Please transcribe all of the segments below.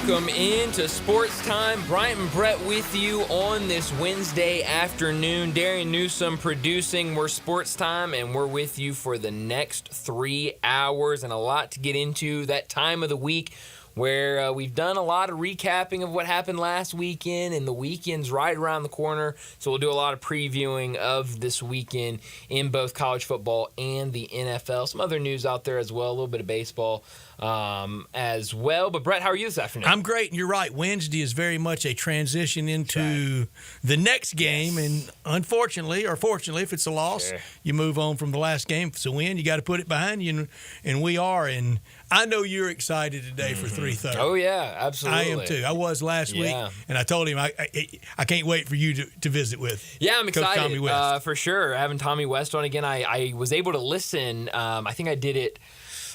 Welcome into Sports Time. Bryant and Brett with you on this Wednesday afternoon. Darian Newsom producing. We're Sports Time, and we're with you for the next 3 hours, and a lot to get into. That time of the week where we've done a lot of recapping of what happened last weekend, and the weekend's right around the corner. So we'll do a lot of previewing of this weekend in both college football and the NFL. Some other news out there as well, a little bit of baseball as well. But Brett, how are you this afternoon? I'm great, and you're right. Wednesday is very much a transition into the next game, and unfortunately, or fortunately, if it's a loss, you move on from the last game. If it's a win, you got to put it behind you, and we are. And I know you're excited today for 3:30. Oh yeah, absolutely. I am too. I was last week, and I told him I can't wait for you to visit with. Yeah, I'm Coach excited Tommy West. for sure. Having Tommy West on again, I was able to listen. I think I did it.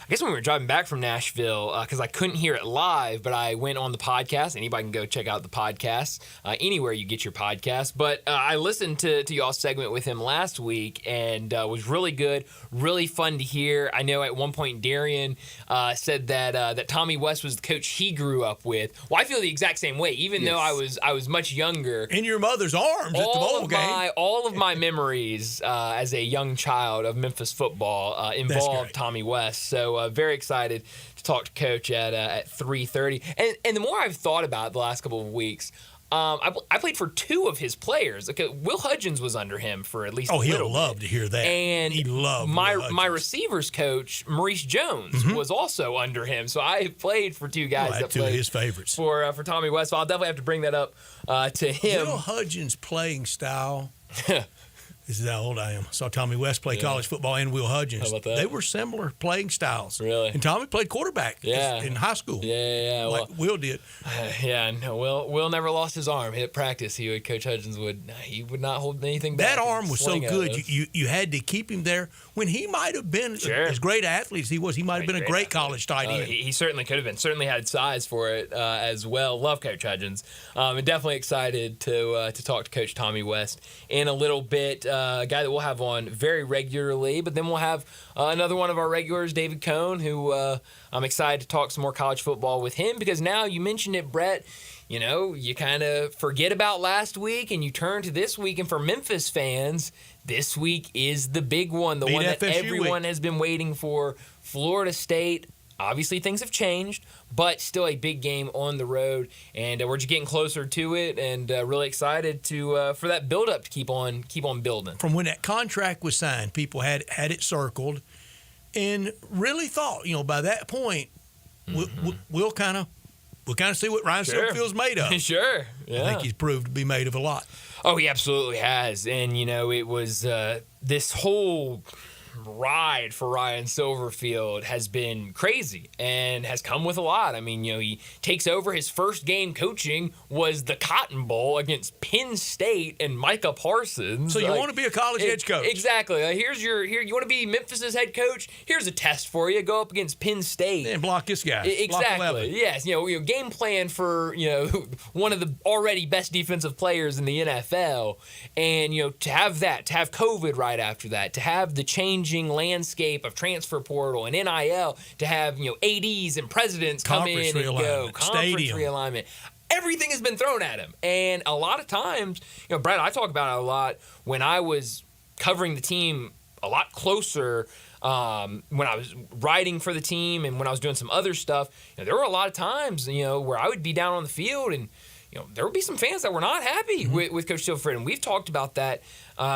I guess when we were driving back from Nashville, because I couldn't hear it live, but I went on the podcast. Anybody can go check out the podcast anywhere you get your podcast. But I listened to y'all's segment with him last week, and was really good, really fun to hear. I know at one point Darian said that Tommy West was the coach he grew up with. Well, I feel the exact same way, even though I was much younger. In your mother's arms at the bowl game. All of my memories as a young child of Memphis football involved Tommy West. So very excited to talk to Coach at 3:30. And the more I've thought about it the last couple of weeks, I played for two of his players. Okay, Will Hudgens was under him for at least a little bit. Oh, he'll love to hear that. And he loved my receivers coach, Maurice Jones, was also under him. So I played for two guys that two played of his favorites for Tommy West. So I'll definitely have to bring that up to him. Will Hudgens' playing style. This is how old I am. I saw Tommy West play college football and Will Hudgens. How about that? They were similar playing styles. Really? And Tommy played quarterback in high school. Yeah. Like Will did. No, Will never lost his arm. Hit practice, Coach Hudgens would not hold anything back. That arm was so good. You had to keep him there when he might have been as great an athlete as he was. He might have been a great college tight end. He certainly could have been. Certainly had size for it as well. Love Coach Hudgens. And definitely excited to talk to Coach Tommy West in a little bit. A guy that we'll have on very regularly, but then we'll have another one of our regulars, David Cohn, who I'm excited to talk some more college football with him, because now you mentioned it, Brett, you kind of forget about last week and you turn to this week. And for Memphis fans, this week is the big one, the one that everyone has been waiting for. Florida State. Obviously, things have changed, but still a big game on the road, and we're just getting closer to it, and really excited for that build-up to keep on building. From when that contract was signed, people had it circled, and really thought, by that point, we'll kind of see what Ryan Silverfield's made of. Sure, yeah. I think he's proved to be made of a lot. Oh, he absolutely has, and it was this whole ride for Ryan Silverfield has been crazy and has come with a lot. I mean, he takes over. His first game coaching was the Cotton Bowl against Penn State and Micah Parsons. So you want to be a college head coach. Exactly. You want to be Memphis's head coach? Here's a test for you. Go up against Penn State. And block this guy. Exactly. Yes. Game plan for, one of the already best defensive players in the NFL. And, to have COVID right after that, to have the changing landscape of transfer portal and NIL, to have ADs and presidents come in and go, conference realignment. Everything has been thrown at him, and a lot of times, Brad, I talk about it a lot when I was covering the team a lot closer. When I was writing for the team and when I was doing some other stuff, there were a lot of times where I would be down on the field and there would be some fans that were not happy with Coach Silverfield, and we've talked about that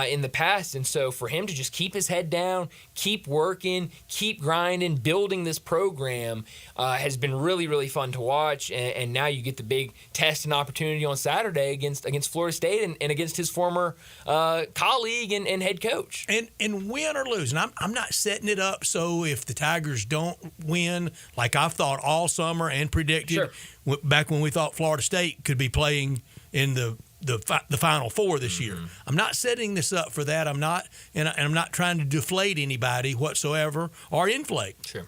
in the past. And so for him to just keep his head down, keep working, keep grinding, building this program has been really, really fun to watch. And now you get the big test and opportunity on Saturday against Florida State and against his former colleague and head coach. And win or lose, and I'm not setting it up so if the Tigers don't win, like I've thought all summer and predicted back when we thought Florida State could be playing in the Final Four this year. I'm not setting this up for that. I'm not trying to deflate anybody whatsoever or inflate. Sure.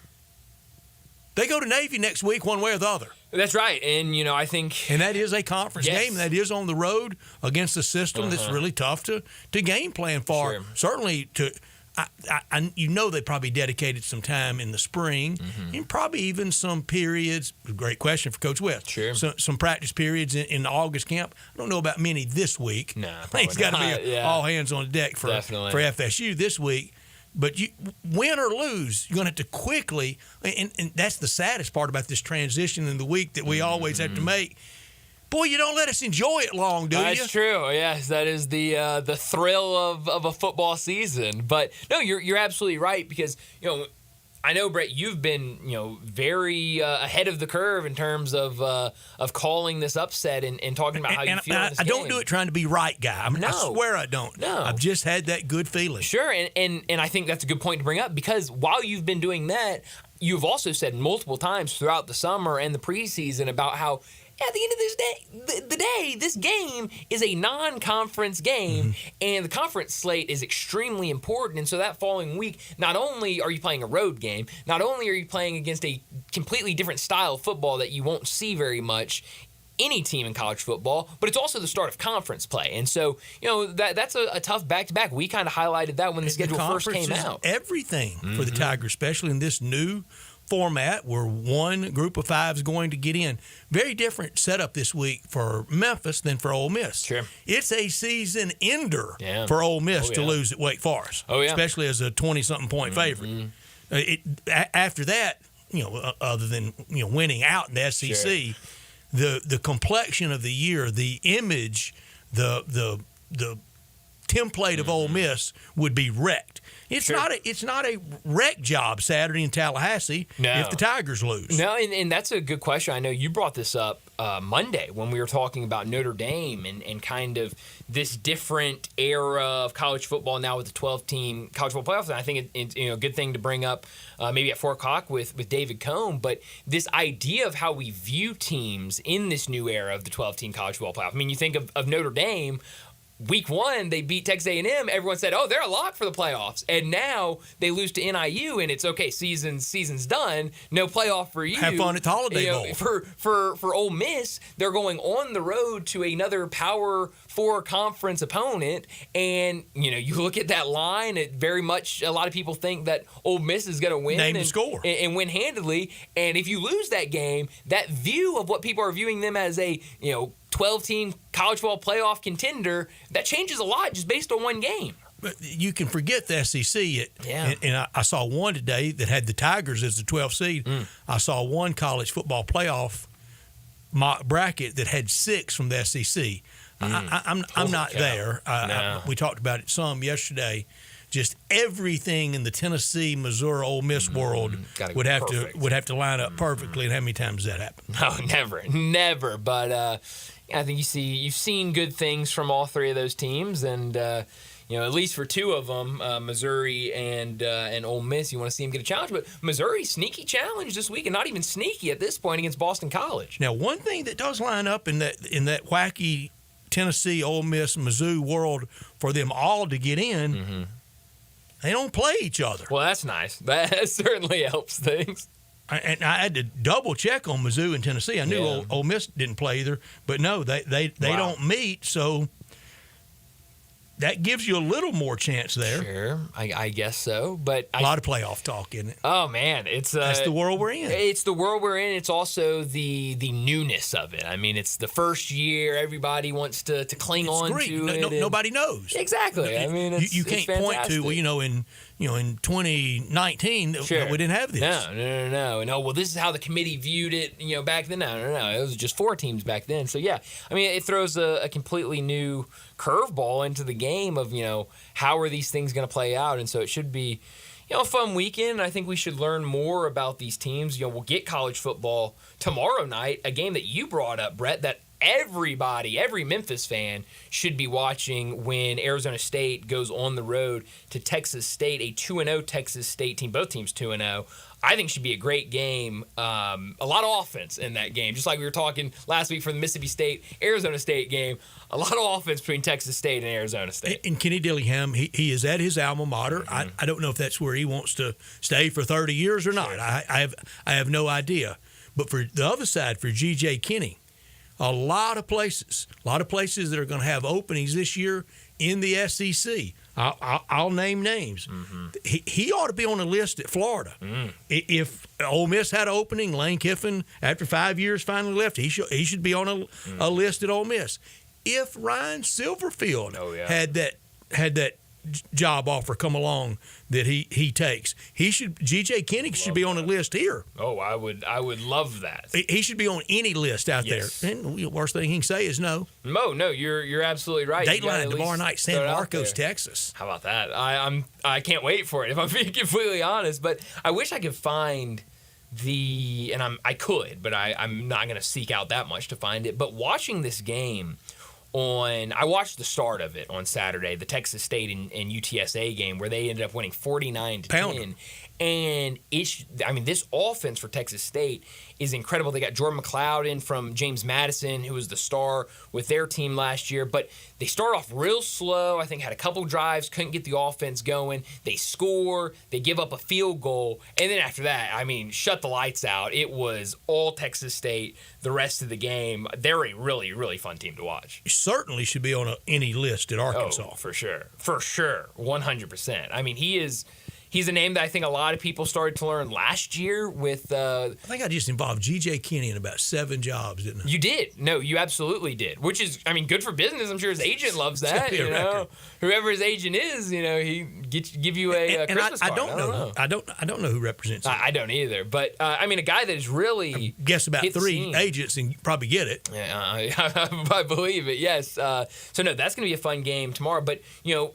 They go to Navy next week one way or the other. That's right. And, I think... And that is a conference game. That is on the road against a system that's really tough to game plan for. Sure. Certainly they probably dedicated some time in the spring and probably even some periods. Great question for Coach West. Sure. Some practice periods in the August camp. I don't know about many this week. No, it's got to be all hands on deck for FSU this week. But win or lose, you're going to have to quickly, and that's the saddest part about this transition in the week that we always have to make. Boy, you don't let us enjoy it long, do you? That's true. Yes, that is the thrill of a football season. But no, you're absolutely right, because I know, Brett, you've been very ahead of the curve in terms of calling this upset and talking about how you feel. I don't do it trying to be right, guy. I swear I don't. No, I've just had that good feeling. Sure, and I think that's a good point to bring up, because while you've been doing that, you've also said multiple times throughout the summer and the preseason about how, at the end of this game is a non-conference game, and the conference slate is extremely important. And so that following week, not only are you playing a road game, not only are you playing against a completely different style of football that you won't see very much any team in college football, but it's also the start of conference play. And so, that's a tough back-to-back. We kind of highlighted that when the schedule first came out. Everything for the Tigers, especially in this new format where one group of five is going to get in. Very different setup this week for Memphis than for Ole Miss. Sure. It's a season ender for Ole Miss to lose at Wake Forest, especially as a 20-something point favorite. After that, other than winning out in the SEC, the complexion of the year, the image, the template of Ole Miss would be wrecked. It's not a wreck job Saturday in Tallahassee if the Tigers lose. No, and that's a good question. I know you brought this up Monday when we were talking about Notre Dame and kind of this different era of college football now with the 12-team college football playoffs. And I think it's a good thing to bring up maybe at 4 o'clock with David Cohn. But this idea of how we view teams in this new era of the 12-team college football playoff. I mean, you think of Notre Dame. Week 1, they beat Texas A&M. Everyone said, "Oh, they're a lock for the playoffs." And now they lose to NIU, and it's okay. Season's done. No playoff for you. Have fun at the Holiday Bowl. For Ole Miss, they're going on the road to another Power 4 conference opponent, and you look at that line. It very much a lot of people think that Ole Miss is going to win and win handedly. And if you lose that game, that view of what people are viewing them as a 12-team college football playoff contender, that changes a lot just based on one game. But you can forget the SEC. And I saw one today that had the Tigers as the 12th seed. I saw one college football playoff mock bracket that had 6 from the SEC. I'm not there. We talked about it some yesterday. Just everything in the Tennessee, Missouri, Ole Miss world would have to line up perfectly. And how many times does that happen? No, never. But I think you've seen good things from all 3 of those teams, and at least for 2 of them, Missouri and Ole Miss, you want to see them get a challenge. But Missouri, sneaky challenge this week, and not even sneaky at this point against Boston College. Now, one thing that does line up in that wacky Tennessee, Ole Miss, Mizzou world for them all to get in. They don't play each other. Well, that's nice. That certainly helps things. And I had to double check on Mizzou and Tennessee. I knew Ole Miss didn't play either, but no, they don't meet. So that gives you a little more chance there. Sure, I guess so. But a lot of playoff talk, isn't it? Oh man, that's the world we're in. It's the world we're in. It's also the newness of it. I mean, it's the first year. Everybody wants to cling on to it. Nobody knows exactly. I mean, you can't point to in 2019 we didn't have this. No. Well, this is how the committee viewed it. Back then. No. It was just 4 teams back then. So yeah, I mean, it throws a completely new curveball into the game of how are these things going to play out, and so it should be a fun weekend. I think we should learn more about these teams. We'll get college football tomorrow night, a game that you brought up, Brett, that every Memphis fan should be watching when Arizona State goes on the road to Texas State, a 2-0 Texas State team, both teams 2-0. I think should be a great game. A lot of offense in that game, just like we were talking last week for the Mississippi State Arizona State game. A lot of offense between Texas State and Arizona State. And Kenny Dillingham, he is at his alma mater. I don't know if that's where he wants to stay for 30 years or not. I have no idea. But for the other side, for G.J. Kinney, a lot of places that are going to have openings this year in the SEC. I'll name names. Mm-hmm. He ought to be on a list at Florida. If Ole Miss had an opening, Lane Kiffin, after 5 years, finally left, he should be on a list at Ole Miss. If Ryan Silverfield had that job offer come along that he takes, G.J. Kinney should be on a list here. Oh, I would love that. He should be on any list out there. And the worst thing he can say is no. No, you're absolutely right. Dateline tomorrow night, San Marcos, Texas. How about that? I can't wait for it, if I'm being completely honest. But I wish I could find I could, but I'm not going to seek out that much to find it. But watching this game I watched the start of it on Saturday, the Texas State and UTSA game where they ended up winning 49-10. And this offense for Texas State is incredible. They got Jordan McLeod in from James Madison, who was the star with their team last year. But they start off real slow. I think had a couple drives, couldn't get the offense going. They score, they give up a field goal. And then after that, shut the lights out. It was all Texas State the rest of the game. They're a really, really fun team to watch. He certainly should be on any list at Arkansas. Oh, for sure. 100%. He's a name that I think a lot of people started to learn last year with I think I just involved G.J. Kinney in about 7 jobs, didn't I? You did. No, you absolutely did, which is, good for business. I'm sure his agent loves that. Whoever his agent is, he give you a Christmas card. I don't know who represents him. I don't either. But, a guy that is really guess about 3 agents and you probably get it. Yeah, I believe it, yes. So, no, that's going to be a fun game tomorrow. But,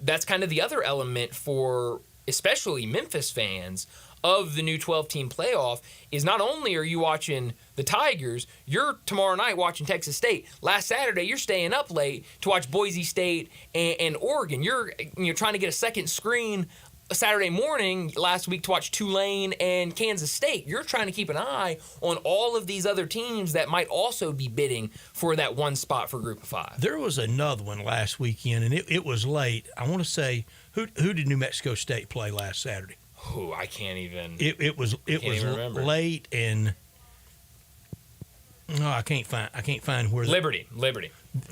that's kind of the other element for especially Memphis fans of the new 12-team playoff is not only are you watching the Tigers, you're tomorrow night watching Texas State. Last Saturday, you're staying up late to watch Boise State and Oregon. You're trying to get a second screen Saturday morning last week to watch Tulane and Kansas State. You're trying to keep an eye on all of these other teams that might also be bidding for that one spot for Group of 5. There was another one last weekend, and it was late. I want to say, who did New Mexico State play last Saturday? Oh, I can't even. It was late, and no, I can't find where. Liberty.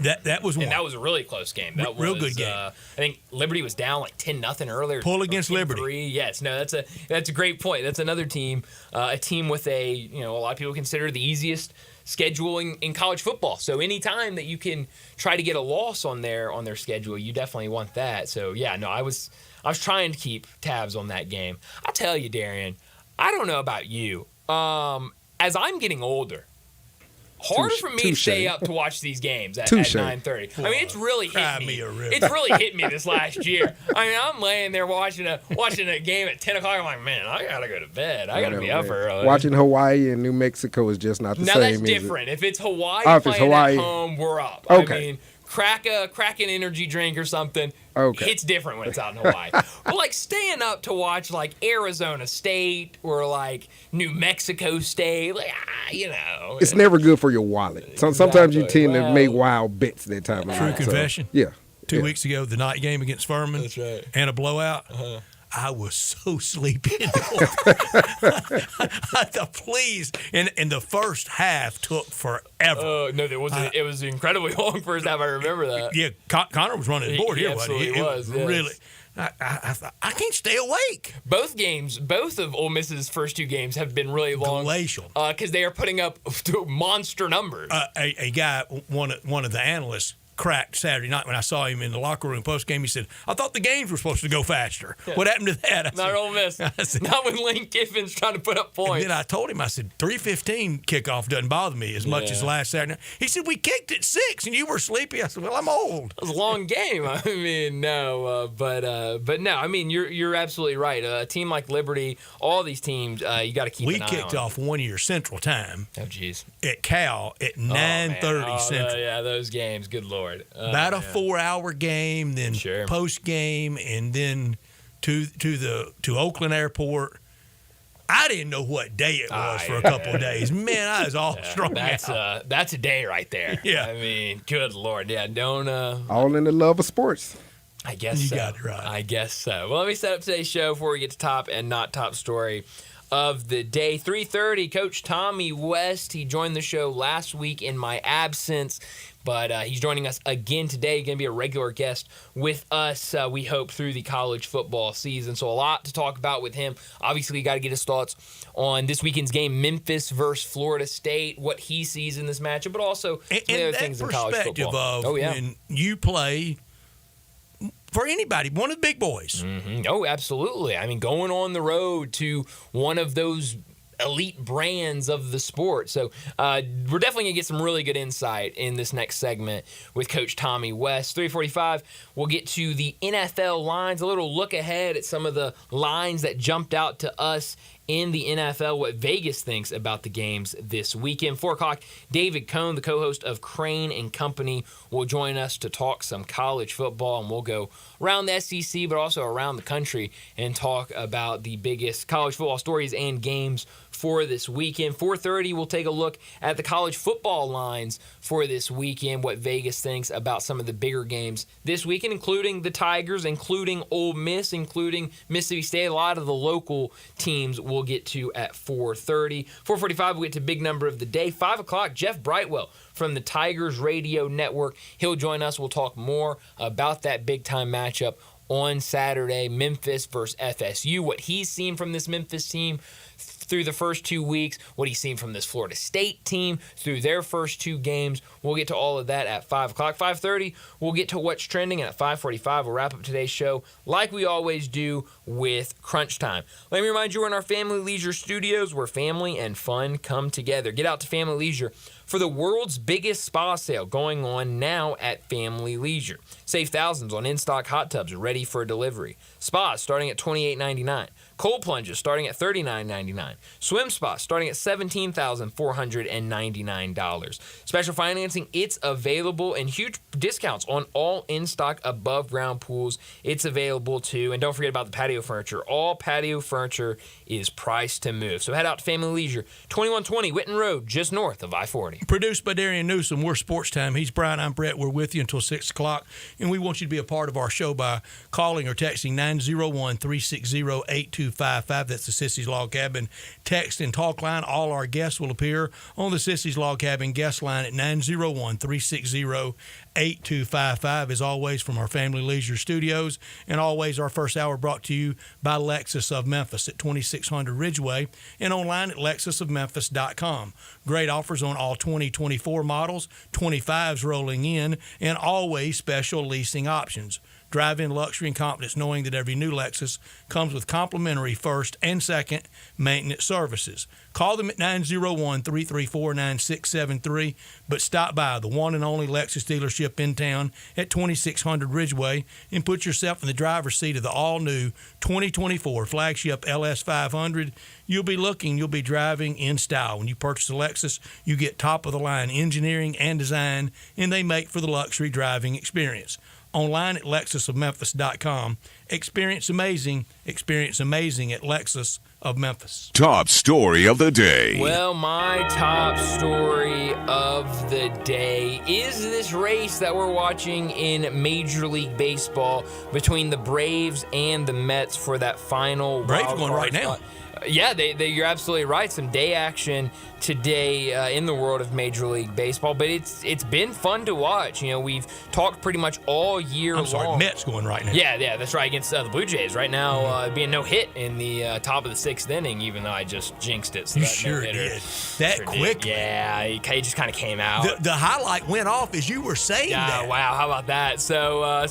That was one. And that was a really close game. That real was, good game. I think Liberty was down like 10-0 earlier. Pull against Liberty. Yes, no, that's a great point. That's another team, a team with a lot of people consider the easiest schedule in college football. So any time that you can try to get a loss on their schedule, you definitely want that. So yeah, no, I was trying to keep tabs on that game. I'll tell you, Darian, I don't know about you. As I'm getting older, harder for me to stay up to watch these games at 9:30. It's really hit me. It's really hit me this last year. I'm laying there watching a game at 10 o'clock. I'm like, man, I gotta go to bed. I gotta be up early. Watching Hawaii and New Mexico is just not the same. Now that's different. If it's Hawaii playing at home, we're up. Okay. Crack an energy drink or something. Okay. It's different when it's out in Hawaii. But like staying up to watch like Arizona State or like New Mexico State, it's never good for your wallet. Sometimes you tend to make wild bets that time of True night. confession. So, yeah. 2 weeks ago, the night game against Furman. That's right. And a blowout. Uh-huh. I was so sleepy. Please. And the first half took forever. No, it was incredibly long first half. I remember that. Yeah, Connor was running the board here, wasn't he? It was. Really. I thought, I can't stay awake. Both of Ole Miss's first 2 games have been really long. Glacial. Because they are putting up monster numbers. A guy, one of the analysts, cracked Saturday night when I saw him in the locker room post game. He said, "I thought the games were supposed to go faster. Yeah. What happened to that?" Not Ole Miss. Not when Lane Kiffin's trying to put up points. And then I told him, I said, 3:15 kickoff doesn't bother me as much as last Saturday night. He said, "We kicked at 6 and you were sleepy." I said, "Well, I'm old." It was a long game. No, but no. You're absolutely right. A team like Liberty, all these teams, you got to keep an eye on. We kicked off 1 year Central Time. Oh, jeez. At Cal at 9:30 Central. Those games. Good Lord. About a 4-hour game, then post game, and then to Oakland Airport. I didn't know what day it was for a couple of days. Man, I was all strung out. That's a day right there. Yeah. Good Lord. Yeah, don't. All in the love of sports. I guess you so. got it right. I guess so. Well, let me set up today's show before we get to top and not top story of the day. 3:30, Coach Tommy West. He joined the show last week in my absence. But he's joining us again today, going to be a regular guest with us, we hope, through the college football season. So a lot to talk about with him. Obviously, you got to get his thoughts on this weekend's game, Memphis versus Florida State, what he sees in this matchup, but also some of the other things in college football. Of when you play for anybody, one of the big boys. Mm-hmm. Oh, absolutely. I mean, going on the road to one of those elite brands of the sport. So we're definitely going to get some really good insight in this next segment with Coach Tommy West. 3:45, we'll get to the NFL lines, a little look ahead at some of the lines that jumped out to us in the NFL, what Vegas thinks about the games this weekend. 4 o'clock, David Cohn, the co-host of Crane and Company, will join us to talk some college football, and we'll go around the SEC, but also around the country and talk about the biggest college football stories and games for this weekend. 4:30, we'll take a look at the college football lines for this weekend, what Vegas thinks about some of the bigger games this weekend, including the Tigers, including Ole Miss, including Mississippi State. A lot of the local teams we'll get to at 4:30. 4:45, we'll get to big number of the day. 5 o'clock, Jeff Brightwell from the Tigers Radio Network. He'll join us. We'll talk more about that big-time matchup on Saturday, Memphis versus FSU, what he's seen from this Memphis team through the first 2 weeks, what he's seen from this Florida State team through their first 2 games. We'll get to all of that at 5 o'clock. 5:30, we'll get to what's trending, and at 5:45, we'll wrap up today's show like we always do with Crunch Time. Let me remind you, we're in our Family Leisure Studios where family and fun come together. Get out to Family Leisure for the world's biggest spa sale going on now at Family Leisure. Save thousands on in-stock hot tubs ready for delivery. Spas starting at $28.99. Cold plunges starting at $39.99. Swim spas starting at $17,499. Special financing, it's available, and huge discounts on all in-stock above-ground pools. It's available too. And don't forget about the patio furniture. All patio furniture is priced to move. So head out to Family Leisure, 2120 Whitten Road, just north of I-40. Produced by Darian Newsom. We're Sports Time. He's Brian. I'm Brett. We're with you until 6 o'clock. And we want you to be a part of our show by calling or texting 901-360-8255. That's the Sissy's Log Cabin text and talk line. All our guests will appear on the Sissy's Log Cabin guest line at 901-360-8255. As always, from our Family Leisure Studios. And always our first hour brought to you by Lexus of Memphis at 2600 Ridgeway and online at lexusofmemphis.com. Great offers on all 2024 models, 25s rolling in, and always special leasing options. Drive in luxury and confidence knowing that every new Lexus comes with complimentary first and second maintenance services. Call them at 901-334-9673, but stop by the one and only Lexus dealership in town at 2600 Ridgeway and put yourself in the driver's seat of the all-new 2024 flagship LS500. You'll be driving in style. When you purchase a Lexus, you get top-of-the-line engineering and design, and they make for the luxury driving experience. Online at lexusofmemphis.com. Experience amazing at Lexus of Memphis. Top story of the day. Well, my top story of the day is this race that we're watching in Major League Baseball between the Braves and the Mets for that final Braves going right now. Yeah, you're absolutely right. Some day action today in the world of Major League Baseball, but it's been fun to watch. You know, we've talked pretty much all year long. Mets going right now. Yeah, that's right, against the Blue Jays right now, being no hit in the top of the 6th inning, even though I just jinxed it. So you that sure no-hitter, did. Quick. Yeah, he just kind of came out. The highlight went off as you were saying that. Wow, how about that? So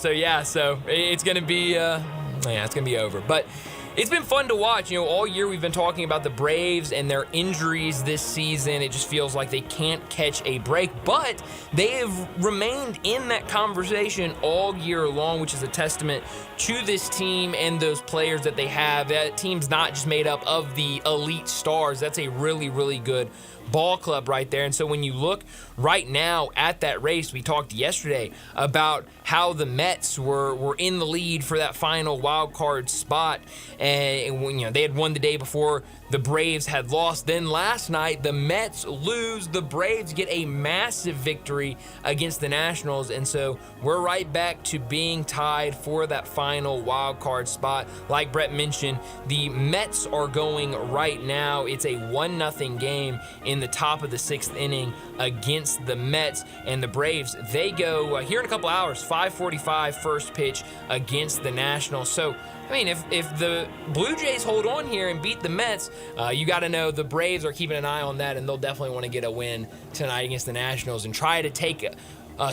it's gonna be it's gonna be over, but. It's been fun to watch. You know, all year we've been talking about the Braves and their injuries this season. It just feels like they can't catch a break, but they have remained in that conversation all year long, which is a testament to this team and those players that they have. That team's not just made up of the elite stars. That's a really, really good ball club right there. And so when you look right now at that race, we talked yesterday about how the Mets were in the lead for that final wild card spot, and when, you know, they had won the day before, the Braves had lost. Then last night, the Mets lose. The Braves get a massive victory against the Nationals, and so we're right back to being tied for that final wild card spot. Like Brett mentioned, the Mets are going right now. It's a 1-0 game in the top of the 6th inning against the Mets. And the Braves, they go here in a couple hours, 5:45 first pitch against the Nationals. So, I mean, if the Blue Jays hold on here and beat the Mets, you got to know the Braves are keeping an eye on that, and they'll definitely want to get a win tonight against the Nationals and try to take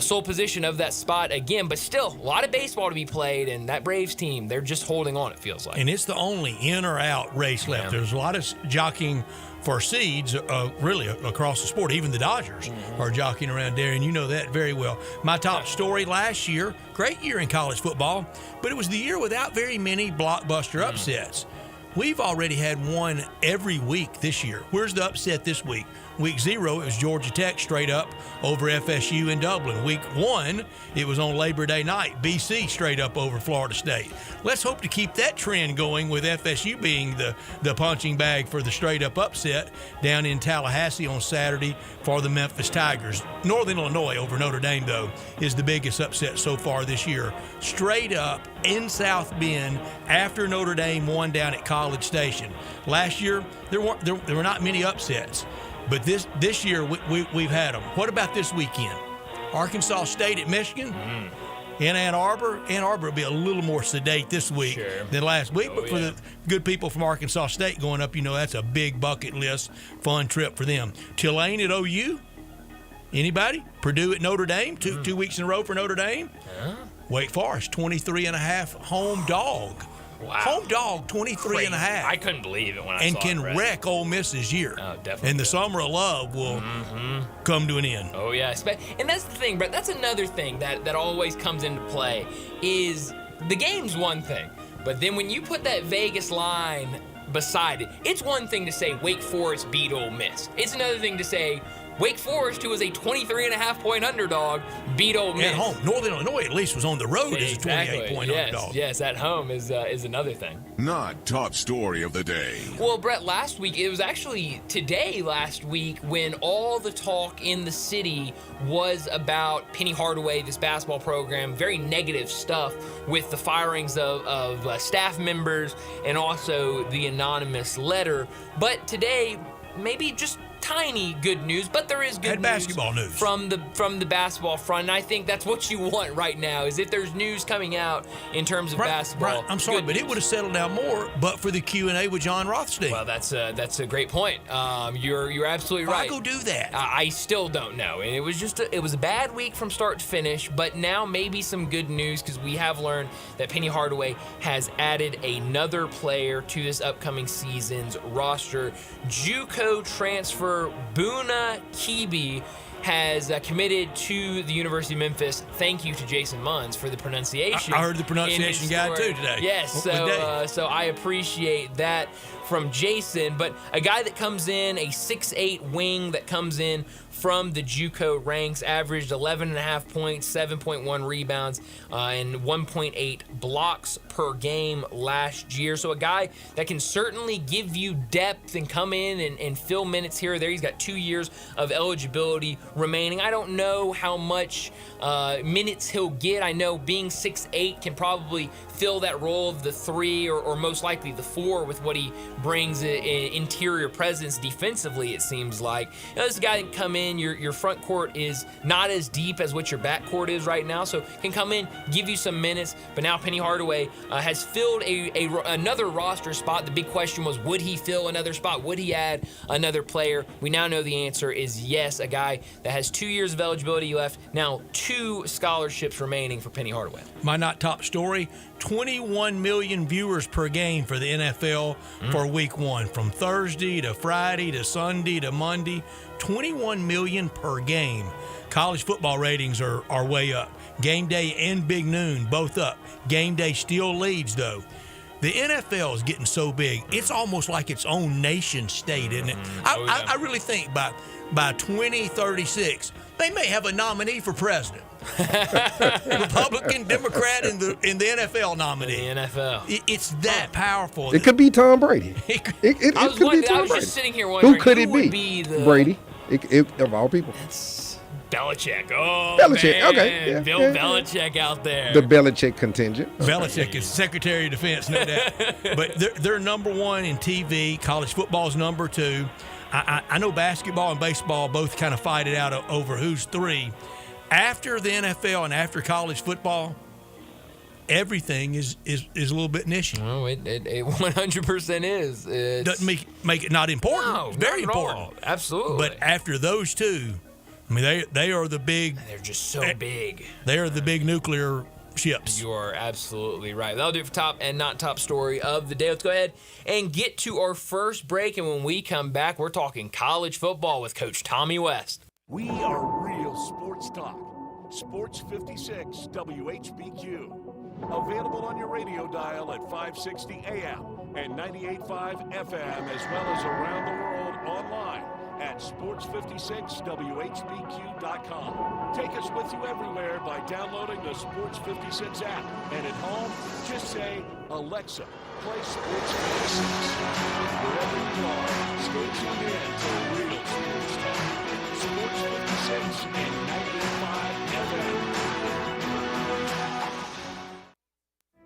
sole position of that spot again. But still, a lot of baseball to be played, and that Braves team, they're just holding on, it feels like. And it's the only in or out race left. Yeah. There's a lot of jockeying for seeds really across the sport. Even the Dodgers are jockeying around there, and you know that very well. My top story last year, great year in college football, but it was the year without very many blockbuster upsets. We've already had one every week this year. Where's the upset this week? Week 0, it was Georgia Tech straight up over FSU in Dublin. Week 1, it was on Labor Day night, BC straight up over Florida State. Let's hope to keep that trend going with FSU being the punching bag for the straight up upset down in Tallahassee on Saturday for the Memphis Tigers. Northern Illinois over Notre Dame, though, is the biggest upset so far this year. Straight up in South Bend after Notre Dame won down at College Station. Last year, there were not many upsets. But this year, we've had them. What about this weekend? Arkansas State at Michigan in Ann Arbor. Ann Arbor will be a little more sedate this week than last week. But for the good people from Arkansas State going up, that's a big bucket list, fun trip for them. Tulane at OU? Anybody? Purdue at Notre Dame? Two weeks in a row for Notre Dame? Wake Forest, 23.5 home dog. Wow. Home dog, 23.5. I couldn't believe it when I saw it. And can wreck Ole Miss this year. Oh, definitely. And the summer of love will come to an end. Oh, yeah. And that's the thing, Brett. That's another thing that always comes into play is the game's one thing. But then when you put that Vegas line beside it, it's one thing to say Wake Forest beat Ole Miss. It's another thing to say Wake Forest, who was a 23.5-point underdog, beat Ole Miss. At home. Northern Illinois at least was on the road as a 28-point underdog. Yes, at home is another thing. Not top story of the day. Well, Brett, last week, it was actually today last week when all the talk in the city was about Penny Hardaway, this basketball program, very negative stuff with the firings of staff members and also the anonymous letter. But today, maybe just tiny good news, but there is good basketball news from the basketball front, and I think that's what you want right now. Is if there's news coming out in terms of basketball. I'm sorry, but it would have settled down more, but for the Q&A with John Rothstein. Well, that's a great point. You're absolutely right. Why go do that? I still don't know, and it was a bad week from start to finish. But now maybe some good news because we have learned that Penny Hardaway has added another player to this upcoming season's roster. JUCO transfer Boona Kibi has committed to the University of Memphis. Thank you to Jason Munns for the pronunciation. I heard the pronunciation guy too today. Yes, so I appreciate that from Jason. But a guy that comes in, a 6'8 wing that comes in from the JUCO ranks, averaged 11.5 points, 7.1 rebounds, and 1.8 blocks per game last year. So a guy that can certainly give you depth and come in and fill minutes here or there. He's got 2 years of eligibility remaining. I don't know how much minutes he'll get. I know being 6'8 can probably fill that role of the 3 or most likely the 4 with what he brings in interior presence defensively, it seems like. This is a guy that can come in. Your front court is not as deep as what your back court is right now, so can come in, give you some minutes. But now Penny Hardaway has filled another roster spot. The big question was, would he fill another spot? Would he add another player? We now know the answer is yes. A guy that has 2 years of eligibility left, now 2 scholarships remaining for Penny Hardaway. My not top story, 21 million viewers per game for the NFL for week 1. From Thursday to Friday to Sunday to Monday, 21 million per game. College football ratings are way up. Game day and Big Noon, both up. Game day still leads, though. The NFL is getting so big, it's almost like its own nation state, isn't it? I really think by 2036, they may have a nominee for president. Republican, Democrat, and the NFL nominee. The NFL. It's that powerful. It could be Tom Brady. It could be Tom I was Brady. just sitting here wondering who could it would be? The... Brady. Of all people. It's Belichick. Oh, Belichick. man. Okay. Yeah, Bill Belichick out there. The Belichick contingent. Belichick is Secretary of Defense, no doubt. But they're number 1 in TV. College football's number 2. I know basketball and baseball both kind of fight it out over who's three. After the NFL and after college football, everything is a little bit niche. No, it 100% is. Doesn't make it not important. No, it's very not at all. important. Absolutely. But after those two, I mean, they are the big. They're just so big. They are the big nuclear ships. You are absolutely right. That'll do it for top and not top story of the day. Let's go ahead and get to our first break. And when we come back, we're talking college football with Coach Tommy West. We are real sports talk. Sports 56 WHBQ. Available on your radio dial at 560 AM and 98.5 FM, as well as around the world online at sports56whbq.com. Take us with you everywhere by downloading the Sports 56 app. And at home, just say, Alexa, play Sports 56. Wherever you are, stay tuned in to real sports talk. Sports 56 and 98.5 FM.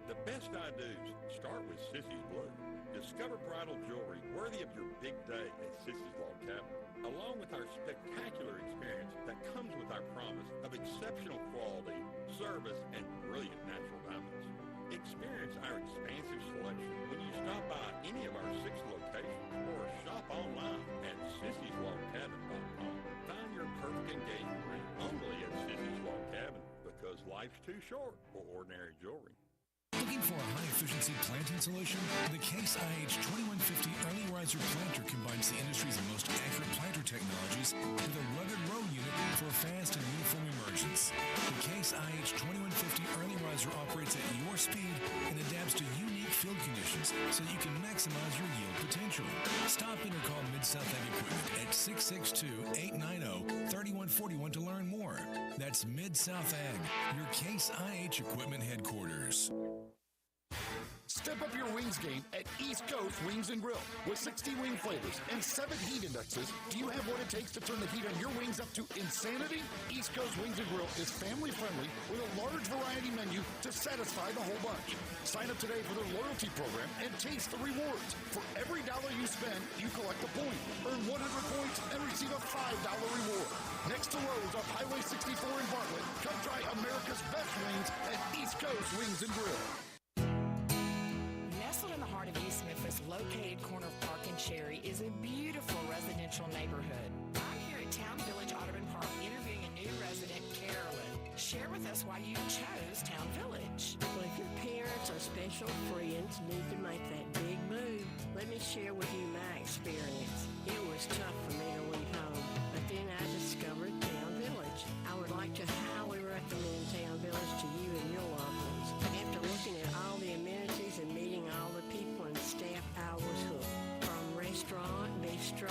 The best I-dos start with Sissy's Blue. Discover bridal jewelry worthy of your big day at Sissy's Log Cabin, along with our spectacular experience that comes with our promise of exceptional quality, service, and brilliant natural diamonds. Experience our expansive selection when you stop by any of our 6 locations or shop online at sissyslogcabin.com. Find your perfect engagement ring only at Sissy's Log Cabin, because life's too short for ordinary jewelry. Looking for a high-efficiency planting solution? The Case IH 2150 Early Riser Planter combines the industry's most accurate planter technologies with a rugged row unit for fast and uniform emergence. The Case IH 2150 Early Riser operates at your speed and adapts to unique field conditions so you can maximize your yield potential. Stop in or call Mid-South Ag Equipment at 662-890-3141 to learn more. That's Mid-South Ag, your Case IH Equipment headquarters. Step up your wings game at East Coast Wings and Grill. With 60 wing flavors and 7 heat indexes, do you have what it takes to turn the heat on your wings up to insanity? East Coast Wings and Grill is family friendly with a large variety menu to satisfy the whole bunch. Sign up today for their loyalty program and taste the rewards. For every dollar you spend, you collect a point. Earn 100 points and receive a $5 reward. Next to Lowe's off Highway 64 in Bartlett, come try America's best wings at East Coast Wings and Grill. Nestled in the heart of East Memphis, located corner of Park and Cherry, is a beautiful residential neighborhood. I'm here at Town Village Audubon Park interviewing a new resident, Carolyn. Share with us why you chose Town Village. Well, if your parents or special friends need to make that big move, let me share with you my experience. It was tough for me to leave home, but then I discovered Town Village. I would like to highly recommend Town Village to you and your loved ones. After looking at all the amenities and meeting all the people and staff, I was hooked. From restaurant, bistro,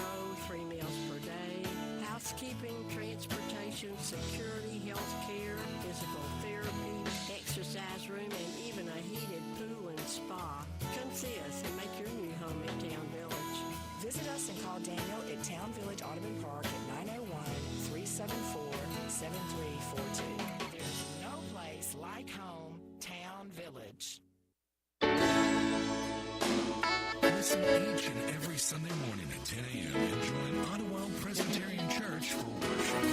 3 meals per day, housekeeping, transportation, security, health care, physical therapy, exercise room, and even a heated pool and spa. Come see us and make your new home in Town Village. Visit us and call Daniel at Town Village Audubon Park at 901-374-7342. There's no place like home, Town Village. Listen each and every Sunday morning at 10 a.m. and join Ottawa Presbyterian Church for worship.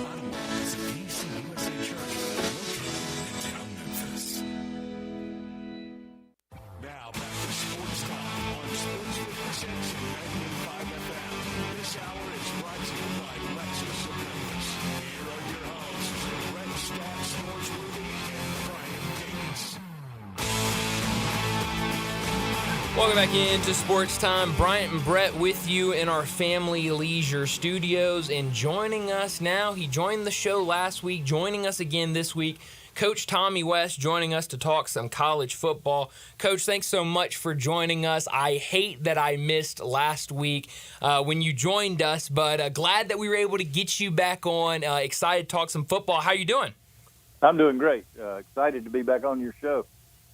Ottawa is a Peace and USA church located in town Memphis. Now back to Sports Time on Sports 56 and 98.5 FM. This hour is brought to you by Lexus of Memphis. Here are your hosts, Brett Stacks, Norsworthy, and Brian Davis. Welcome back into Sports Time. Bryant and Brett with you in our Family Leisure Studios. And joining us now, he joined the show last week, joining us again this week, Coach Tommy West, joining us to talk some college football. Coach, thanks so much for joining us. I hate that I missed last week when you joined us, but glad that we were able to get you back on. Excited to talk some football. How you doing? I'm doing great. Excited to be back on your show.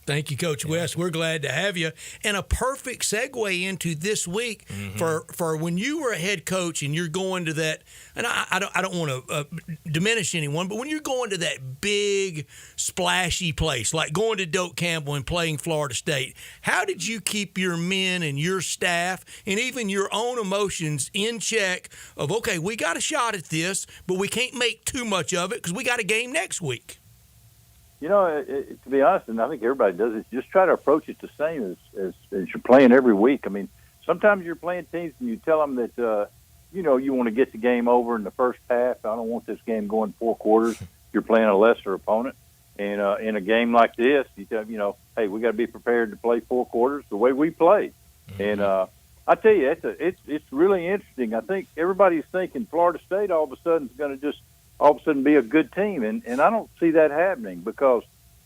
Thank you, Coach West. We're glad to have you. And a perfect segue into this week for when you were a head coach and you're going to that. And I don't want to diminish anyone, but when you're going to that big, splashy place, like going to Doak Campbell and playing Florida State, how did you keep your men and your staff and even your own emotions in check of, okay, we got a shot at this, but we can't make too much of it because we got a game next week? You know, to be honest, and I think everybody does it, just try to approach it the same as you're playing every week. I mean, sometimes you're playing teams and you tell them that, you want to get the game over in the first half. I don't want this game going 4 quarters. You're playing a lesser opponent. And in a game like this, you tell them, hey, we got to be prepared to play 4 quarters the way we play. And I tell you, it's really interesting. I think everybody's thinking Florida State all of a sudden is going to just all of a sudden be a good team, and I don't see that happening because,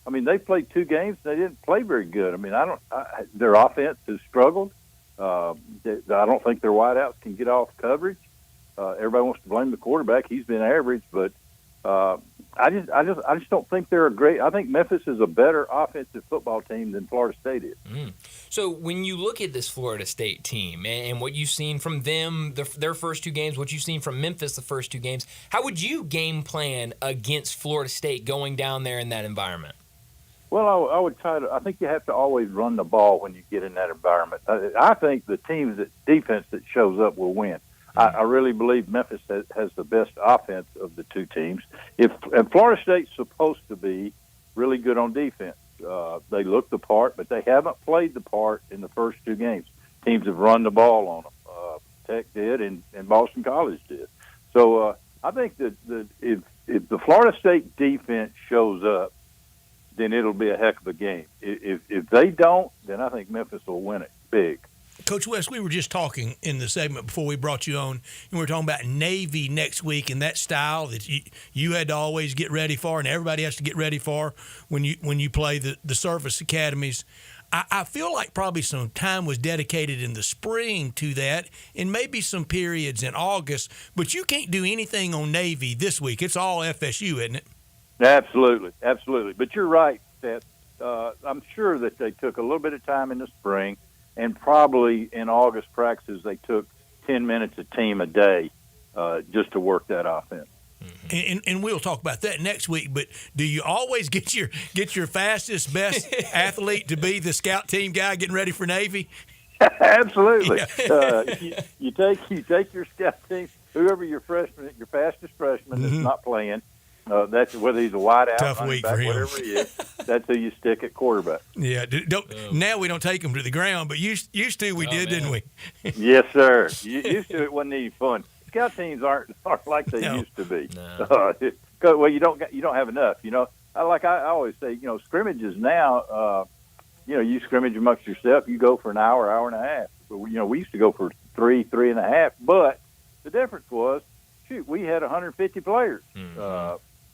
I mean, they played 2 games. They didn't play very good. I mean, their offense has struggled. I don't think their wideouts can get off coverage. Everybody wants to blame the quarterback. He's been average, but I just don't think they're a great. I think Memphis is a better offensive football team than Florida State is. So when you look at this Florida State team and what you've seen from them, their first 2 games, what you've seen from Memphis the first 2 games, how would you game plan against Florida State going down there in that environment? Well, I would try to. I think you have to always run the ball when you get in that environment. I think the defense that shows up will win. I really believe Memphis has the best offense of the 2 teams. And Florida State's supposed to be really good on defense. They look the part, but they haven't played the part in the first 2 games. Teams have run the ball on them. Tech did, and Boston College did. So I think that if the Florida State defense shows up, then it'll be a heck of a game. If they don't, then I think Memphis will win it big. Coach West, we were just talking in the segment before we brought you on, and we were talking about Navy next week and that style that you had to always get ready for, and everybody has to get ready for when you play the service academies. I feel like probably some time was dedicated in the spring to that, and maybe some periods in August, but you can't do anything on Navy this week. It's all FSU, isn't it? Absolutely. But you're right, Seth. I'm sure that they took a little bit of time in the spring, and probably in August practices they took 10 minutes a team a day just to work that offense. And we'll talk about that next week. But do you always get your fastest, best athlete to be the scout team guy getting ready for Navy? Absolutely. Yeah. You take your scout team, whoever your fastest freshman is not playing. That's whether he's a wide out, tough week for him. Whatever he is. That's who you stick at quarterback. Yeah. Now we don't take him to the ground, but used to we did, didn't we? Yes, sir. Used to it wasn't any fun. Scout teams aren't like they used to be. No. Well, you don't have enough. I always say, scrimmages now. You scrimmage amongst yourself. You go for an hour and a half. We used to go for 3.5. But the difference was, we had 150 players.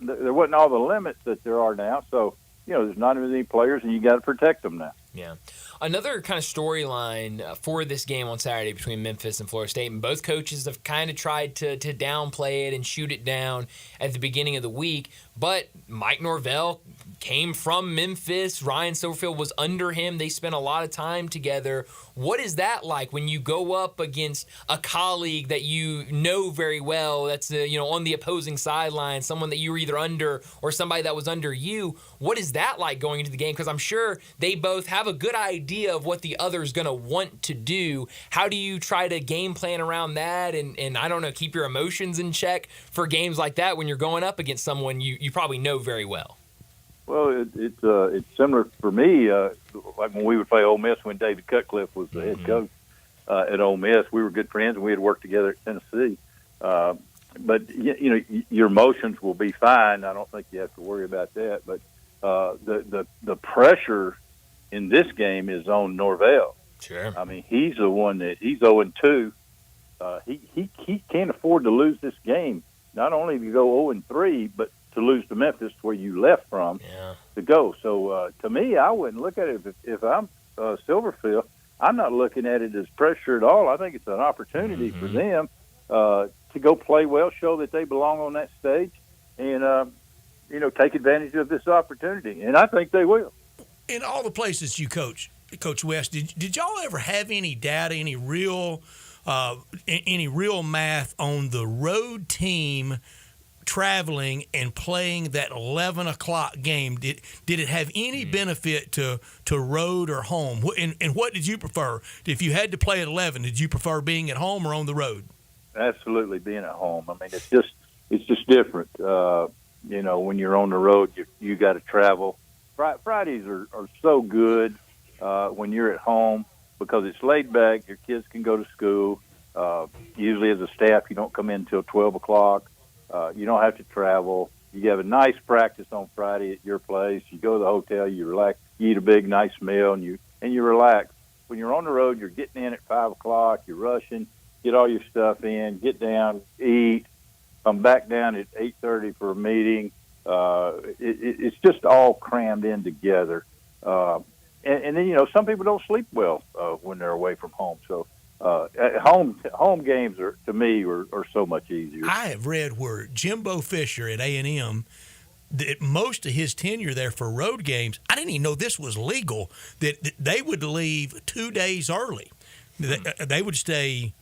There wasn't all the limits that there are now. So, there's not as many players, and you got to protect them now. Yeah. Another kind of storyline for this game on Saturday between Memphis and Florida State, and both coaches have kind of tried to downplay it and shoot it down at the beginning of the week, but Mike Norvell came from Memphis. Ryan Silverfield was under him. They spent a lot of time together. What is that like when you go up against a colleague that you know very well that's on the opposing sideline, someone that you were either under or somebody that was under you? What is that like going into the game? Because I'm sure they both have a good idea of what the other is going to want to do. How do you try to game plan around that and I don't know, keep your emotions in check for games like that when you're going up against someone you probably know very well? Well, it's similar for me. Like when we would play Ole Miss when David Cutcliffe was the head coach at Ole Miss, we were good friends and we had worked together at Tennessee. But your emotions will be fine. I don't think you have to worry about that. But the pressure in this game is on Norvell. Sure. I mean, he's the one that he's 0-2. He can't afford to lose this game. Not only to go 0-3, but to lose to Memphis, where you left from, to go. So to me, I wouldn't look at it if I'm Silverfield. I'm not looking at it as pressure at all. I think it's an opportunity for them to go play well, show that they belong on that stage, and take advantage of this opportunity. And I think they will. in all the places you coach, Coach West, did y'all ever have any data, any real math on the road team traveling and playing that 11 o'clock game? Did it have any benefit to road or home? And what did you prefer? If you had to play at 11, did you prefer being at home or on the road? Absolutely, being at home. I mean, it's just different. When you're on the road, you got to travel. Fridays are so good when you're at home because it's laid back. Your kids can go to school. Usually, as a staff, you don't come in until 12 o'clock. You don't have to travel. You have a nice practice on Friday at your place. You go to the hotel, you relax, you eat a big, nice meal, and you relax. When you're on the road, you're getting in at 5 o'clock. You're rushing, get all your stuff in, get down, eat, come back down at 8:30 for a meeting. It's just all crammed in together. And then some people don't sleep well when they're away from home. So at home games are so much easier. I have read where Jimbo Fisher at A&M, that most of his tenure there for road games, I didn't even know this was legal, that they would leave 2 days early. They would stay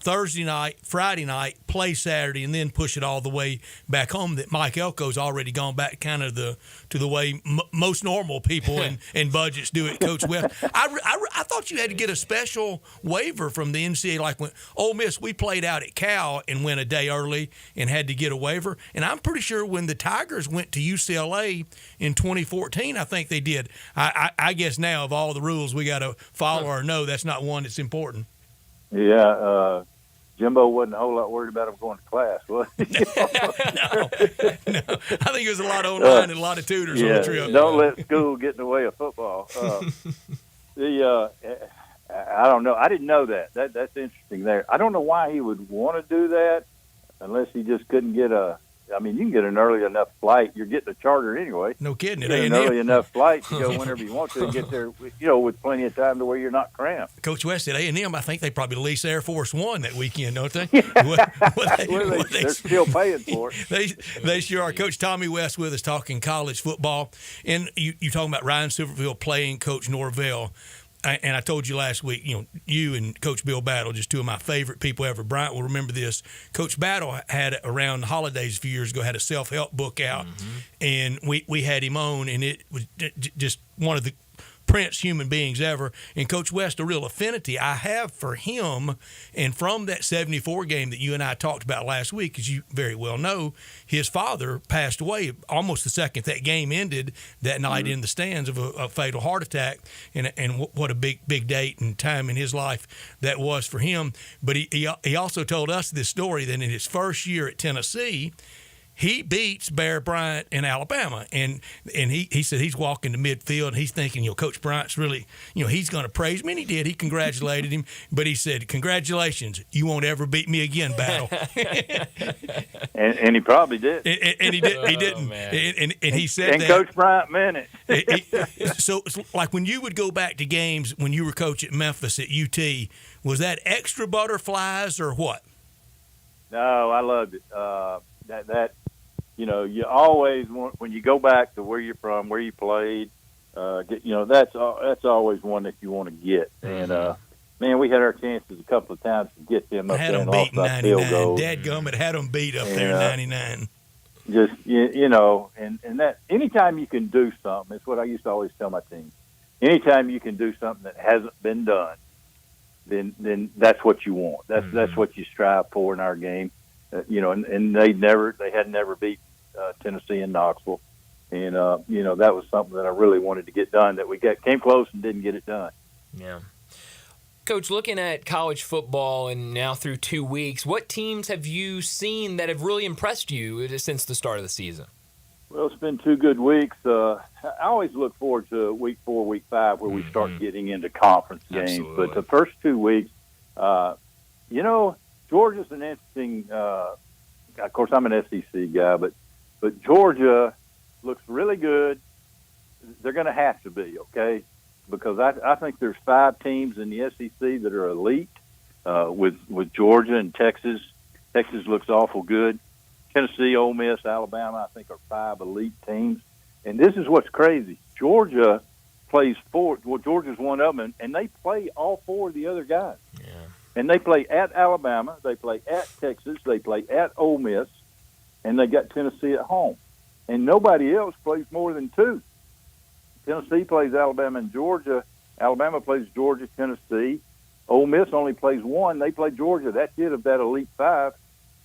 Thursday night, Friday night, play Saturday, and then push it all the way back home. That Mike Elko's already gone back kind of to the way most normal people and budgets do it, Coach West. I thought you had to get a special waiver from the NCAA, like when Ole Miss, we played out at Cal and went a day early and had to get a waiver. And I'm pretty sure when the Tigers went to UCLA in 2014, I think they did. I guess now of all the rules we got to follow or know, that's not one that's important. Yeah, Jimbo wasn't a whole lot worried about him going to class, was he? No. I think it was a lot online and a lot of tutors on the trip. Don't let school get in the way of football. I don't know. I didn't know that. That's interesting there. I don't know why he would want to do that unless he just couldn't get I mean, you can get an early enough flight. You're getting a charter anyway. No kidding. Get an early enough flight to go whenever you want to and get there, with plenty of time to where you're not cramped. Coach West at A&M, I think they probably lease Air Force One that weekend, don't they? They're still paying for it. They sure are. Coach Tommy West with us talking college football. And you talking about Ryan Silverfield playing Coach Norvell. And I told you last week, you and Coach Bill Battle, just two of my favorite people ever. Bryant will remember this. Coach Battle had, around the holidays a few years ago, had a self-help book out, and we had him on, and it was just one of the Prince human beings ever. And Coach West, a real affinity I have for him. And from that 74 game that you and I talked about last week, as you very well know, his father passed away almost the second that game ended that night in the stands of a fatal heart attack. And what a big date and time in his life that was for him. But he also told us this story that in his first year at Tennessee, he beats Bear Bryant in Alabama, and he said he's walking to midfield, and he's thinking, Coach Bryant's really, he's going to praise me, and he did. He congratulated him, but he said, "Congratulations, you won't ever beat me again, Battle." and he probably did. And he didn't. And he said and that. Coach Bryant meant it. So it's like when you would go back to games when you were coach at Memphis at UT, was that extra butterflies or what? No, I loved it. That. You always want, when you go back to where you're from, where you played, that's always one that you want to get. And man, we had our chances a couple of times to get them up there and lost by field goals. Dadgummit had them beat up there in 99. Just and that anytime you can do something, it's what I used to always tell my team. Anytime you can do something that hasn't been done, then that's what you want. That's what you strive for in our game. And they had never beat Tennessee in Knoxville, and that was something that I really wanted to get done. That we came close and didn't get it done. Yeah, Coach, looking at college football and now through 2 weeks, what teams have you seen that have really impressed you since the start of the season? Well, it's been 2 good weeks. I always look forward to week 4, week 5, where we start getting into conference games. Absolutely. But the first 2 weeks, Georgia's an interesting. Of course, I'm an SEC guy, but Georgia looks really good. They're going to have to be, okay, because I think there's 5 teams in the SEC that are elite. With Georgia and Texas. Texas looks awful good. Tennessee, Ole Miss, Alabama, I think are 5 elite teams. And this is what's crazy. Georgia plays four. Well, Georgia's one of them, and they play all four of the other guys. Yeah. And they play at Alabama, they play at Texas, they play at Ole Miss, and they got Tennessee at home. And nobody else plays more than two. Tennessee plays Alabama and Georgia. Alabama plays Georgia, Tennessee. Ole Miss only plays one. They play Georgia. That's it of that Elite Five.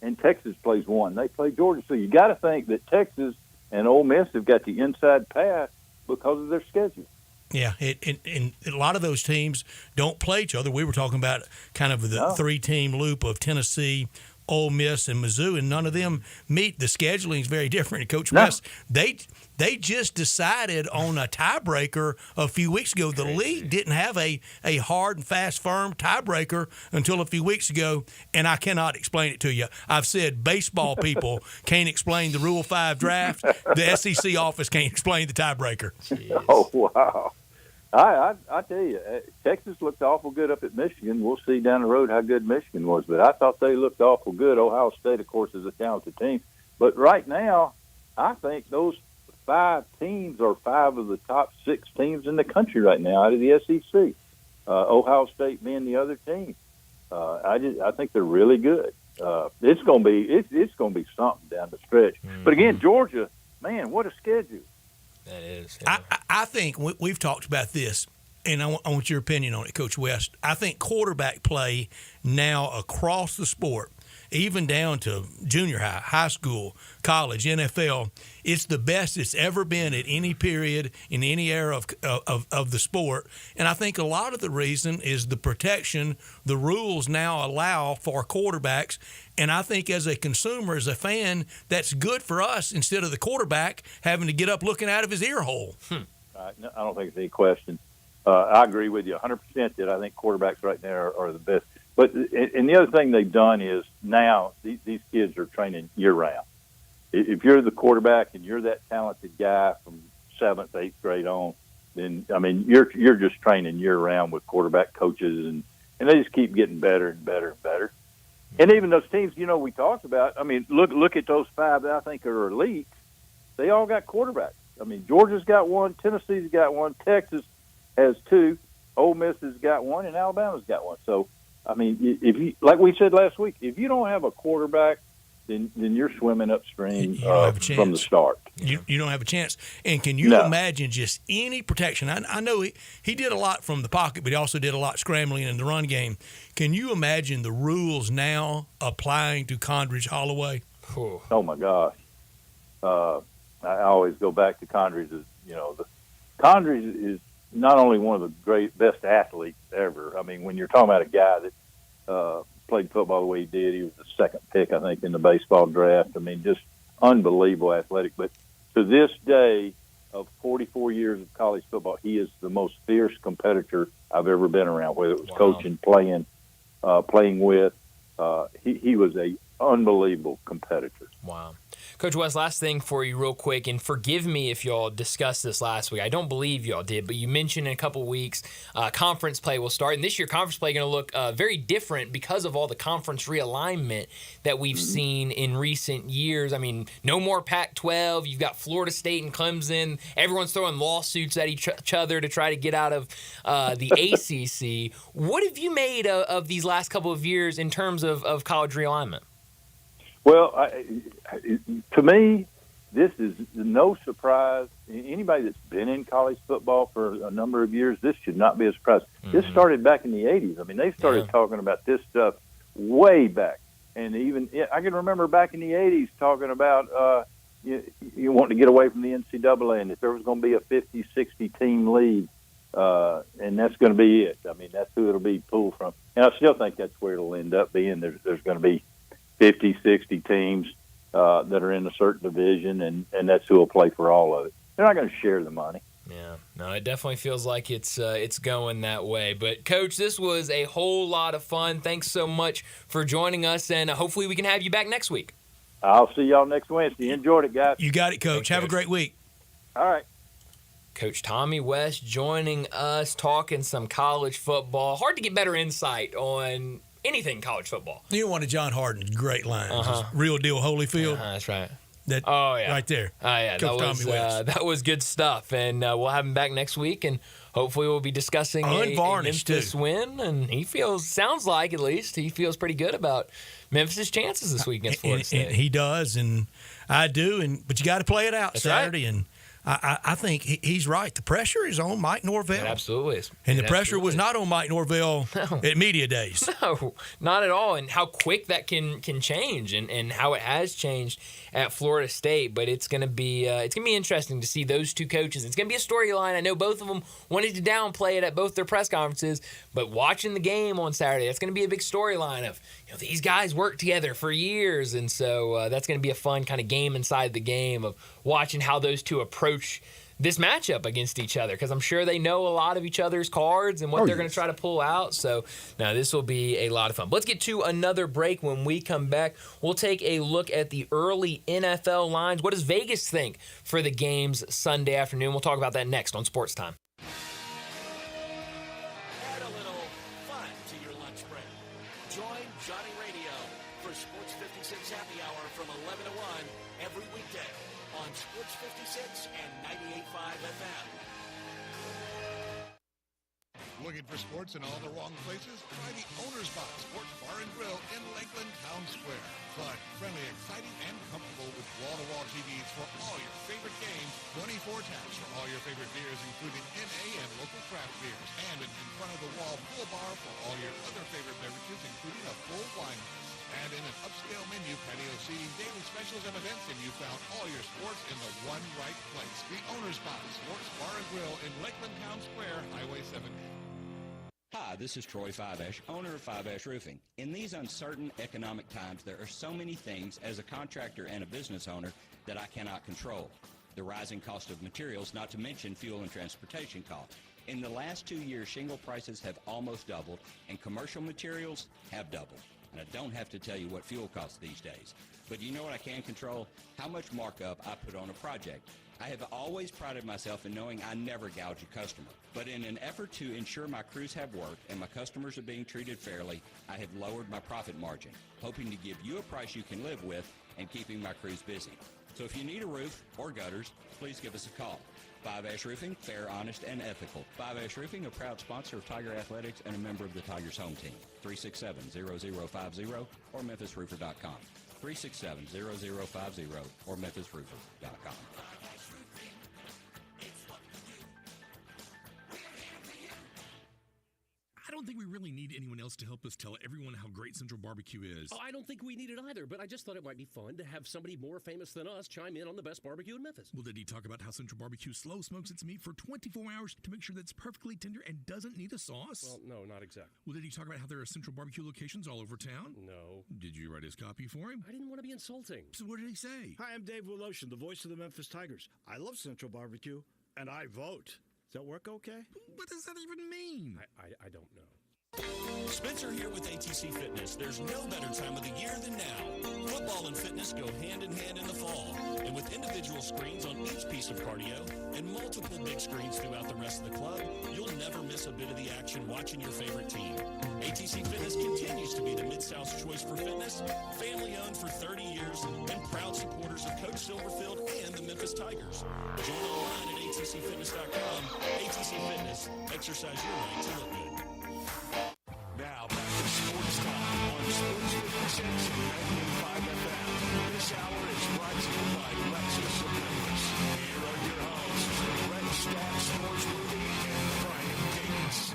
And Texas plays one. They play Georgia. So you got to think that Texas and Ole Miss have got the inside pass because of their schedule. Yeah, and a lot of those teams don't play each other. We were talking about kind of the three-team loop of Tennessee, Ole Miss, and Mizzou, and none of them meet. The scheduling is very different. Coach West, they just decided on a tiebreaker a few weeks ago. The league didn't have a hard and fast, firm tiebreaker until a few weeks ago, and I cannot explain it to you. I've said baseball people can't explain the Rule 5 draft. The SEC office can't explain the tiebreaker. Jeez. Oh, wow. I tell you, Texas looked awful good up at Michigan. We'll see down the road how good Michigan was, but I thought they looked awful good. Ohio State, of course, is a talented team. But right now, I think those 5 teams are 5 of the top 6 teams in the country right now out of the SEC. Ohio State being the other team. I think they're really good. It's going to be something down the stretch. Mm-hmm. But again, Georgia, man, what a schedule. That is. Yeah. I think we've talked about this, and I want your opinion on it, Coach West. I think quarterback play now across the sport, even down to junior high, high school, college, NFL, it's the best it's ever been at any period in any era of the sport. And I think a lot of the reason is the protection the rules now allow for quarterbacks. And I think as a consumer, as a fan, that's good for us instead of the quarterback having to get up looking out of his ear hole. I don't think it's any question. I agree with you 100% that I think quarterbacks right now are the best. But and the other thing they've done is now these kids are training year-round. If you're the quarterback and you're that talented guy from 7th, 8th grade on, then, I mean, you're just training year-round with quarterback coaches, and they just keep getting better and better and better. And even those teams, we talked about, I mean, look at those 5 that I think are elite. They all got quarterbacks. I mean, Georgia's got one, Tennessee's got one, Texas has 2, Ole Miss has got one, and Alabama's got one. So, I mean, if you, like we said last week, if you don't have a quarterback, then you're swimming upstream from the start. You don't have a chance. And can you imagine just any protection? I know he did a lot from the pocket, but he also did a lot scrambling in the run game. Can you imagine the rules now applying to Condredge Holloway? Oh, my gosh. I always go back to Condredge. Condredge is not only one of the best athletes ever. I mean, when you're talking about a guy that played football the way he did, he was the 2nd pick, I think, in the baseball draft. I mean, just unbelievable athletic. But to this day, of 44 years of college football, he is the most fierce competitor I've ever been around, whether it was coaching, playing with. He was a unbelievable competitor. Wow. Coach West, last thing for you real quick, and forgive me if y'all discussed this last week. I don't believe y'all did, but you mentioned in a couple of weeks conference play will start. And this year, conference play is going to look very different because of all the conference realignment that we've seen in recent years. I mean, no more Pac-12. You've got Florida State and Clemson. Everyone's throwing lawsuits at each other to try to get out of the ACC. What have you made of these last couple of years in terms of college realignment? Well, to me, this is no surprise. Anybody that's been in college football for a number of years, this should not be a surprise. Mm-hmm. This started back in the 80s. I mean, they started talking about this stuff way back. And even I can remember back in the 80s talking about you want to get away from the NCAA and that there was going to be a 50, 60-team league, and that's going to be it. I mean, that's who it'll be pulled from. And I still think that's where it'll end up being. There's going to be 50, 60 teams that are in a certain division, and that's who will play for all of it. They're not going to share the money. Yeah, no, it definitely feels like it's going that way. But, Coach, this was a whole lot of fun. Thanks so much for joining us, and hopefully we can have you back next week. I'll see y'all next Wednesday. Enjoyed it, guys. You got it, Coach. Thanks, have Coach. a great week. All right. Coach Tommy West joining us, talking some college football. Hard to get better insight on anything college football. You know, one of John Harden's great lines, real deal Holyfield. That's right. Right there. Oh, yeah. Coach Tommy West. That was good stuff. And we'll have him back next week, and hopefully we'll be discussing a Memphis win. And sounds like at least, he feels pretty good about Memphis' chances this week against Florida State. And he does, and I do. But you got to play it out That's Saturday. Right. And I think he's right. The pressure is on Mike Norvell. It absolutely is. And the pressure was not on Mike Norvell at media days. No, not at all. And how quick that can change, and how it has changed at Florida State. But it's gonna be interesting to see those two coaches. It's gonna be a storyline. I know both of them wanted to downplay it at both their press conferences, but watching the game on Saturday, that's gonna be a big storyline of these guys worked together for years, and so that's gonna be a fun kind of game inside the game of watching how those two approach this matchup against each other, because I'm sure they know a lot of each other's cards and what they're going to try to pull out. So, now this will be a lot of fun. But let's get to another break. When we come back, we'll take a look at the early NFL lines. What does Vegas think for the games Sunday afternoon? We'll talk about that next on Sports Time. Add a little fun to your lunch break. Join Johnny Radio for Sports 56 Happy Hour from 11 to 1 every weekday on Sports 56 and 98.5 FM. Looking for sports in all the wrong places? Try the Owner's Box Sports Bar and Grill in Lakeland Town Square. Fun, friendly, exciting, and comfortable with wall-to-wall TVs for all your favorite games, 24 taps for all your favorite beers, including NA and local craft beers, and an in-front-of-the-wall full bar for all your other favorite beverages, including a full wine list. And in an upscale menu, patio seating, daily specials, and events, and you found all your sports in the one right place. The Owner's Box Sports Bar and Grill in Lakeland Town Square, Highway 70. Hi, this is Troy Fiveash, owner of Fiveash Roofing. In these uncertain economic times, there are so many things as a contractor and a business owner that I cannot control. The rising cost of materials, not to mention fuel and transportation costs. In the last 2 years, shingle prices have almost doubled, and commercial materials have doubled. And I don't have to tell you what fuel costs these days. But you know what I can control? How much markup I put on a project. I have always prided myself in knowing I never gouge a customer. But in an effort to ensure my crews have work and my customers are being treated fairly, I have lowered my profit margin, hoping to give you a price you can live with and keeping my crews busy. So if you need a roof or gutters, please give us a call. Fiveash Roofing, fair, honest, and ethical. Fiveash Roofing, a proud sponsor of Tiger Athletics and a member of the Tigers home team. 367-0050 or memphisroofer.com. 367-0050 or memphisroofer.com. I don't think we really need anyone else to help us tell everyone how great Central Barbecue is. Oh, I don't think we need it either, but I just thought it might be fun to have somebody more famous than us chime in on the best barbecue in Memphis. Well, did he talk about how Central Barbecue slow smokes its meat for 24 hours to make sure that it's perfectly tender and doesn't need a sauce? Well, no, not exactly. Well, did he talk about how there are Central Barbecue locations all over town? No. Did you write his copy for him? I didn't want to be insulting. So what did he say? Hi, I'm Dave Woloshin, the voice of the Memphis Tigers. I love Central Barbecue, and I vote. Does that work okay? What does that even mean? I don't know. Spencer here with ATC Fitness. There's no better time of the year than now. Football and fitness go hand in hand in the fall. And with individual screens on each piece of cardio and multiple big screens throughout the rest of the club, you'll never miss a bit of the action watching your favorite team. ATC Fitness continues to be the Mid-South's choice for fitness, family-owned for 30 years, and proud supporters of Coach Silverfield and the Memphis Tigers. Join online at atcfitness.com. ATC Fitness. Exercise your right to look good. Now back to Sports Time on Sports 56 and 98.5 FM. This hour is brought to you by Lexus of Memphis. Here are your hosts, Red Star Sports Movie and Brian Davis.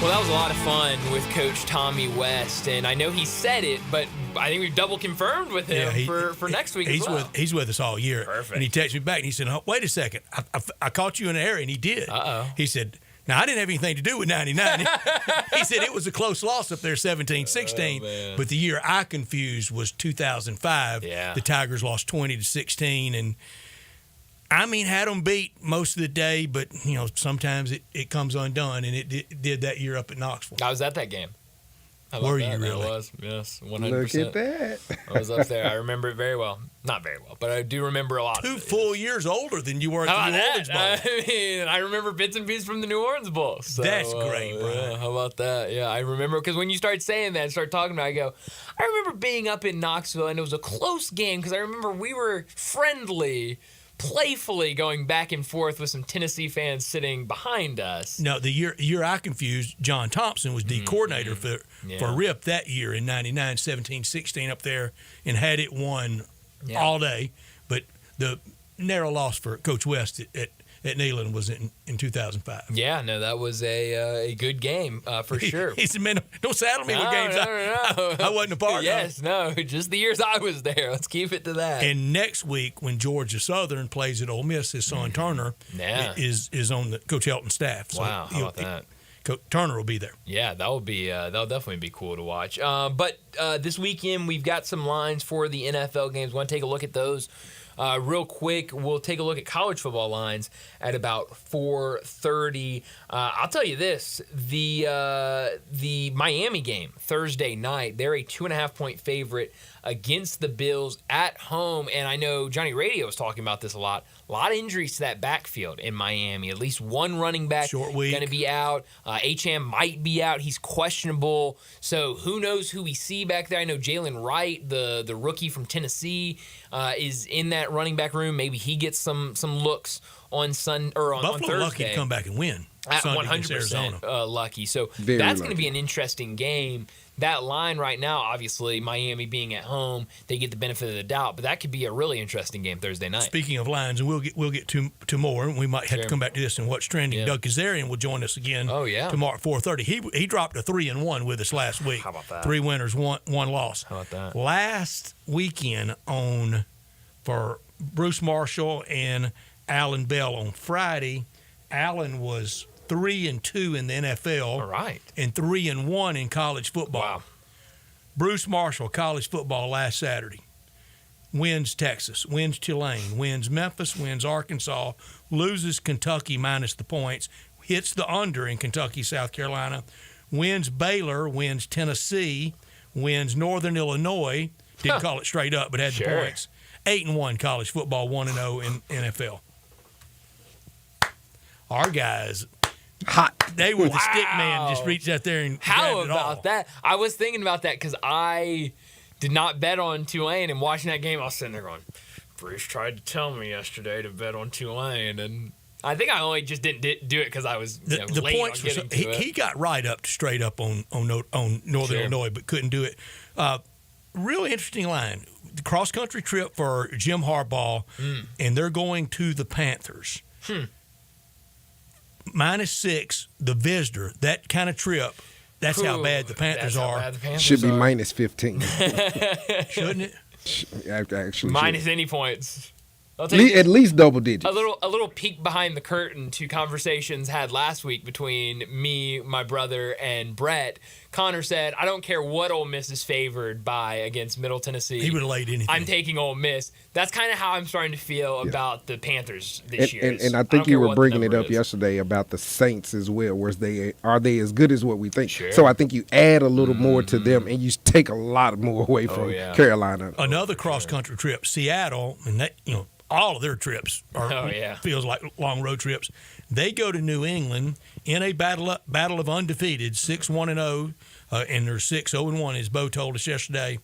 Well, that was a lot of fun with Coach Tommy West, and I know he said it, but I think we've double confirmed with him for next week as well. He's with us all year. Perfect. And he texted me back, and he said, oh, wait a second, I caught you in an area, and he did. Uh-oh. He said, now, I didn't have anything to do with 99. He said it was a close loss up there, 17-16. But the year I confused was 2005. Yeah. The Tigers lost 20-16. And, I mean, had them beat most of the day, but, sometimes it comes undone. And it did that year up at Knoxville. I was at that game. How about Were that? you really? I was, yes, 100%. Look at that. I was up there. I remember it very well. Not very well, but I do remember a lot. 2 of it, full years older than you were at How the about New Orleans that? Bowl. I mean, I remember bits and pieces from the New Orleans Bowl. So, That's great, Brian. Yeah, how about that? Yeah, I remember because when you start saying that and start talking about it, I go, I remember being up in Knoxville and it was a close game because I remember we were friendly, playfully going back and forth with some Tennessee fans sitting behind us. No, the year I confused, John Thompson was D coordinator for RIP that year in 99, 17, 16 up there and had it won all day. But the narrow loss for Coach West at Neyland was in 2005. Yeah, no, that was a good game for sure. He said, man, don't saddle me with games. No. I wasn't a part of. Yes, no, just the years I was there. Let's keep it to that. And next week, when Georgia Southern plays at Ole Miss, his son Turner is on the Coach Helton's staff. So wow, how about that? Coach Turner will be there. Yeah, that'll definitely be cool to watch. But this weekend we've got some lines for the NFL games. Want to take a look at those? Real quick, we'll take a look at college football lines at about 4:30. I'll tell you this: the Miami game Thursday night, they're a 2.5-point favorite against the Bills at home, and I know Johnny Radio was talking about this a lot. A lot of injuries to that backfield in Miami. At least one running back going to be out. HM might be out. He's questionable. So who knows who we see back there? I know Jalen Wright, the rookie from Tennessee, is in that running back room. Maybe he gets some looks on on Buffalo Thursday. lucky to come back and win. At Sunday against 100% Arizona. lucky. So Very that's going to lucky. be an interesting game. That line right now, obviously, Miami being at home, they get the benefit of the doubt, but that could be a really interesting game Thursday night. Speaking of lines, and we'll get to more, and we might have to come back to this and what's trending. Yeah. Doug Kazarian will join us again tomorrow at 4:30. He dropped a 3-1 with us last week. How about that? 3 winners, one loss. How about that? Last weekend for Bruce Marshall and Alan Bell on Friday, Alan was 3-2 in the NFL. All right. And 3-1 in college football. Wow. Bruce Marshall, college football last Saturday. Wins Texas, wins Tulane, wins Memphis, wins Arkansas, loses Kentucky minus the points, hits the under in Kentucky, South Carolina, wins Baylor, wins Tennessee, wins Northern Illinois, didn't call it straight up, but had the points. 8-1 college football, 1-0 in NFL. Our guys, hot. They were the stick man, just reached out there and How grabbed it all. about that? I was thinking about that because I did not bet on Tulane, and watching that game, I was sitting there going, Bruce tried to tell me yesterday to bet on Tulane, and I think I only just didn't do it because I was The late points on were getting to it. he got right up to straight up on Northern Illinois, but couldn't do it. Really interesting line. The cross country trip for Jim Harbaugh, and they're going to the Panthers. -6, the visitor. That kind of trip. That's how bad the Panthers are. Should be minus 15. Shouldn't it? Actually, Minus should. any points. At least double digits. A little peek behind the curtain to conversations had last week between me, my brother, and Brett. Connor said, I don't care what Ole Miss is favored by against Middle Tennessee. He would have laid anything. I'm taking Ole Miss. That's kind of how I'm starting to feel about the Panthers this year. And I think you were bringing it up yesterday about the Saints as well. Are they as good as what we think? Sure. So I think you add a little more to them, and you take a lot more away from Carolina. Another cross country trip, Seattle, and that all of their trips are feels like long road trips. They go to New England in a battle of undefeated, 6-1-0, and they're 6-0-1, as Bo told us yesterday.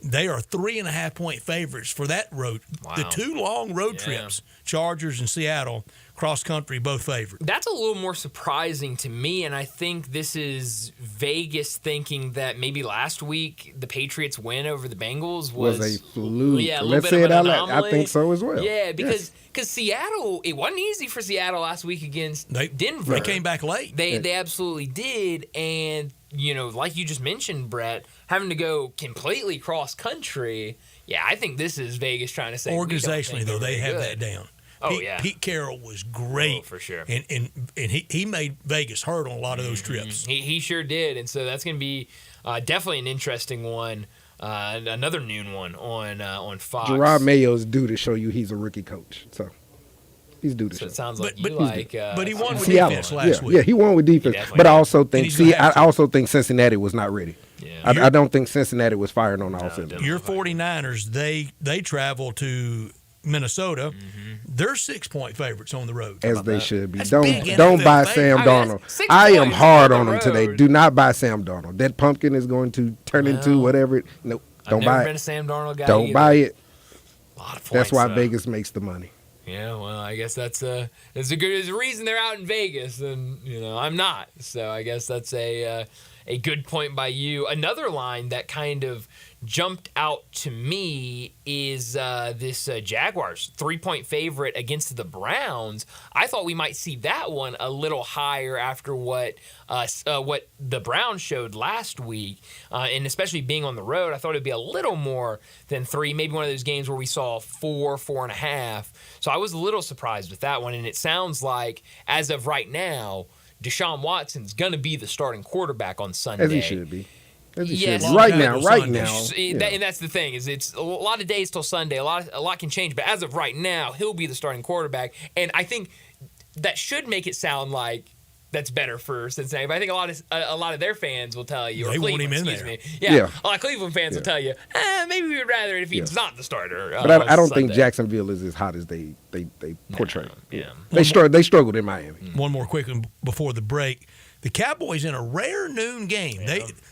They are 3.5-point favorites for that road. Wow. The 2 long road trips, Chargers and Seattle, cross country, both favored. That's a little more surprising to me, and I think this is Vegas thinking that maybe last week the Patriots' win over the Bengals was a fluke. Yeah, a little Let's bit say of it an out loud. anomaly. I think so as well. Yeah, because Seattle, it wasn't easy for Seattle last week against Denver. They came back late. They absolutely did, and like you just mentioned, Brett, having to go completely cross country. Yeah, I think this is Vegas trying to say Organizationally, though, they have that down. Pete Carroll was great. For sure. And he made Vegas hurt on a lot of those trips. He sure did. And so that's going to be definitely an interesting one. Another noon one on Fox. Gerard Mayo's due to show you he's a rookie coach. So He's due to So show. it sounds like But you like. but he won with Seattle. defense last week. Yeah, he won with defense. definitely But I did. also And think he's gonna have I to. also think Cincinnati was not ready. Yeah. I don't think Cincinnati was firing on offense. Your 49ers, they travel to Minnesota. They're 6-point favorites on the road. As they should be. That's Don't big don't NFL buy favor. Sam I mean, Darnold. that's 6 I am points hard on on the him today. road. Do not buy Sam Darnold. That pumpkin is going to turn into whatever. Nope. Don't I've never buy been a it. Sam Darnold guy. Don't either. buy it. A lot of points, That's why though. Vegas makes the money. Yeah, well, I guess there's a reason they're out in Vegas, and I'm not. So I guess that's a good point by you. Another line that kind of jumped out to me is this Jaguars 3-point favorite against the Browns. I thought we might see that one a little higher after what the Browns showed last week, and especially being on the road, I thought it'd be a little more than 3, maybe one of those games where we saw 4.5. So I was a little surprised with that one, and it sounds like as of right now, Deshaun Watson's going to be the starting quarterback on Sunday. As he should be. As he Yes. should be. Right now. And that's the thing is it's a lot of days till Sunday. A lot can change, but as of right now, he'll be the starting quarterback, and I think that should make it sound like that's better for Cincinnati. But I think a lot of their fans will tell you, or They want Cleveland, him in excuse there. me. Yeah, Yeah. a lot of Cleveland fans will tell you, maybe we'd rather if he's not the starter. But I don't Sunday. think Jacksonville is as hot as they portray. Yeah. They struggled in Miami. One more quick one before the break. The Cowboys in a rare noon game.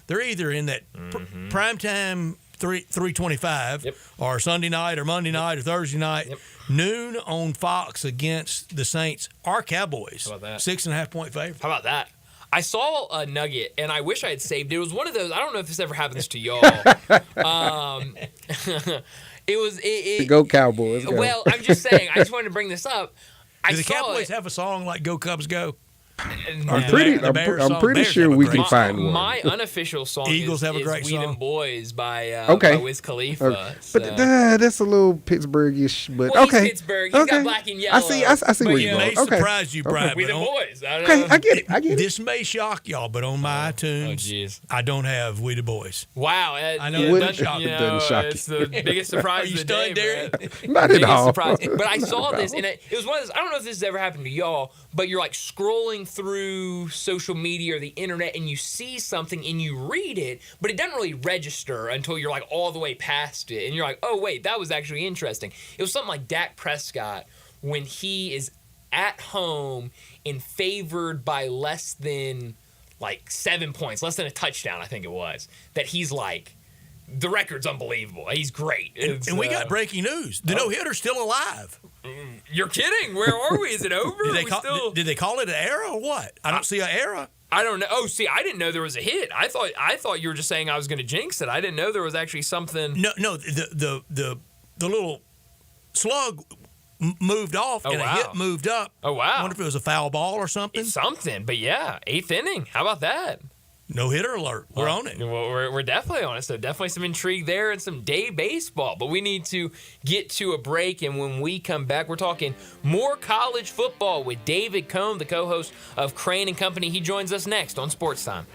They're either in that primetime 3:25 or Sunday night or Monday night or Thursday night. Noon on Fox against the Saints. Our Cowboys. How about that? 6.5-point favorite. How about that? I saw a nugget, and I wish I had saved it. It was one of those. I don't know if this ever happens to y'all. It was. Go Cowboys. Go. Well, I'm just saying. I just wanted to bring this up. Do the Cowboys have a song like "Go Cubs Go"? I'm pretty sure we can find one. My unofficial song Eagles have a is great "We Them song. Boys" by Okay. Wiz Khalifa. But that's a little Pittsburgh-ish. But Well, okay. he's Pittsburgh. He's got black and yellow. I see where It you're may going. Okay. surprise you, Brian. We but Them on- Boys. I don't Okay, know. I get it. This may shock y'all, but on my iTunes, jeez. I don't have "We the Boys." Wow, I know it it wouldn't doesn't shock- you it know, doesn't shock it's you. the biggest surprise Are you of the day, stunned, Derek? Brett. Not at Biggest all. surprise. But I saw this, and it was one of those. I don't know if this has ever happened to y'all, but you're like scrolling through social media or the internet, and you see something and you read it, but it doesn't really register until you're like all the way past it, and you're like, oh wait, that was actually interesting. It was something like Dak Prescott when he is at home and favored by less than like 7 points, less than a touchdown, I think it was, that he's like, the record's unbelievable. He's great. And we got breaking news. The no-hitter's still alive. You're kidding. Where are we? Is it over? Did they call it an error or what? I don't see an error. I don't know. Oh, see, I didn't know there was a hit. I thought you were just saying I was going to jinx it. I didn't know there was actually something. No. The little slug moved off and a hit moved up. Oh, wow. I wonder if it was a foul ball or something. It's something, but yeah, 8th inning. How about that? No hitter alert. We're on it. Well, we're definitely on it. So definitely some intrigue there and some day baseball. But we need to get to a break, and when we come back, we're talking more college football with David Cohn, the co-host of Crane and Company. He joins us next on Sports Time.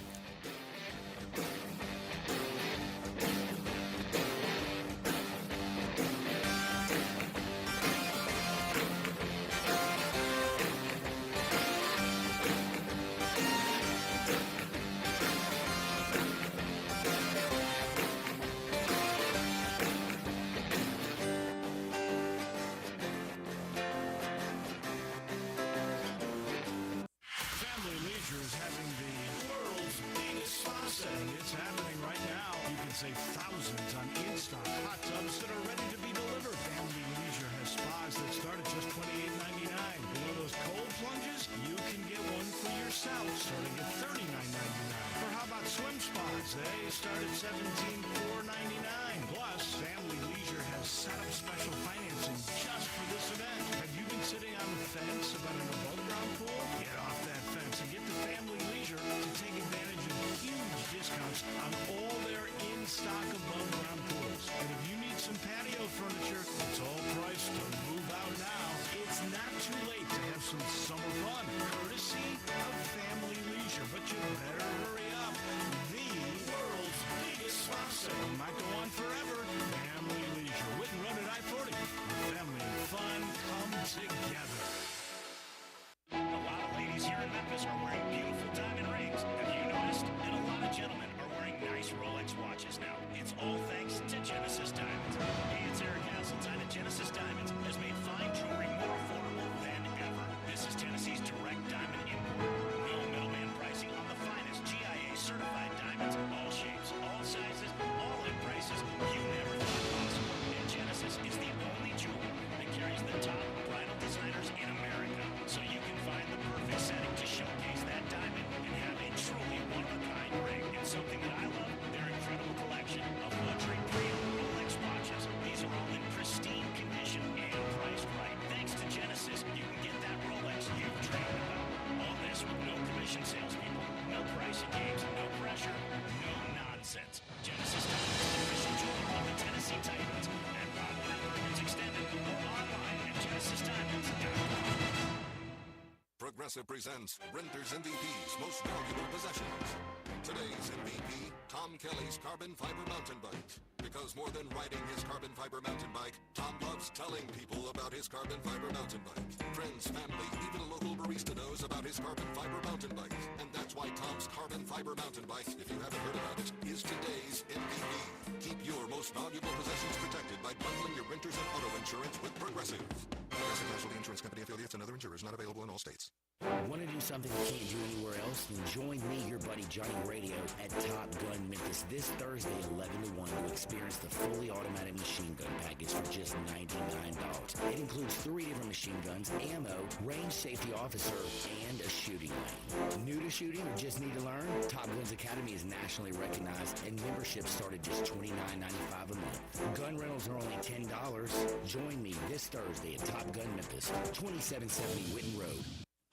Family Leisure is having the world's biggest spa set. It's happening right now. You can save thousands on in-stock hot tubs that are ready to be delivered. Family Leisure has spas that start at just $28.99. You know those cold plunges? You can get one for yourself starting at $39.99. Or how about swim spas? They start at $17,499. Plus, Family Leisure has set up special financing just for this event. Have you been sitting on the fence about an above-ground pool? Get off that fence and get to Family Leisure to take advantage of huge discounts on all their in-stock above-ground pools. And if you need some patio furniture, it's all priced to move out now. It's not too late to have some summer fun, courtesy of Family Leisure. But you better hurry up. The world's biggest spa sale might go on forever. Family Leisure, Whitten Road at I-40. Family and fun come together. Progressive presents Renter's MVP's Most Valuable Possessions. Today's MVP, Tom Kelly's carbon fiber mountain bike. Because more than riding his carbon fiber mountain bike, Tom loves telling people about his carbon fiber mountain bike. Friends, family, even a local barista knows about his carbon fiber mountain bike. And that's why Tom's carbon fiber mountain bike, if you haven't heard about it, is today's MVP. Keep your most valuable possessions protected by bundling your renters and auto insurance with Progressive. Progressive Casualty Insurance Company affiliates and other insurers not available in all states. Want to do something you can't do anywhere else? Then join me, your buddy Johnny Radio, at Top Gun Memphis this Thursday, 11 to 1, to experience the fully automatic machine gun package for just $99. It includes 3 different machine guns, ammo, range safety officer, and a shooting range. New to shooting or just need to learn? Top Guns Academy is nationally recognized, and memberships start at just $29.95 a month. Gun rentals are only $10. Join me this Thursday at Top Gun Memphis, 2770 Witten Road.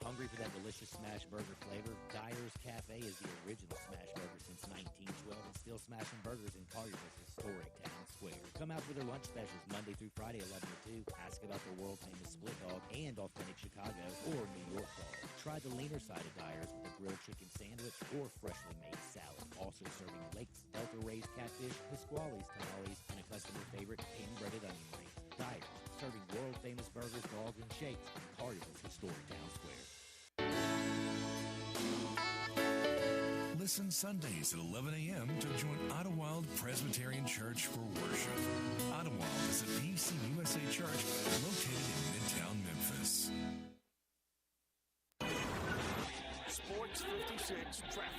Hungry for that delicious smash burger flavor? Dyer's Cafe is the original smash burger since 1912 and still smashing burgers in Collierville's historic town square. Come out for their lunch specials Monday through Friday, 11 to 2. Ask about their world-famous split dog and authentic Chicago or New York dog. Try the leaner side of Dyer's with a grilled chicken sandwich or freshly made salad. Also serving Lakes Delta-raised catfish, Pasquale's tamales, and a customer favorite hand-breaded onion rings. Dyer's, serving world-famous burgers, dogs, and shakes in Collierville's historic town square. Listen Sundays at 11 a.m. to join Idlewild Presbyterian Church for worship. Idlewild is a PCUSA church located in Midtown Memphis. Sports 56 traffic.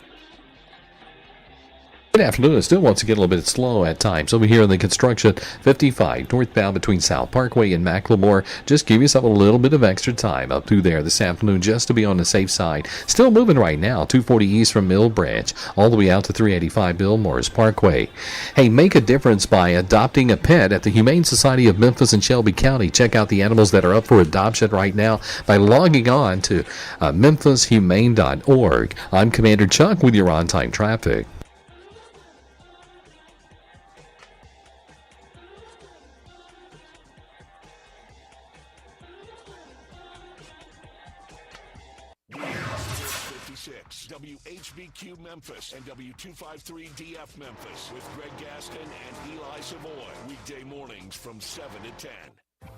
Good afternoon. It still wants to get a little bit slow at times. Over here in the construction, 55 northbound between South Parkway and Macklemore. Just give yourself a little bit of extra time up through there this afternoon just to be on the safe side. Still moving right now, 240 east from Mill Branch, all the way out to 385 Bill Morris Parkway. Hey, make a difference by adopting a pet at the Humane Society of Memphis and Shelby County. Check out the animals that are up for adoption right now by logging on to memphishumane.org. I'm Commander Chuck with your on-time traffic. WHBQ Memphis and W253DF Memphis with Greg Gaston and Eli Savoy. Weekday mornings from 7 to 10. Now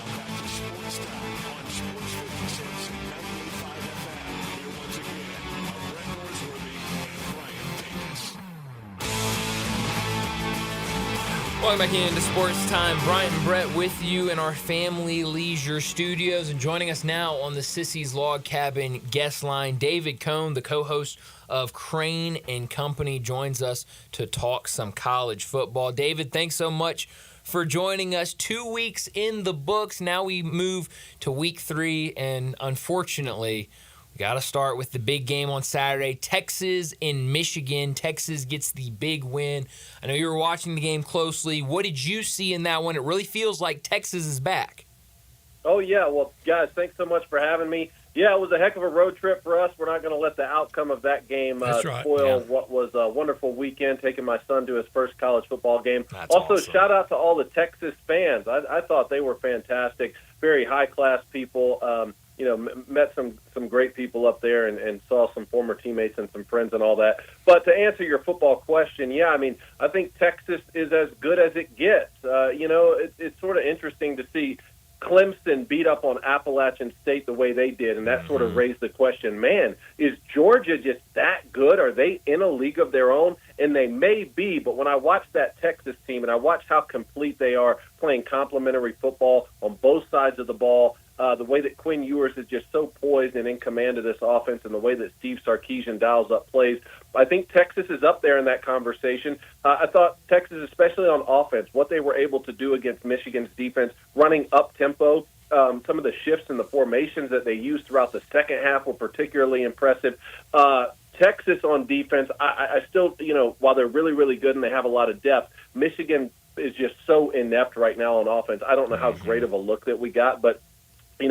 back to Sports Time on Sports 56 and 98.5 FM. Here once again are Brett Norsworthy and Brian Davis. Welcome back into Sports Time. Brian and Brett with you in our Family Leisure Studios. And joining us now on the Sissy's Log Cabin guest line, David Cohn, the co-host of Crane and Company, joins us to talk some college football. David, thanks so much for joining us. 2 weeks in the books. Now we move to week 3, and unfortunately, we got to start with the big game on Saturday. Texas and Michigan. Texas gets the big win. I know you were watching the game closely. What did you see in that one? It really feels like Texas is back. Oh, yeah. Well, guys, thanks so much for having me. Yeah, it was a heck of a road trip for us. We're not going to let the outcome of that game spoil what was a wonderful weekend, taking my son to his first college football game. That's also, awesome. Shout out to all the Texas fans. I thought they were fantastic, very high-class people. Met some great people up there and saw some former teammates and some friends and all that. But to answer your football question, yeah, I mean, I think Texas is as good as it gets. It's sort of interesting to see Clemson beat up on Appalachian State the way they did, and that sort of raised the question, man, is Georgia just that good? Are they in a league of their own? And they may be, but when I watch that Texas team and I watch how complete they are playing complementary football on both sides of the ball, the way that Quinn Ewers is just so poised and in command of this offense, and the way that Steve Sarkisian dials up plays, I think Texas is up there in that conversation. I thought Texas, especially on offense, what they were able to do against Michigan's defense, running up-tempo, some of the shifts in the formations that they used throughout the second half were particularly impressive. Texas on defense, I still, while they're really, really good and they have a lot of depth, Michigan is just so inept right now on offense. I don't know how great of a look that we got, but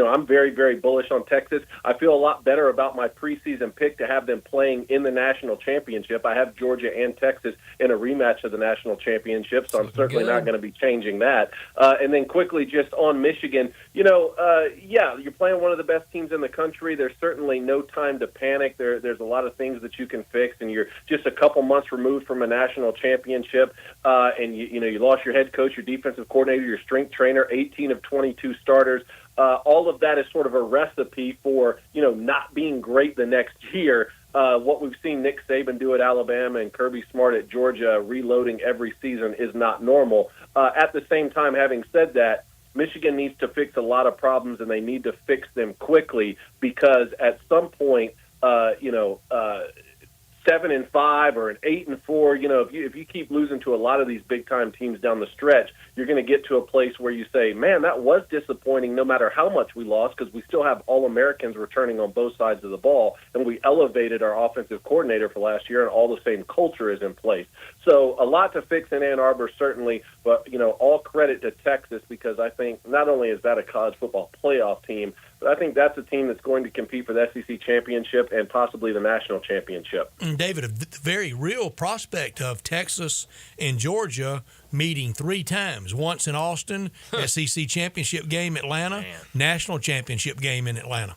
I'm very, very bullish on Texas. I feel a lot better about my preseason pick to have them playing in the national championship. I have Georgia and Texas in a rematch of the national championship, so I'm certainly not going to be changing that. And then quickly, just on Michigan, yeah, you're playing one of the best teams in the country. There's certainly no time to panic. There's a lot of things that you can fix, and you're just a couple months removed from a national championship. And you lost your head coach, your defensive coordinator, your strength trainer, 18 of 22 starters. All of that is sort of a recipe for, not being great the next year. What we've seen Nick Saban do at Alabama and Kirby Smart at Georgia, reloading every season, is not normal. At the same time, having said that, Michigan needs to fix a lot of problems, and they need to fix them quickly, because at some point, 7-5 or an 8-4, if you keep losing to a lot of these big time teams down the stretch, you're going to get to a place where you say, man, that was disappointing no matter how much we lost, because we still have All-Americans returning on both sides of the ball, and we elevated our offensive coordinator for last year, and all the same culture is in place. So a lot to fix in Ann Arbor, certainly, but, all credit to Texas, because I think not only is that a college football playoff team, but I think that's a team that's going to compete for the SEC championship and possibly the national championship. David, a very real prospect of Texas and Georgia meeting 3 times, once in Austin, SEC championship game Atlanta, national championship game in Atlanta.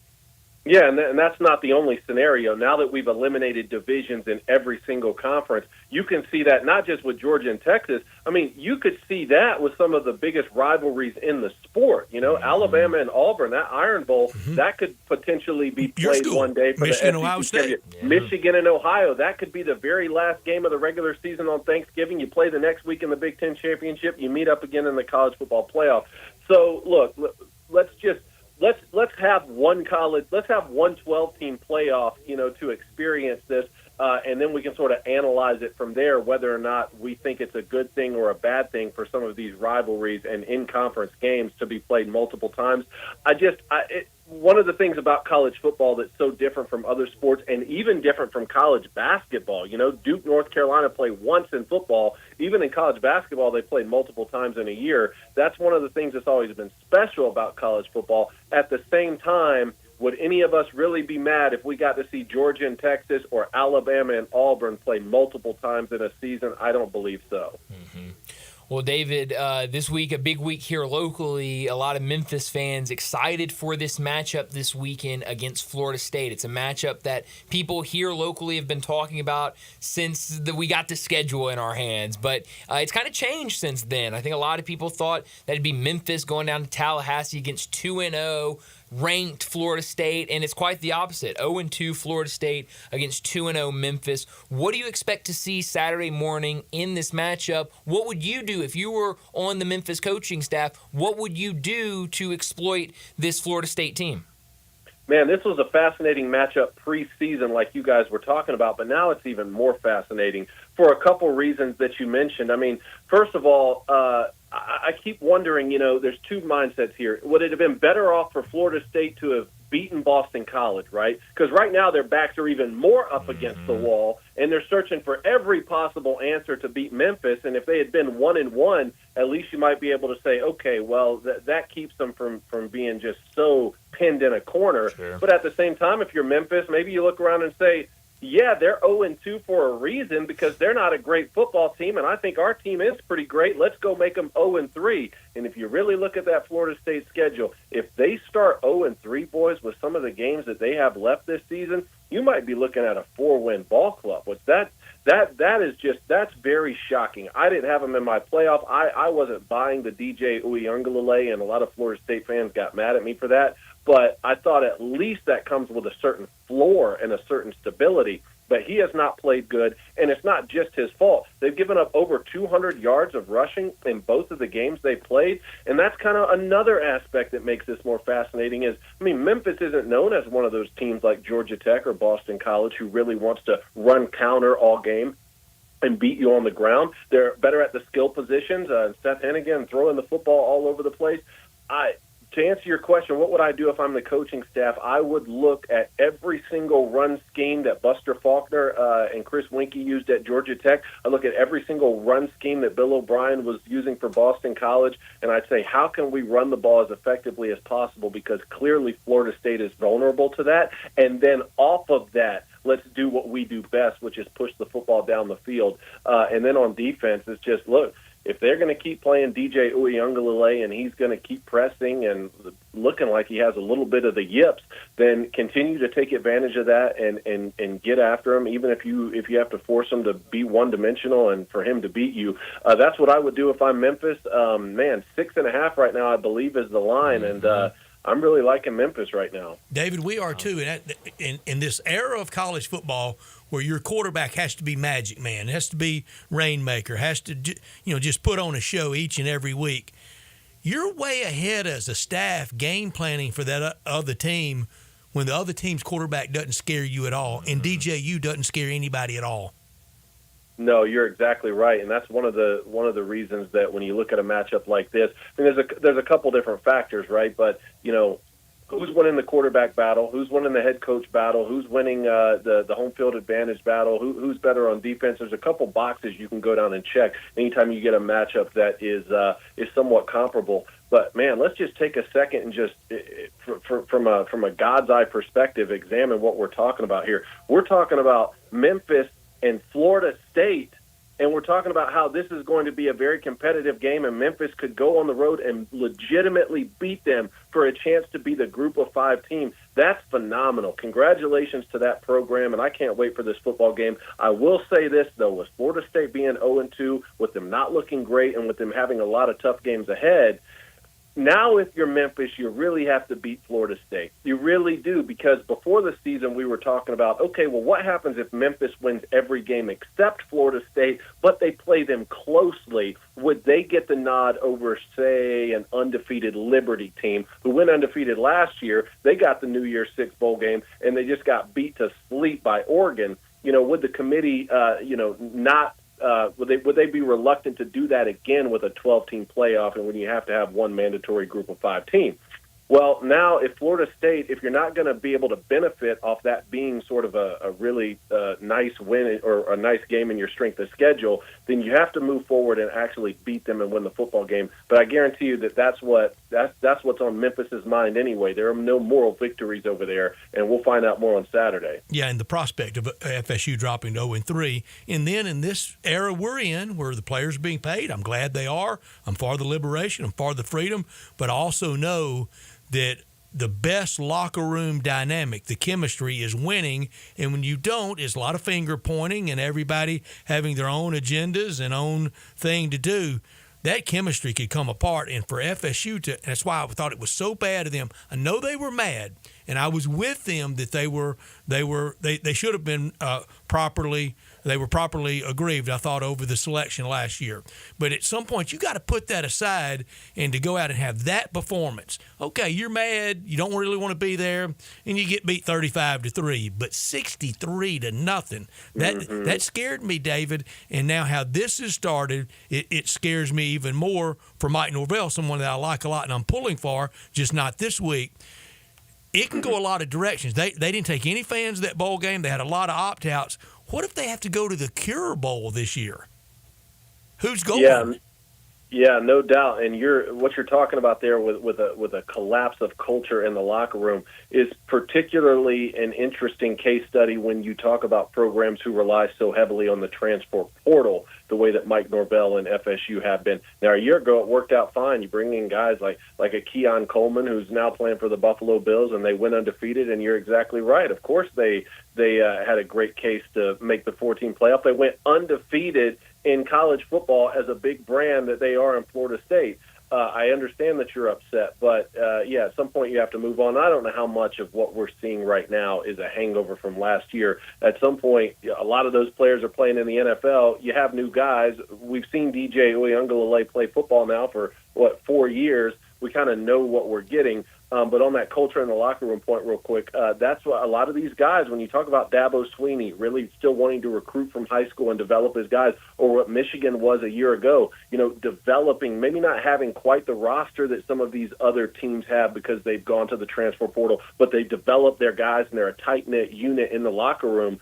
Yeah, and that's not the only scenario. Now that we've eliminated divisions in every single conference, you can see that not just with Georgia and Texas. I mean, you could see that with some of the biggest rivalries in the sport. Alabama and Auburn, that Iron Bowl, that could potentially be played one day for Michigan, the Ohio SEC State. Michigan and Ohio, that could be the very last game of the regular season on Thanksgiving. You play the next week in the Big Ten championship. You meet up again in the college football playoff. So, look, let's have one 12-team playoff, to experience this, and then we can sort of analyze it from there, whether or not we think it's a good thing or a bad thing for some of these rivalries and in-conference games to be played multiple times. One of the things about college football that's so different from other sports, and even different from college basketball, Duke, North Carolina play once in football. Even in college basketball, they play multiple times in a year. That's one of the things that's always been special about college football. At the same time, would any of us really be mad if we got to see Georgia and Texas or Alabama and Auburn play multiple times in a season? I don't believe so. Mm-hmm. Well, David, this week, a big week here locally. A lot of Memphis fans excited for this matchup this weekend against Florida State. It's a matchup that people here locally have been talking about since we got the schedule in our hands. But it's kind of changed since then. I think a lot of people thought that it'd be Memphis going down to Tallahassee against 2-0 ranked Florida State, and it's quite the opposite. 0-2 Florida State against 2-0 Memphis. What do you expect to see Saturday morning in this matchup? What would you do if you were on the Memphis coaching staff? What would you do to exploit this Florida State team? Man, this was a fascinating matchup preseason like you guys were talking about, but now it's even more fascinating for a couple reasons that you mentioned. I mean, first of all, I keep wondering, there's two mindsets here. Would it have been better off for Florida State to have beaten Boston College, right? Because right now their backs are even more up against the wall, and they're searching for every possible answer to beat Memphis. And if they had been 1-1, at least you might be able to say, okay, well, that keeps them from being just so pinned in a corner. Sure. But at the same time, if you're Memphis, maybe you look around and say, yeah, they're 0-2 for a reason, because they're not a great football team, and I think our team is pretty great. Let's go make them 0-3. And if you really look at that Florida State schedule, if they start 0-3, boys, with some of the games that they have left this season, you might be looking at a 4-win ball club. Which that's very shocking. I didn't have them in my playoff. I wasn't buying the DJ Uiagalelei, and a lot of Florida State fans got mad at me for that. But I thought at least that comes with a certain floor and a certain stability. But he has not played good, and it's not just his fault. They've given up over 200 yards of rushing in both of the games they played, and that's kind of another aspect that makes this more fascinating. Memphis isn't known as one of those teams like Georgia Tech or Boston College who really wants to run counter all game and beat you on the ground. They're better at the skill positions. Seth Hennigan throwing the football all over the place. to answer your question, what would I do if I'm the coaching staff? I would look at every single run scheme that Buster Faulkner and Chris Winkie used at Georgia Tech. I look at every single run scheme that Bill O'Brien was using for Boston College, and I'd say, how can we run the ball as effectively as possible? Because clearly Florida State is vulnerable to that. And then off of that, let's do what we do best, which is push the football down the field. And then on defense, it's just, look, if they're going to keep playing DJ Uiagalelei and he's going to keep pressing and looking like he has a little bit of the yips, then continue to take advantage of that and get after him, even if you have to force him to be one-dimensional and for him to beat you. That's what I would do if I'm Memphis. Man, 6.5 right now, I believe, is the line, and I'm really liking Memphis right now. David, we are too. And in this era of college football where your quarterback has to be Magic Man, has to be Rainmaker, has to just put on a show each and every week, you're way ahead as a staff game planning for that other team when the other team's quarterback doesn't scare you at all and DJU doesn't scare anybody at all. No, you're exactly right, and that's one of the reasons that when you look at a matchup like this, I mean, there's a couple different factors, right? But who's winning the quarterback battle? Who's winning the head coach battle? Who's winning the home field advantage battle? Who's better on defense? There's a couple boxes you can go down and check anytime you get a matchup that is somewhat comparable. But man, let's just take a second and just from a God's eye perspective, examine what we're talking about here. We're talking about Memphis and Florida State, and we're talking about how this is going to be a very competitive game, and Memphis could go on the road and legitimately beat them for a chance to be the Group of 5 team. That's phenomenal. Congratulations to that program, and I can't wait for this football game. I will say this, though, with Florida State being 0-2, with them not looking great and with them having a lot of tough games ahead, now, if you're Memphis, you really have to beat Florida State. You really do, because before the season we were talking about, okay, well, what happens if Memphis wins every game except Florida State, but they play them closely? Would they get the nod over, say, an undefeated Liberty team who went undefeated last year? They got the New Year's Six bowl game, and they just got beat to sleep by Oregon. Would the committee, not would they be reluctant to do that again with a 12-team playoff and when you have to have one mandatory Group of 5 team? Well, now if Florida State, if you're not going to be able to benefit off that being sort of a really nice win or a nice game in your strength of schedule, then you have to move forward and actually beat them and win the football game. But I guarantee you that's what's on Memphis's mind anyway. There are no moral victories over there, and we'll find out more on Saturday. Yeah, and the prospect of FSU dropping to 0-3, and then in this era we're in, where the players are being paid, I'm glad they are. I'm for the liberation. I'm for the freedom, but I also know that the best locker room dynamic, the chemistry, is winning. And when you don't, it's a lot of finger pointing and everybody having their own agendas and own thing to do. That chemistry could come apart. And for FSU to, and that's why I thought it was so bad of them. I know they were mad, and I was with them that they should have been properly. They were properly aggrieved, I thought, over the selection last year. But at some point, you got to put that aside and to go out and have that performance. Okay, you're mad, you don't really want to be there, and you get beat 35-3, but 63-0. That scared me, David. And now how this has started, it scares me even more for Mike Norvell, someone that I like a lot and I'm pulling for, just not this week. It can go a lot of directions. They didn't take any fans to that bowl game. They had a lot of opt-outs. What if they have to go to the Cure Bowl this year? Who's going? Yeah, no doubt. And what you're talking about there with a collapse of culture in the locker room is particularly an interesting case study when you talk about programs who rely so heavily on the transfer portal, the way that Mike Norvell and FSU have been. Now, a year ago, it worked out fine. You bring in guys like a Keon Coleman, who's now playing for the Buffalo Bills, and they went undefeated. And you're exactly right. Of course, they had a great case to make the 14 playoff. They went undefeated in college football as a big brand that they are in Florida State. I understand that you're upset, but at some point you have to move on. I don't know how much of what we're seeing right now is a hangover from last year. At some point, a lot of those players are playing in the NFL. You have new guys. We've seen DJ Uiagalelei play football now for, 4 years. We kind of know what we're getting. But on that culture in the locker room point real quick, that's what a lot of these guys, when you talk about Dabo Swinney really still wanting to recruit from high school and develop his guys, or what Michigan was a year ago, developing, maybe not having quite the roster that some of these other teams have because they've gone to the transfer portal, but they develop their guys and they're a tight-knit unit in the locker room.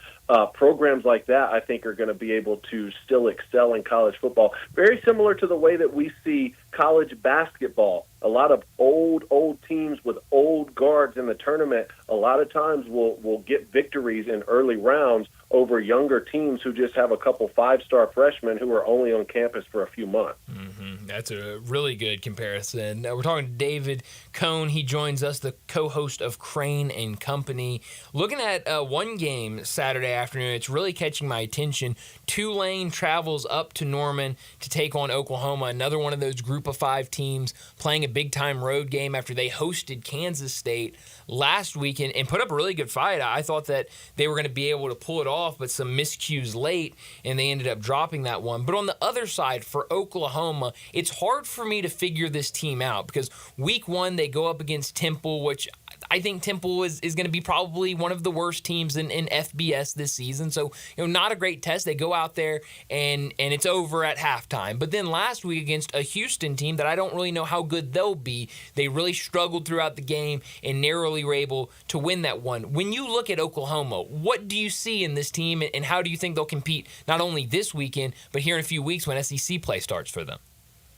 Programs like that, I think, are going to be able to still excel in college football. Very similar to the way that we see college basketball. A lot of old teams with old guards in the tournament a lot of times will get victories in early rounds over younger teams who just have a couple five-star freshmen who are only on campus for a few months. Mm-hmm. That's a really good comparison. We're talking to David Cohn. He joins us, the co-host of Crane and Company. Looking at one game Saturday afternoon, it's really catching my attention. Tulane travels up to Norman to take on Oklahoma, another one of those group of 5 teams playing a big-time road game after they hosted Kansas State last weekend and put up a really good fight. I thought that they were going to be able to pull it off, but some miscues late, and they ended up dropping that one. But on the other side, for Oklahoma, it's hard for me to figure this team out because week 1, they go up against Temple, which I think Temple is going to be probably one of the worst teams in FBS this season. So, not a great test. They go out there and it's over at halftime. But then last week against a Houston team that I don't really know how good they'll be, they really struggled throughout the game and narrowly were able to win that one. When you look at Oklahoma, what do you see in this team and how do you think they'll compete not only this weekend, but here in a few weeks when SEC play starts for them?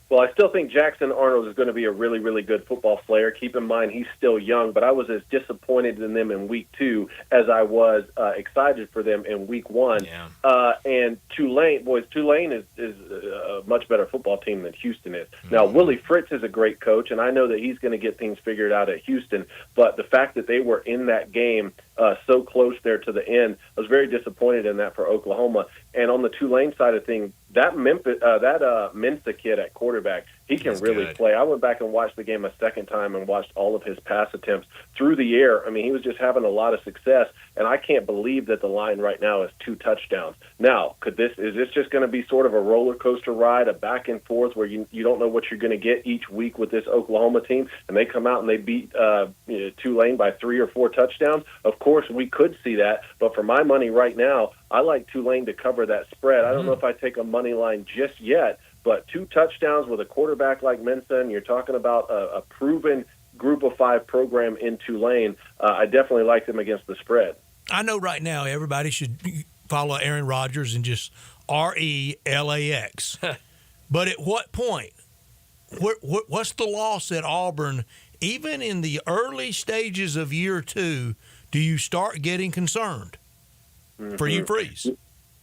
Well, I still think Jackson Arnold is going to be a really, really good football player. Keep in mind, he's still young, but I was as disappointed in them in week 2 as I was excited for them in week 1. Yeah. And Tulane is a much better football team than Houston is. Mm-hmm. Now, Willie Fritz is a great coach, and I know that he's going to get things figured out at Houston, but the fact that they were in that game so close there to the end, I was very disappointed in that for Oklahoma. And on the Tulane side of things, that Mensa kid at quarterback, he can really play. I went back and watched the game a second time and watched all of his pass attempts through the air. I mean, he was just having a lot of success, and I can't believe that the line right now is 2 touchdowns. Now, is this just going to be sort of a roller coaster ride, a back and forth where you don't know what you're going to get each week with this Oklahoma team, and they come out and they beat Tulane by 3 or 4 touchdowns? Of course, we could see that, but for my money right now, I like Tulane to cover that spread. I don't know if I take a money line just yet, but 2 touchdowns with a quarterback like Mensa, and you're talking about a proven group of 5 program in Tulane, I definitely like them against the spread. I know right now everybody should follow Aaron Rodgers and just RELAX. But at what point, what's the loss at Auburn, even in the early stages of year 2, do you start getting concerned? For you, Freeze.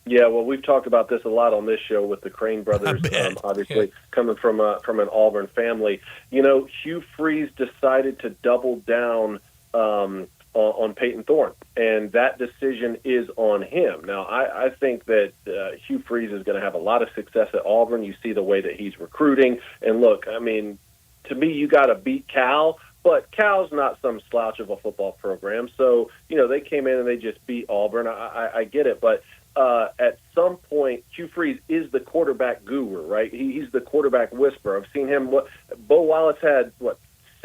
Yeah, well, we've talked about this a lot on this show with the Crane brothers, obviously coming from an Auburn family. Hugh Freeze decided to double down on Peyton Thorne, and that decision is on him. Now, I think that Hugh Freeze is going to have a lot of success at Auburn. You see the way that he's recruiting. And look, I mean, to me, you got to beat Cal. But Cal's not some slouch of a football program. So, they came in and they just beat Auburn. I get it. But at some point, Hugh Freeze is the quarterback guru, right? He's the quarterback whisperer. I've seen him. Bo Wallace had,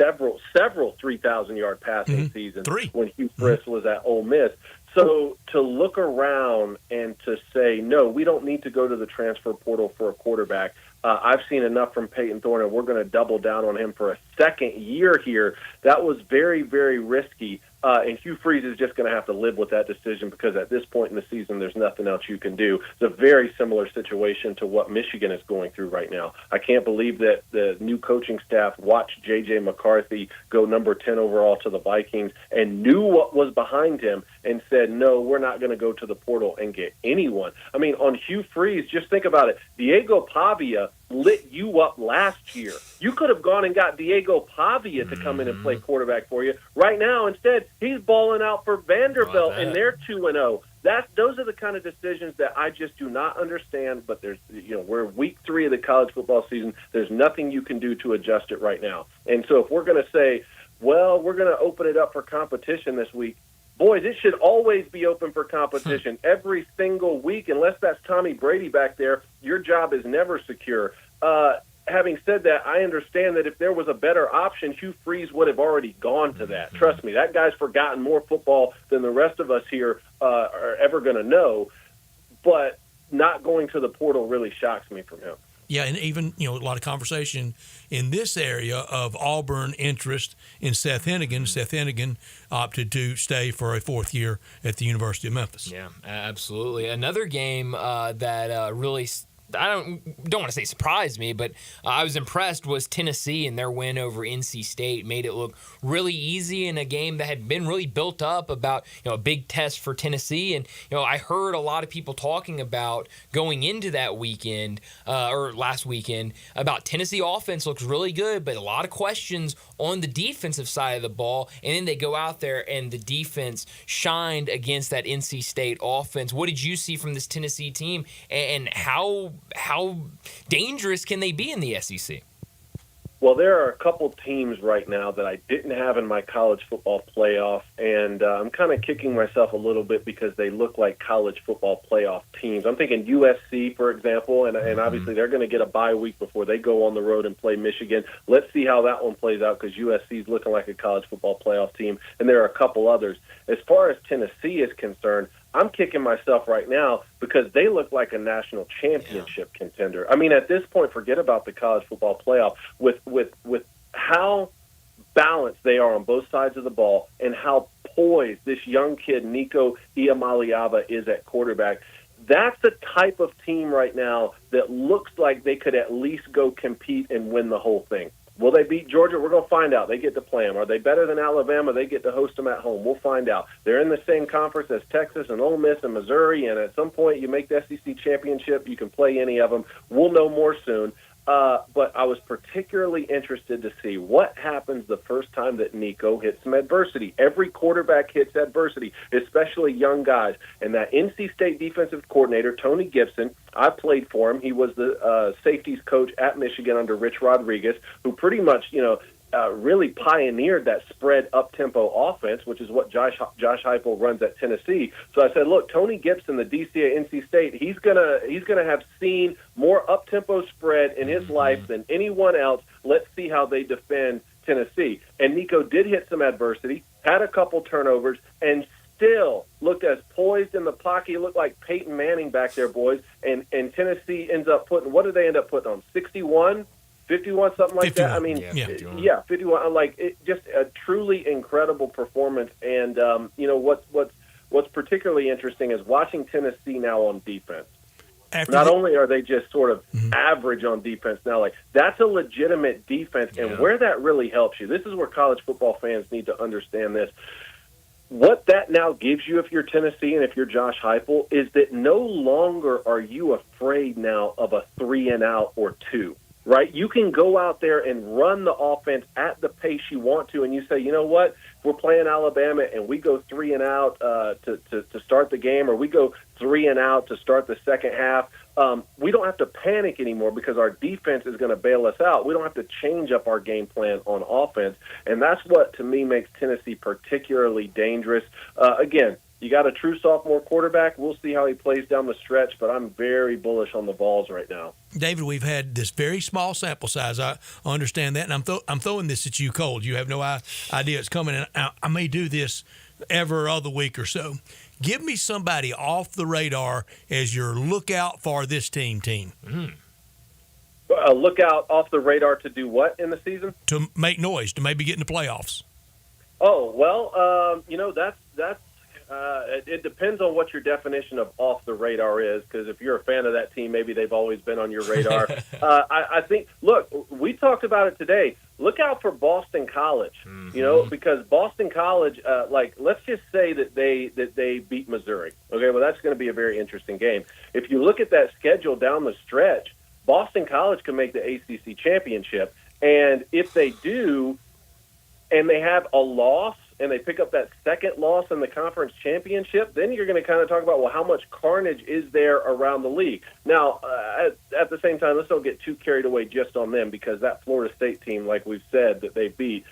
several 3,000-yard passing seasons when Hugh Freeze was at Ole Miss. So to look around and to say, no, we don't need to go to the transfer portal for a quarterback, I've seen enough from Peyton Thorne, and we're going to double down on him for a second year here. That was very, very risky. And Hugh Freeze is just going to have to live with that decision because at this point in the season, there's nothing else you can do. It's a very similar situation to what Michigan is going through right now. I can't believe that the new coaching staff watched J.J. McCarthy go number 10 overall to the Vikings and knew what was behind him and said, no, we're not going to go to the portal and get anyone. I mean, on Hugh Freeze, just think about it. Diego Pavia lit you up last year. You could have gone and got Diego Pavia to come in and play quarterback for you. Right now, instead, he's balling out for Vanderbilt, and they're 2-0. Those are the kind of decisions that I just do not understand. But we're week 3 of the college football season. There's nothing you can do to adjust it right now. And so if we're going to say, well, we're going to open it up for competition this week, boys, it should always be open for competition every single week. Unless that's Tommy Brady back there, your job is never secure. having said that, I understand that if there was a better option, Hugh Freeze would have already gone to that. Trust me, that guy's forgotten more football than the rest of us here are ever going to know. But not going to the portal really shocks me from him. Yeah, and even, a lot of conversation in this area of Auburn interest in Seth Hennigan. Seth Hennigan opted to stay for a fourth year at the University of Memphis. Yeah, absolutely. Another game that really I don't want to say surprised me, but I was impressed was Tennessee and their win over NC State. Made it look really easy in a game that had been really built up about a big test for Tennessee. And I heard a lot of people talking about going into that weekend or last weekend about Tennessee offense looks really good, but a lot of questions on the defensive side of the ball. And then they go out there and the defense shined against that NC State offense. What did you see from this Tennessee team, and how dangerous can they be in the SEC? Well, there are a couple teams right now that I didn't have in my college football playoff, and I'm kind of kicking myself a little bit because they look like college football playoff teams. I'm thinking USC, for example, and obviously they're going to get a bye week before they go on the road and play Michigan. Let's see how that one plays out because USC is looking like a college football playoff team, and there are a couple others. As far as Tennessee is concerned, I'm kicking myself right now because they look like a national championship contender. I mean, at this point, forget about the college football playoff. With how balanced they are on both sides of the ball and how poised this young kid, Nico Iamaleava, is at quarterback, that's the type of team right now that looks like they could at least go compete and win the whole thing. Will they beat Georgia? We're going to find out. They get to play them. Are they better than Alabama? They get to host them at home. We'll find out. They're in the same conference as Texas and Ole Miss and Missouri, and at some point you make the SEC championship. You can play any of them. We'll know more soon. But I was particularly interested to see what happens the first time that Nico hits some adversity. Every quarterback hits adversity, especially young guys. And that NC State defensive coordinator, Tony Gibson, I played for him. He was the safeties coach at Michigan under Rich Rodriguez, who pretty much, really pioneered that spread up-tempo offense, which is what Josh Heupel runs at Tennessee. So I said, look, Tony Gibson, the DC at NC State, he's gonna have seen more up-tempo spread in his life than anyone else. Let's see how they defend Tennessee. And Nico did hit some adversity, had a couple turnovers, and still looked as poised in the pocket. He looked like Peyton Manning back there, boys. And Tennessee ends up putting, what did they end up putting on, 61? 51, something like 51. That. I mean, yeah, 51. Just a truly incredible performance. And what's particularly interesting is watching Tennessee now on defense. Not only are they just sort of average on defense now, like that's a legitimate defense, and where that really helps you. This is where college football fans need to understand this. What that now gives you, if you're Tennessee and if you're Josh Heupel, is that no longer are you afraid now of a 3-and-out or 2. Right? You can go out there and run the offense at the pace you want to, and you say, you know what? If we're playing Alabama and we go 3-and-out to start the game, or we go 3-and-out to start the second half, we don't have to panic anymore because our defense is going to bail us out. We don't have to change up our game plan on offense, and that's what, to me, makes Tennessee particularly dangerous. Again, you got a true sophomore quarterback. We'll see how he plays down the stretch, but I'm very bullish on the Vols right now. David, we've had this very small sample size. I understand that, and I'm throwing this at you cold. You have no idea it's coming, and I may do this every other week or so. Give me somebody off the radar as your lookout for this team. Look out off the radar to do what in the season? To make noise, to maybe get in the playoffs. Oh, well, that's it depends on what your definition of off the radar is, because if you're a fan of that team, maybe they've always been on your radar. I think, look, we talked about it today. Look out for Boston College, because Boston College, let's just say that they beat Missouri. Okay, well, that's going to be a very interesting game. If you look at that schedule down the stretch, Boston College can make the ACC championship, and if they do, and they have a loss, and they pick up that second loss in the conference championship, then you're going to kind of talk about, well, how much carnage is there around the league? Now, at the same time, let's don't get too carried away just on them, because that Florida State team, like we've said, that they beat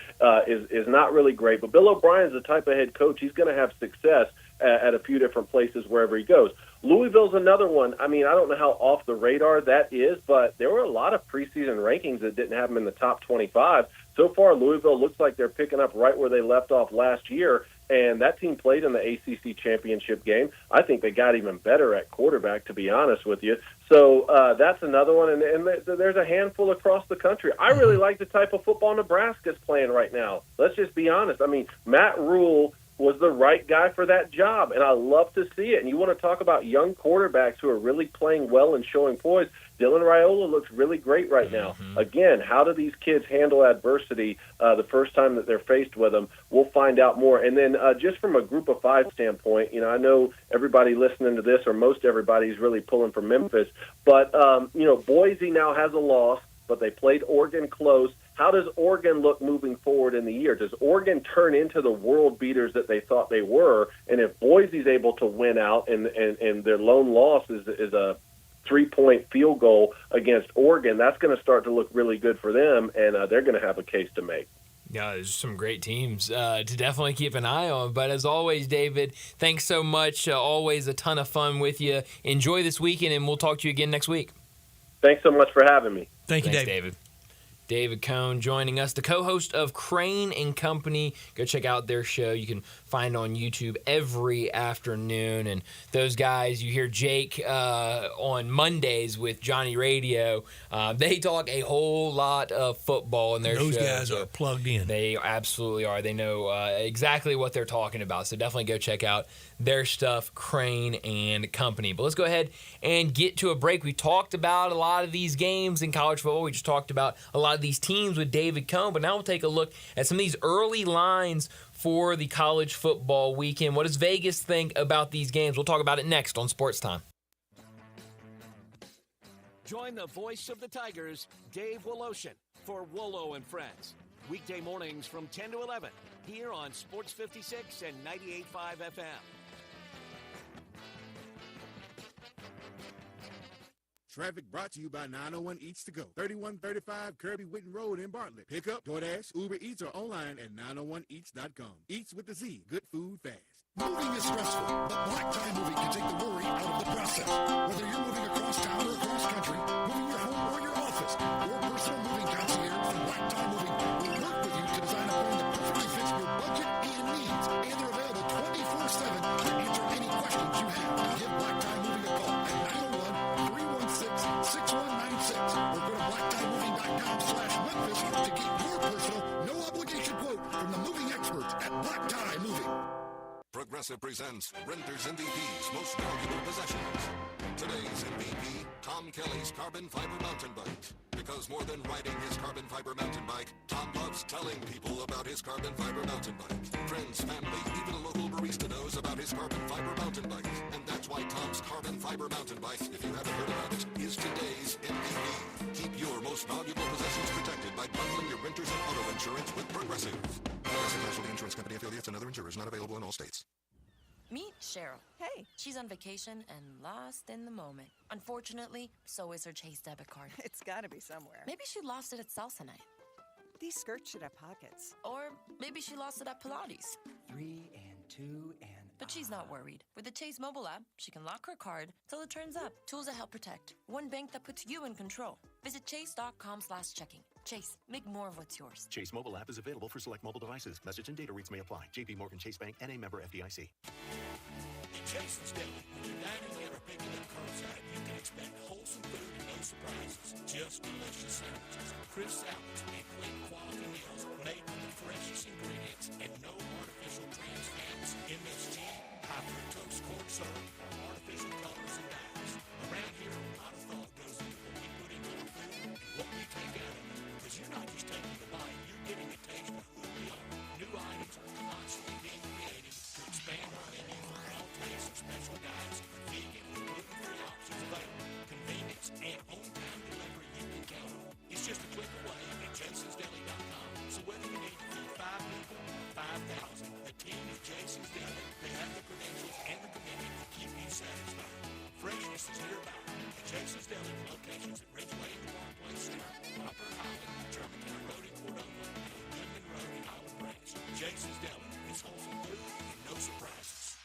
is not really great. But Bill O'Brien's the type of head coach, he's going to have success at a few different places wherever he goes. Louisville's another one. I mean, I don't know how off the radar that is, but there were a lot of preseason rankings that didn't have them in the top 25. So far, Louisville looks like they're picking up right where they left off last year, and that team played in the ACC championship game. I think they got even better at quarterback, to be honest with you. So that's another one, and there's a handful across the country. I really like the type of football Nebraska's playing right now. Let's just be honest. I mean, Matt Rule was the right guy for that job, and I love to see it. And you want to talk about young quarterbacks who are really playing well and showing poise. Dylan Raiola looks really great right now. Again, how do these kids handle adversity the first time that they're faced with them? We'll find out more. And then just from a group of five standpoint, you know, I know everybody listening to this, or most everybody, is really pulling for Memphis. But, you know, Boise now has a loss, but they played Oregon close. How does Oregon look moving forward in the year? Does Oregon turn into the world beaters that they thought they were? And if Boise's able to win out and their lone loss is a 3-point field goal against Oregon, that's going to start to look really good for them, and they're going to have a case to make. Yeah, there's some great teams to definitely keep an eye on. But as always, David, thanks so much. Always a ton of fun with you. Enjoy this weekend, and we'll talk to you again next week. Thanks so much for having me. Thanks, David. David Cohn joining us, the co-host of Crane and Company. Go check out their show. You can find on YouTube every afternoon. And those guys, you hear Jake on Mondays with Johnny Radio. They talk a whole lot of football in their show. Those guys are plugged in. They absolutely are. They know exactly what they're talking about. So definitely go check out their stuff, Crane and Company. But let's go ahead and get to a break. We talked about a lot of these games in college football. We just talked about a lot of these teams with David Cohn. But now we'll take a look at some of these early lines for the college football weekend. What does Vegas think about these games? We'll talk about it next on Sports Time. Join the voice of the Tigers, Dave Woloshin, for Wolo and Friends. Weekday mornings from 10 to 11 here on Sports 56 and 98.5 FM. Traffic brought to you by 901 Eats to Go, 3135 Kirby Whitten Road in Bartlett. Pick up, DoorDash, Uber Eats, or online at 901eats.com. Eats with a Z. Good food fast. Moving is stressful, but Black Tie Moving can take the worry out of the process. Whether you're moving across town or across country, moving your home or your office, your personal moving concierge from Black Tie Moving will work with you to design a plan that perfectly fits your budget and needs. And they're available 24/7 to answer any questions you have. Give Black Tie Moving a call at 901-316-6196 or go to blacktiemoving.com/Memphis to get your personal, no-obligation quote from the moving experts at Black Tie Moving. Progressive presents Renter's MVP's Most Valuable Possessions. Today's MVP, Tom Kelly's carbon fiber mountain bike. Because more than riding his carbon fiber mountain bike, Tom loves telling people about his carbon fiber mountain bike. Friends, family, even a local barista knows about his carbon fiber mountain bike. And that's why Tom's carbon fiber mountain bike, if you haven't heard about it, is today's MVP. Keep your most valuable possessions protected by bundling your renters and auto insurance with Progressive. Progressive Casualty Insurance Company affiliates and other insurers not available in all states. Meet Cheryl. Hey. She's on vacation and lost in the moment. Unfortunately, so is her Chase debit card. It's gotta be somewhere. Maybe she lost it at salsa night. These skirts should have pockets. Or maybe she lost it at Pilates. 3 and 2 and... But she's not worried. With the Chase mobile app, she can lock her card till it turns up. Tools that help protect. One bank that puts you in control. Visit chase.com/checking. Chase, make more of what's yours. Chase mobile app is available for select mobile devices. Message and data rates may apply. JP Morgan Chase Bank, N.A. member FDIC. Jason's Deli. When you're dining in or picking up curbside, you can expect wholesome food and no surprises. Just delicious sandwiches, crisp salads, and great quality meals made with the freshest ingredients and no artificial trans fats, MSG, high fructose corn syrup, or artificial colors and dyes. Around here, a lot of thought goes into what we put into our food and what we take out of it. Because you're not just taking a bite, you're getting a taste of who we are. New items are constantly being created to expand our menu for all tastes and special diets, vegan with gluten-free options available, convenience, and on-time delivery you can count on. It's just a click away at jasonsdeli.com. So whether you need to feed 5 people or 5,000, the team at Jason's Deli, they have the credentials and the commitment to keep you satisfied. Freshness is nearby at Jason's Deli with locations at Ridgeway and Park Place Center, Upper Highland, Germantown Road in Cordova, and Goodman Road in Highland Branch. Jason's Deli is wholesome food and no surprises.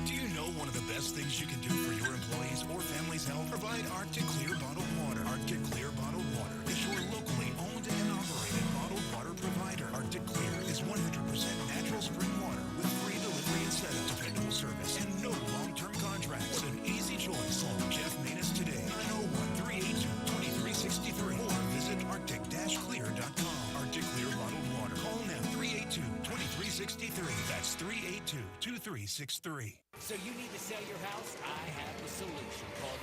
Do you know know one of the best things you can do for your employees or family's health? Provide Arctic Clear bottled water. Arctic Clear bottled water is your locally owned and operated bottled water provider. Arctic Clear is 100% natural spring water with free delivery and setup, dependable service, and no long-term contracts. What an easy choice. Call Jeff Manus today at 01-382-2363 or visit arctic-clear.com. Arctic Clear bottled water. Call now 382-2363. That's 382-2363. So you need to sell your house? I have the solution. Call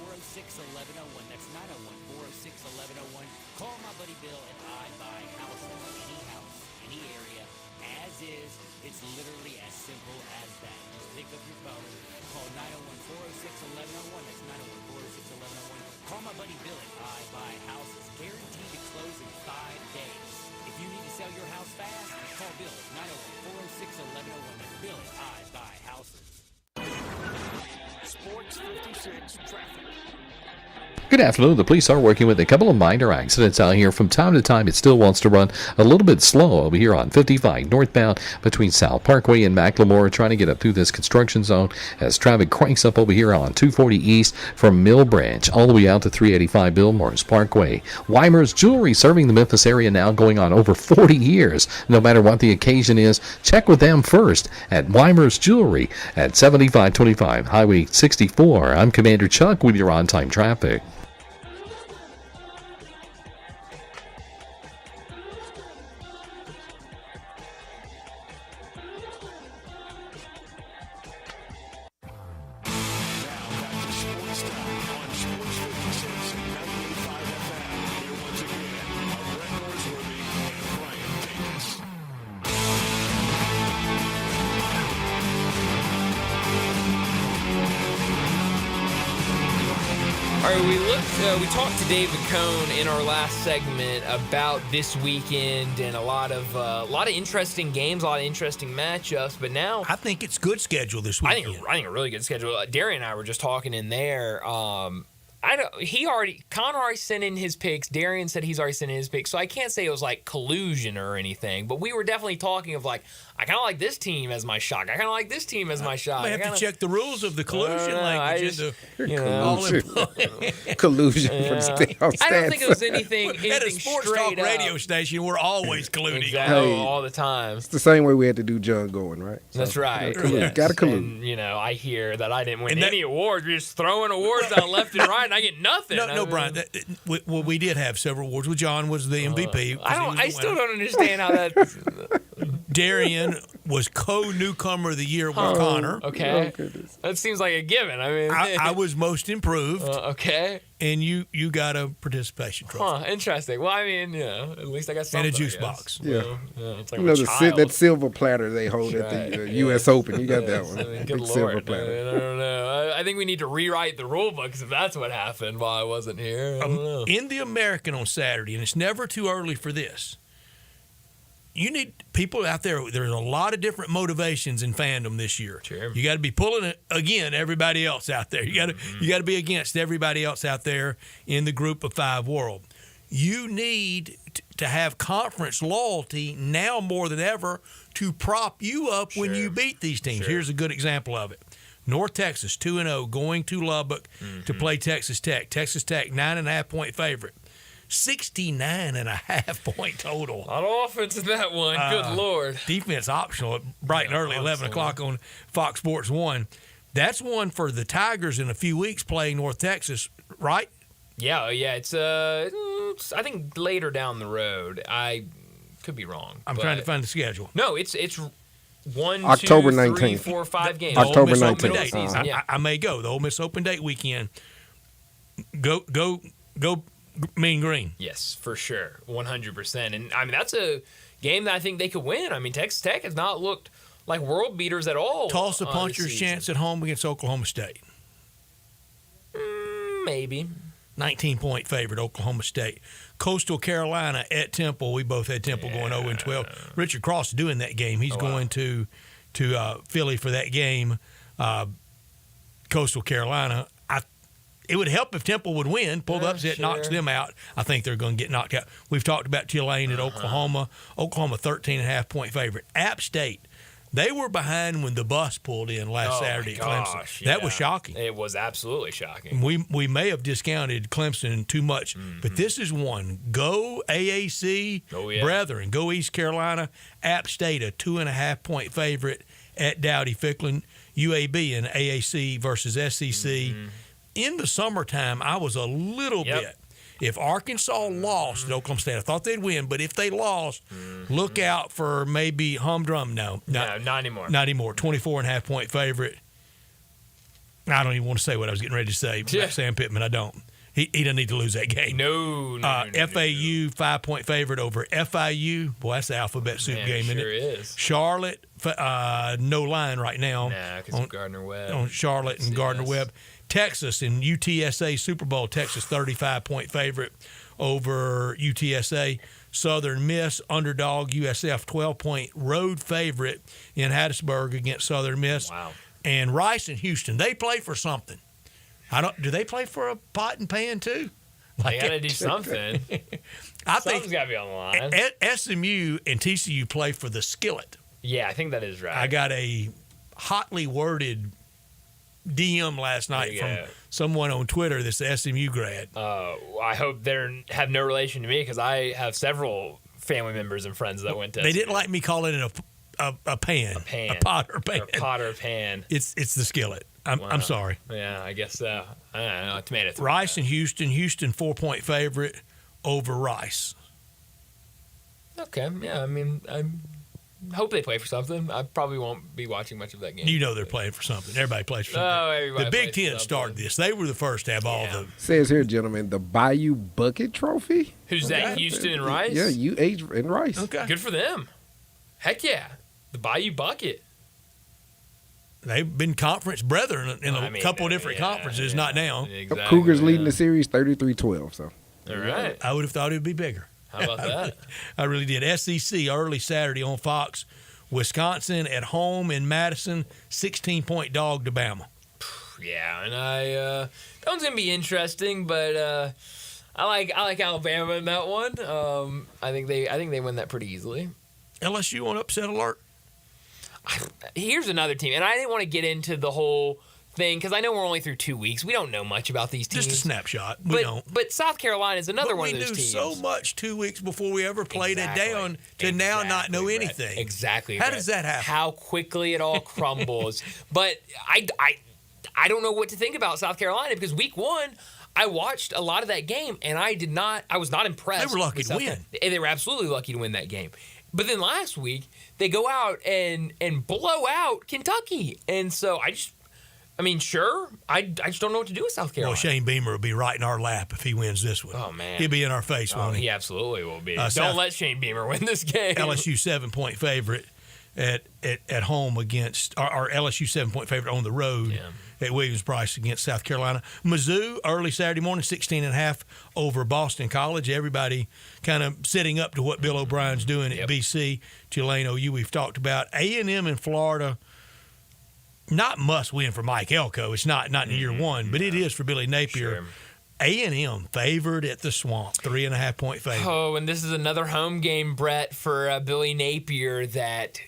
901-406-1101. That's 901-406-1101. Call my buddy Bill and I buy houses. Any area, as is. It's literally as simple as that. Just pick up your phone, call 901-406-1101. That's 901-406-1101. Call my buddy Bill and I buy houses. Guaranteed to close in 5 days. If you need to sell your house fast, call Bill at 901-406-1101. That's Bill and I buy houses. Sports 56 traffic. Good afternoon. The police are working with a couple of minor accidents out here. From time to time, it still wants to run a little bit slow over here on 55 northbound between South Parkway and Macklemore, trying to get up through this construction zone as traffic cranks up over here on 240 east from Mill Branch all the way out to 385 Billmores Parkway. Weimer's Jewelry, serving the Memphis area now going on over 40 years. No matter what the occasion is, check with them first at Weimer's Jewelry at 7525 Highway 64. I'm Commander Chuck with your on-time traffic. We talked to David Cohn in our last segment about this weekend and a lot of interesting games, a lot of interesting matchups. But now I think it's good schedule this weekend. I think a really good schedule. Darian and I were just talking in there. Con already sent in his picks. Darian said he's already sent in his picks. So I can't say it was like collusion or anything, but we were definitely talking of like, I kind of like this team as my shot. I kind of like this team as my shot. I have to check the rules of the collusion language. Collusion for I don't think it was anything at a sports talk radio station. We're always colluding. Exactly, all the time. It's the same way we had to do John Going, right? So, that's right. Got to collude. And, I hear that I didn't win any awards. We're just throwing awards out left and right, and I get nothing. No, Brian. We did have several awards. Well, John was the MVP. I still don't understand how that. Darian was co-newcomer of the year with Connor. Okay. That seems like a given. I mean, I was most improved. Okay. And you got a participation trophy. Interesting. Well, I mean, at least I got something. And a juice box. Yeah. It's like that silver platter they hold at the U.S. Open. You got that one. I mean, good Lord. Silver platter. I don't know. I think we need to rewrite the rule books if that's what happened while I wasn't here. I don't know. In the American on Saturday, and it's never too early for this, you need people out there. There's a lot of different motivations in fandom this year. Sure. You got to be pulling it again. Everybody else out there. You got to be against everybody else out there in the group of five world. You need to have conference loyalty now more than ever to prop you up when you beat these teams. Here's a good example of it. North Texas 2-0 going to Lubbock to play Texas Tech. Texas Tech 9.5-point favorite. 69.5 point total. A lot of offense in that one. Good Lord. Defense optional bright and early, 11 o'clock on Fox Sports 1. That's one for the Tigers in a few weeks playing North Texas, right? Yeah. It's I think later down the road. I could be wrong. I'm trying to find the schedule. No, it's 1, October 2, 3, 19th. 4, 5 games. October 19th. I may go. The Ole Miss Open Date weekend. Go Mean Green. Yes, for sure. 100%. And, I mean, that's a game that I think they could win. I mean, Texas Tech has not looked like world beaters at all. Toss a puncher's chance at home against Oklahoma State. Maybe. 19-point favorite, Oklahoma State. Coastal Carolina at Temple. We both had Temple going 0-12. Richard Cross is doing that game. He's going to Philly for that game. Coastal Carolina. It would help if Temple would win, pull the upset, knocks them out. I think they're going to get knocked out. We've talked about Tulane at Oklahoma. Oklahoma 13.5-point favorite. App State They were behind when the bus pulled in last Saturday at Clemson. Yeah. That was shocking. It was absolutely shocking. We may have discounted Clemson too much, but this is one. Go AAC, brethren. Go East Carolina. App State, a 2.5-point favorite at Dowdy-Ficklen. UAB in AAC versus SEC. In the summertime, I was a little bit. If Arkansas lost at Oklahoma State, I thought they'd win, but if they lost, look out for maybe humdrum. No, not anymore. Not anymore. 24.5-point favorite. I don't even want to say what I was getting ready to say about Sam Pittman. I don't. He doesn't need to lose that game. No. FAU, 5-point favorite over FIU. Boy, that's the alphabet soup game, isn't it? Sure is. Charlotte, no line right now. Nah, because of Gardner-Webb. On Charlotte and Gardner-Webb. Texas in UTSA Super Bowl. Texas, 35-point favorite over UTSA. Southern Miss, underdog USF, 12-point road favorite in Hattiesburg against Southern Miss. Wow. And Rice and Houston, they play for something. Do they play for a pot and pan too? They got to do something. Something's got to be on the line. SMU and TCU play for the skillet. Yeah, I think that is right. I got a hotly worded DM last night from someone on Twitter that's the SMU grad. I hope they have no relation to me because I have several family members and friends that went to They SMU. didn't like me calling it a pan. A pot or pan. Or pot or pan. It's the skillet. I'm sorry. Yeah, I guess so. I don't know. Tomato. Rice and Houston. Houston 4-point favorite over Rice. Okay. Yeah, I mean, I hope they play for something. I probably won't be watching much of that game. You know they're playing for something. Everybody plays for something. Oh, everybody the Big plays for Ten started this. They were the first to have all the. Says here, gentlemen, the Bayou Bucket Trophy. Who's that? Houston and Rice? Yeah, UH and Rice. Okay. Good for them. Heck yeah. The Bayou Bucket. They've been conference brethren in a couple of different conferences, not now. Exactly, Cougars leading the series 33-12. So. All right. I would have thought it would be bigger. How about that? I really did. SEC early Saturday on Fox. Wisconsin at home in Madison, 16-point dog to Bama. Yeah, and that one's gonna be interesting, but I like Alabama in that one. I think they win that pretty easily. LSU on upset alert. Here's another team, and I didn't want to get into the whole thing because I know we're only through 2 weeks. We don't know much about these teams. Just a snapshot. We don't. But South Carolina is another one of those teams. We knew so much 2 weeks before we ever played it down to now not know anything. Exactly. How does that happen? How quickly it all crumbles. But I don't know what to think about South Carolina because week one, I watched a lot of that game, and I was not impressed. They were lucky to win. They were absolutely lucky to win that game. But then last week, they go out and blow out Kentucky. And so I just don't know what to do with South Carolina. Well, Shane Beamer will be right in our lap if he wins this one. Oh, man. He'll be in our face, won't he? He absolutely will be. Don't let Shane Beamer win this game. LSU 7-point favorite at home against, or LSU 7-point favorite on the road at Williams-Brice against South Carolina. Mizzou, early Saturday morning, 16.5 over Boston College. Everybody kind of setting up to what Bill O'Brien's doing at BC. Tulane, OU, we've talked about. A&M in Florida, not must win for Mike Elko. It's not in year one, but it is for Billy Napier. Sure. A&M favored at the Swamp, 3.5-point favorite. Oh, and this is another home game, Brett, for Billy Napier that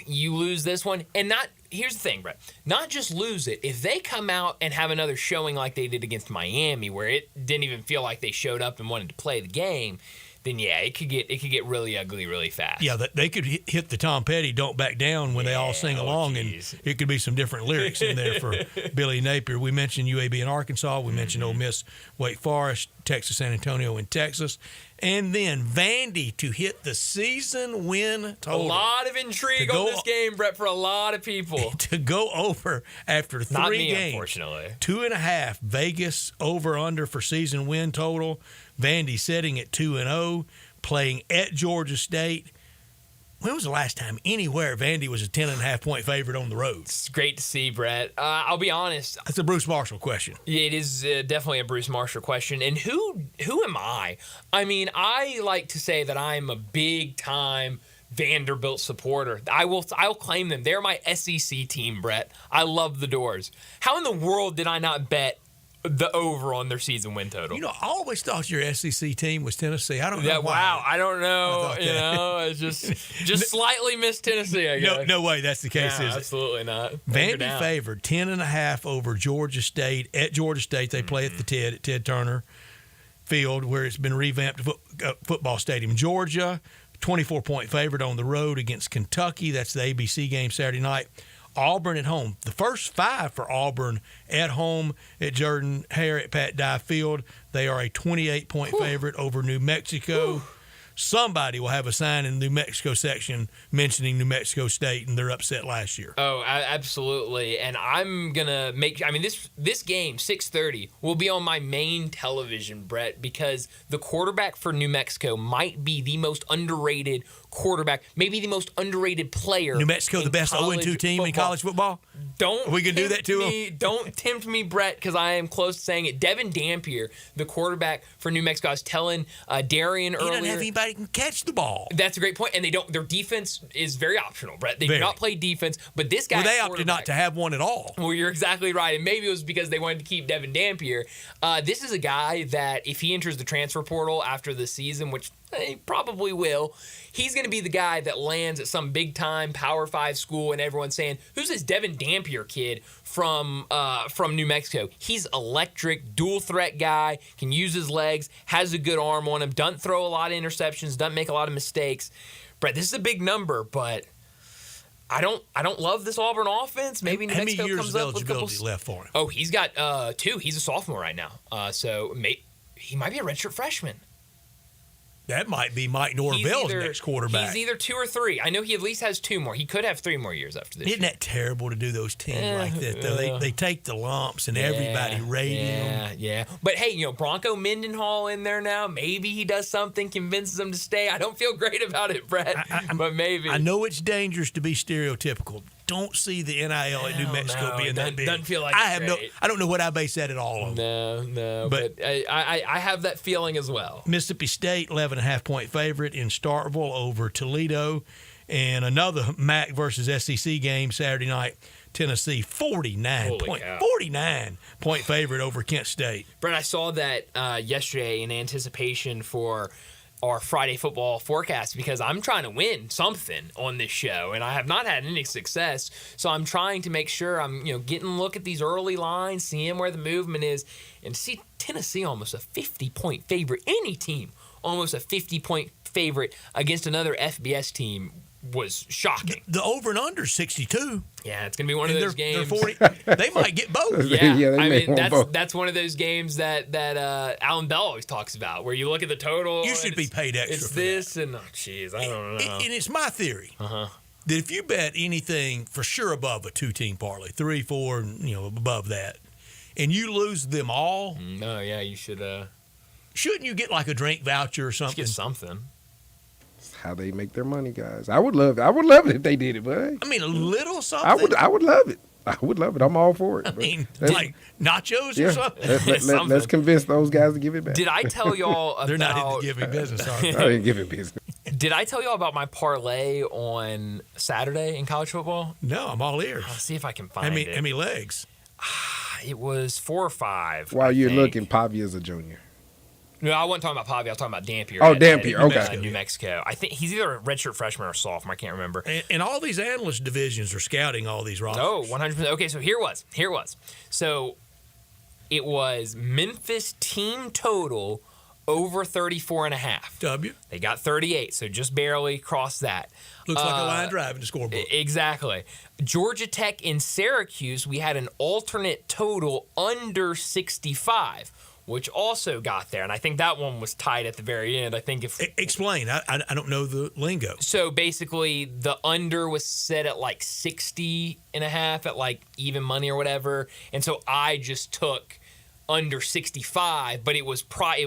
you lose this one. And here's the thing, Brett. Not just lose it. If they come out and have another showing like they did against Miami where it didn't even feel like they showed up and wanted to play the game, then yeah, it could get really ugly really fast. Yeah, they could hit the Tom Petty "Don't Back Down" when they all sing along, and it could be some different lyrics in there for Billy Napier. We mentioned UAB in Arkansas. We mentioned Ole Miss, Wake Forest, Texas San Antonio in Texas. And then Vandy to hit the season win total. A lot of intrigue on this game, Brett, for a lot of people. To go over after 3 Not me, games. Unfortunately. 2.5 Vegas over-under for season win total. Vandy sitting at 2-0, playing at Georgia State. When was the last time anywhere Vandy was a 10.5-point favorite on the road? It's great to see, Brett. I'll be honest. That's a Bruce Marshall question. It is definitely a Bruce Marshall question. And who am I? I mean, I like to say that I'm a big-time Vanderbilt supporter. I'll claim them. They're my SEC team, Brett. I love the Doors. How in the world did I not bet the over on their season win total. I always thought your SEC team was Tennessee. I don't know why. Wow, I don't know. It's just slightly missed Tennessee, I guess. No way that's the case, is it? Absolutely not. Vandy favored 10.5 over Georgia State. At Georgia State, they play at the Ted Turner Field, where it's been revamped football stadium. Georgia, 24-point favorite on the road against Kentucky. That's the ABC game Saturday night. Auburn at home. The first 5 for Auburn at home at Jordan Hare at Pat Dye Field. They are a 28-point favorite over New Mexico. Somebody will have a sign in the New Mexico section mentioning New Mexico State and their upset last year. Oh, absolutely. And I'm going to this game, 6:30, will be on my main television, Brett, because the quarterback for New Mexico might be the most underrated quarterback, maybe the most underrated player. New Mexico, the best 0-2 team in college football? We can do that to them? Don't tempt me, Brett, because I am close to saying it. Devin Dampier, the quarterback for New Mexico. I was telling Darian earlier. He doesn't have anybody who can catch the ball. That's a great point. And their defense is very optional, Brett. They do not play defense, but this guy. Well, they opted not to have one at all. Well, you're exactly right. And maybe it was because they wanted to keep Devin Dampier. This is a guy that if he enters the transfer portal after the season, which he probably will, he's going to be the guy that lands at some big-time Power 5 school and everyone's saying, who's this Devin Dampier kid from New Mexico? He's electric, dual-threat guy, can use his legs, has a good arm on him, doesn't throw a lot of interceptions, doesn't make a lot of mistakes. Brett, this is a big number, but I don't love this Auburn offense. Maybe New Mexico comes up with a couple. How many years of eligibility left for him? Oh, he's got 2. He's a sophomore right now. So he might be a redshirt freshman. That might be Mike Norvell's next quarterback. He's either 2 or 3. I know he at least has 2 more. He could have 3 more years after this. Isn't that terrible to do those teams like that, though? They take the lumps and everybody rating them. Yeah. But, hey, Bronco Mendenhall in there now. Maybe he does something, convinces them to stay. I don't feel great about it, Brett, but maybe. I know it's dangerous to be stereotypical. Don't see the NIL at New Mexico being that big. Doesn't feel like I don't know what I base that at all on. No. But I have that feeling as well. Mississippi State, 11.5-point favorite in Starkville over Toledo. And another MAC versus SEC game Saturday night. Tennessee, 49-point favorite over Kent State. Brett, I saw that yesterday in anticipation for our Friday football forecast because I'm trying to win something on this show, and I have not had any success. So I'm trying to make sure I'm getting a look at these early lines, seeing where the movement is, and see Tennessee almost a 50-point favorite. Any team almost a 50-point favorite against another FBS team was shocking. The over and under 62. Yeah, it's gonna be one of those games. 40, they might get both. Yeah, that's one of those games that Alan Bell always talks about, where you look at the total. You should be paid extra. It's this and jeez, I don't know. And it's my theory that if you bet anything for sure above a 2-team parlay, 3, 4, above that, and you lose them all, you should. Shouldn't you get like a drink voucher or something? Get something. How they make their money, guys. I would love it if they did it, but I mean, a little something. I would love it. I would love it. I'm all for it. I mean, like nachos or something. Let's convince those guys to give it back. Did I tell y'all about... They're not in the giving business, are they? I didn't give it business. Did I tell y'all about my parlay on Saturday in college football? No, I'm all ears. I'll see if I can find it. How many legs? It was 4 or 5. While you're looking, Pavia's a junior. No, I wasn't talking about Pavia. I was talking about Dampier. Oh, Dampier. Okay. New Mexico. I think he's either a redshirt freshman or sophomore. I can't remember. And all these analyst divisions are scouting all these rosters. Oh, 100%. Okay, so here it was. So it was Memphis team total over 34.5. W. They got 38, so just barely crossed that. Looks like a line drive in the scoreboard. Exactly. Georgia Tech in Syracuse, we had an alternate total under 65. Which also got there, and I think that one was tight at the very end. I think if explain, I don't know the lingo. So basically, the under was set at like 60.5 at like even money or whatever, and so I just took under 65, but it was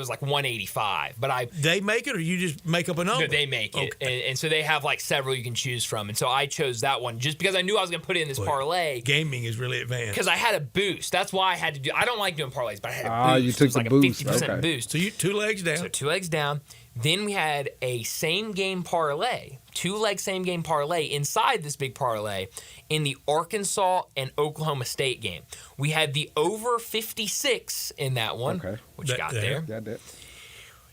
like 185. But they make it, or you just make up a number? No, they make it, and so they have like several you can choose from, and so I chose that one just because I knew I was going to put it in this parlay. Gaming is really advanced because I had a boost. That's why I had to do. I don't like doing parlays, but I had a boost. You took it was like the boost. a 50% boost. So you 2 legs down. So 2 legs down. Then we had a same-game parlay, 2-leg same-game parlay inside this big parlay in the Arkansas and Oklahoma State game. We had the over 56 in that one, which got there. Got that.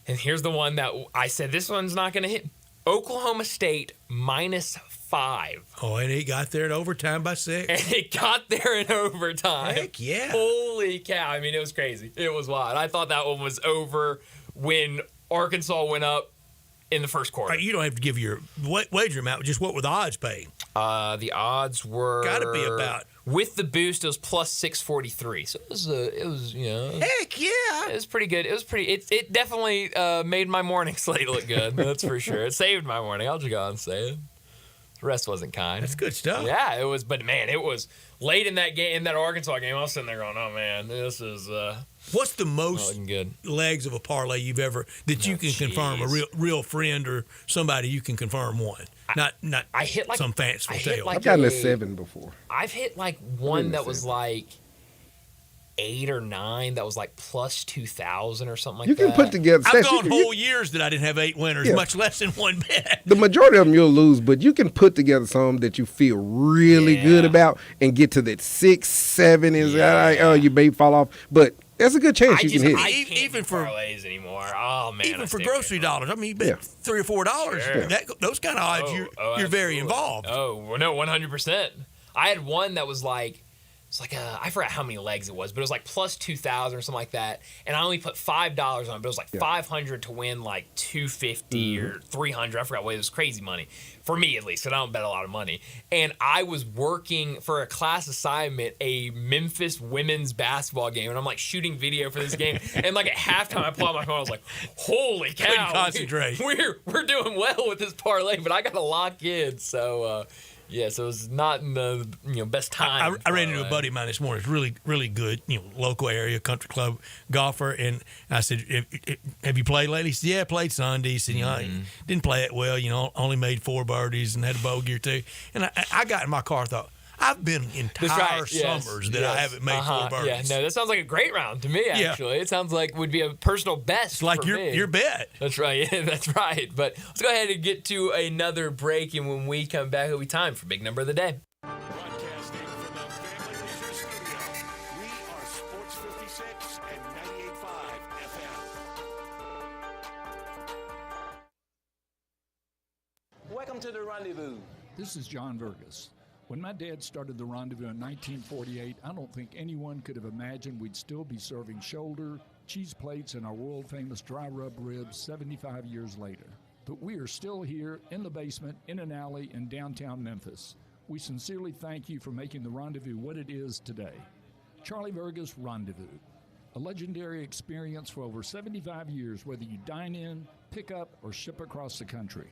And here's the one that I said this one's not going to hit. Oklahoma State -5. Oh, and it got there in overtime by 6. And it got there in overtime. Heck yeah. Holy cow. I mean, it was crazy. It was wild. I thought that one was over when Arkansas went up in the first quarter. You don't have to give your wager amount. Just what were the odds paid? The odds were got to be about, with the boost, it was plus 643. So it was heck yeah. It was pretty good. It definitely made my morning slate look good. That's for sure. It saved my morning. I'll just go and say it. The rest wasn't kind. That's good stuff. Yeah, it was. But man, it was late in that game, in that Arkansas game. I was sitting there going, "Oh man, this is." What's the most good legs of a parlay you've ever that you can confirm a real friend or somebody you can confirm one? Not I hit like some fanciful tale. I've gotten a 7 before. I've hit like one that was like 8 or 9 that was like plus 2,000 or something like that. You can put together. I've gone whole years that I didn't have 8 winners, much less than one bet. The majority of them you'll lose, but you can put together some that you feel really good about and get to that 6, 7 is like, oh, you may fall off, but there's a good chance you can hit. I can't even for parlays anymore. Oh man, even for grocery dollars. I mean, you bet $3 or $4. Sure. Those kind of odds, you're very involved. Oh no, 100%. I had one that was like. It's like I forgot how many legs it was, but it was like plus 2,000 or something like that. And I only put $5 on it, but it was like 500 to win like 250 or 300. I forgot what it was. Crazy money for me at least, because I don't bet a lot of money. And I was working for a class assignment, a Memphis women's basketball game, and I'm like shooting video for this game. And like at halftime, I pull out my phone. I was like, "Holy cow!" Couldn't concentrate. We're doing well with this parlay, but I got to lock in. So. Yeah, so it's not in the best time. I ran into a buddy of mine this morning. It's really, really good, local area country club golfer. And I said, "Have you played lately?" He said, "Yeah, I played Sunday." He said, I didn't play it well. Only made 4 birdies and had a bogey or 2. And I got in my car and thought, I've been entire summers that I haven't made 4 birdies. Yeah, no, that sounds like a great round to me, actually. It sounds like would be a personal best. It's like your bet. That's right. Yeah, that's right. But let's go ahead and get to another break, and when we come back, it'll be time for Big Number of the Day. Broadcasting from the Family Leisure Studio, we are Sports 56 and 98.5 FM. Welcome to the Rendezvous. This is John Vergas. When my dad started the Rendezvous in 1948, I don't think anyone could have imagined we'd still be serving shoulder, cheese plates, and our world-famous dry rub ribs 75 years later. But we are still here in the basement, in an alley in downtown Memphis. We sincerely thank you for making the Rendezvous what it is today. Charlie Vergas Rendezvous, a legendary experience for over 75 years, whether you dine in, pick up, or ship across the country.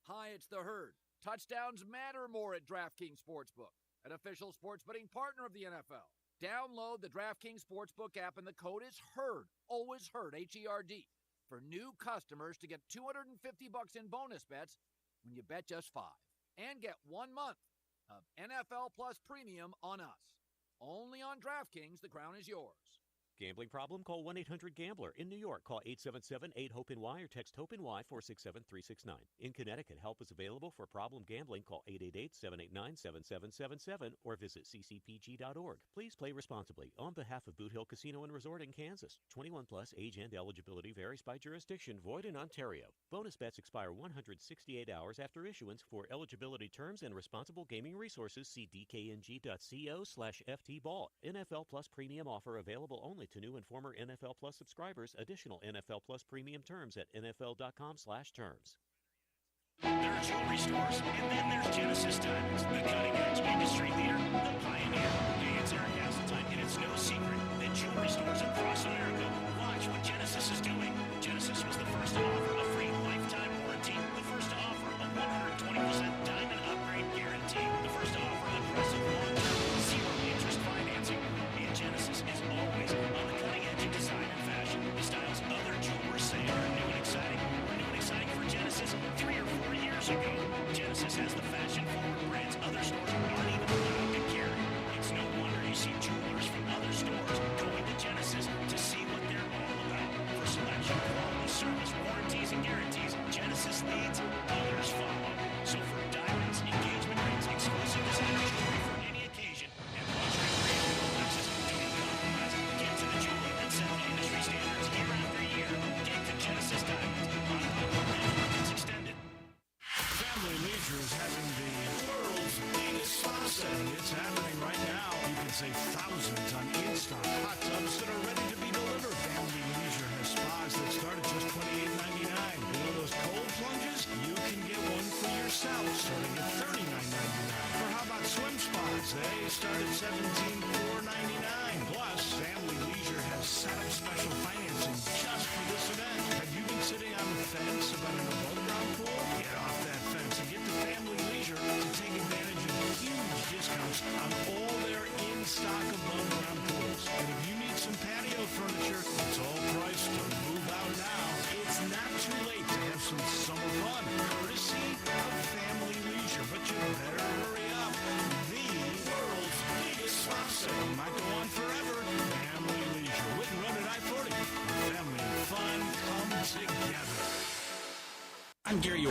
Hi, it's The Herd. Touchdowns matter more at DraftKings Sportsbook, an official sports betting partner of the NFL. Download the DraftKings Sportsbook app and the code is HERD, always HERD, H-E-R-D, for new customers to get $250 in bonus bets when you bet just $5. And get 1 month of NFL Plus Premium on us. Only on DraftKings, the crown is yours. Gambling problem? Call 1-800-GAMBLER. In New York, call 877-8-HOPE-NY or text HOPE-NY 467-369. In Connecticut, help is available for problem gambling. Call 888-789-7777 or visit ccpg.org. Please play responsibly. On behalf of Boot Hill Casino and Resort in Kansas, 21 plus, age and eligibility varies by jurisdiction. Void in Ontario. Bonus bets expire 168 hours after issuance. For eligibility terms and responsible gaming resources, see dkng.co/ftball. NFL Plus Premium offer available only to new and former NFL Plus subscribers. Additional NFL Plus premium terms at nfl.com/terms. There are jewelry stores, and then there's Genesis Diamonds, the cutting-edge industry leader, the pioneer. Hey, it's Eric Hasseltine, and it's no secret that jewelry stores across America watch what Genesis is doing. Genesis was the first to offer a free lifetime warranty, the first to offer a 120% diamond upgrade guarantee, the first to offer aggressive long-term, zero-interest financing, and Genesis is always on the cutting edge of design and fashion. The styles other jewelers say are new and exciting. New and exciting for Genesis 3 or 4 years ago. Genesis has the fashion-forward brands other stores aren't even allowed to carry. It's no wonder you see jewelers from other stores going to Genesis.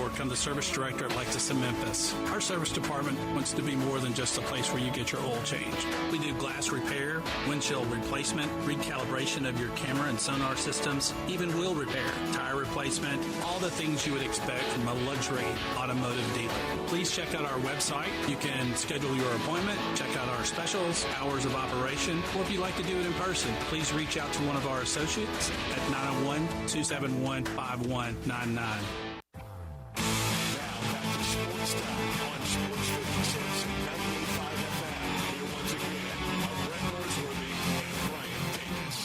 York. I'm the service director at Lexus in Memphis. Our service department wants to be more than just a place where you get your oil changed. We do glass repair, windshield replacement, recalibration of your camera and sonar systems, even wheel repair, tire replacement, all the things you would expect from a luxury automotive dealer. Please check out our website. You can schedule your appointment, check out our specials, hours of operation, or if you'd like to do it in person, please reach out to one of our associates at 901-271-5199. Now back to Sports Time on Sports 56 and 98.5 FM. Here once again are Brett Norsworthy and Brian Davis.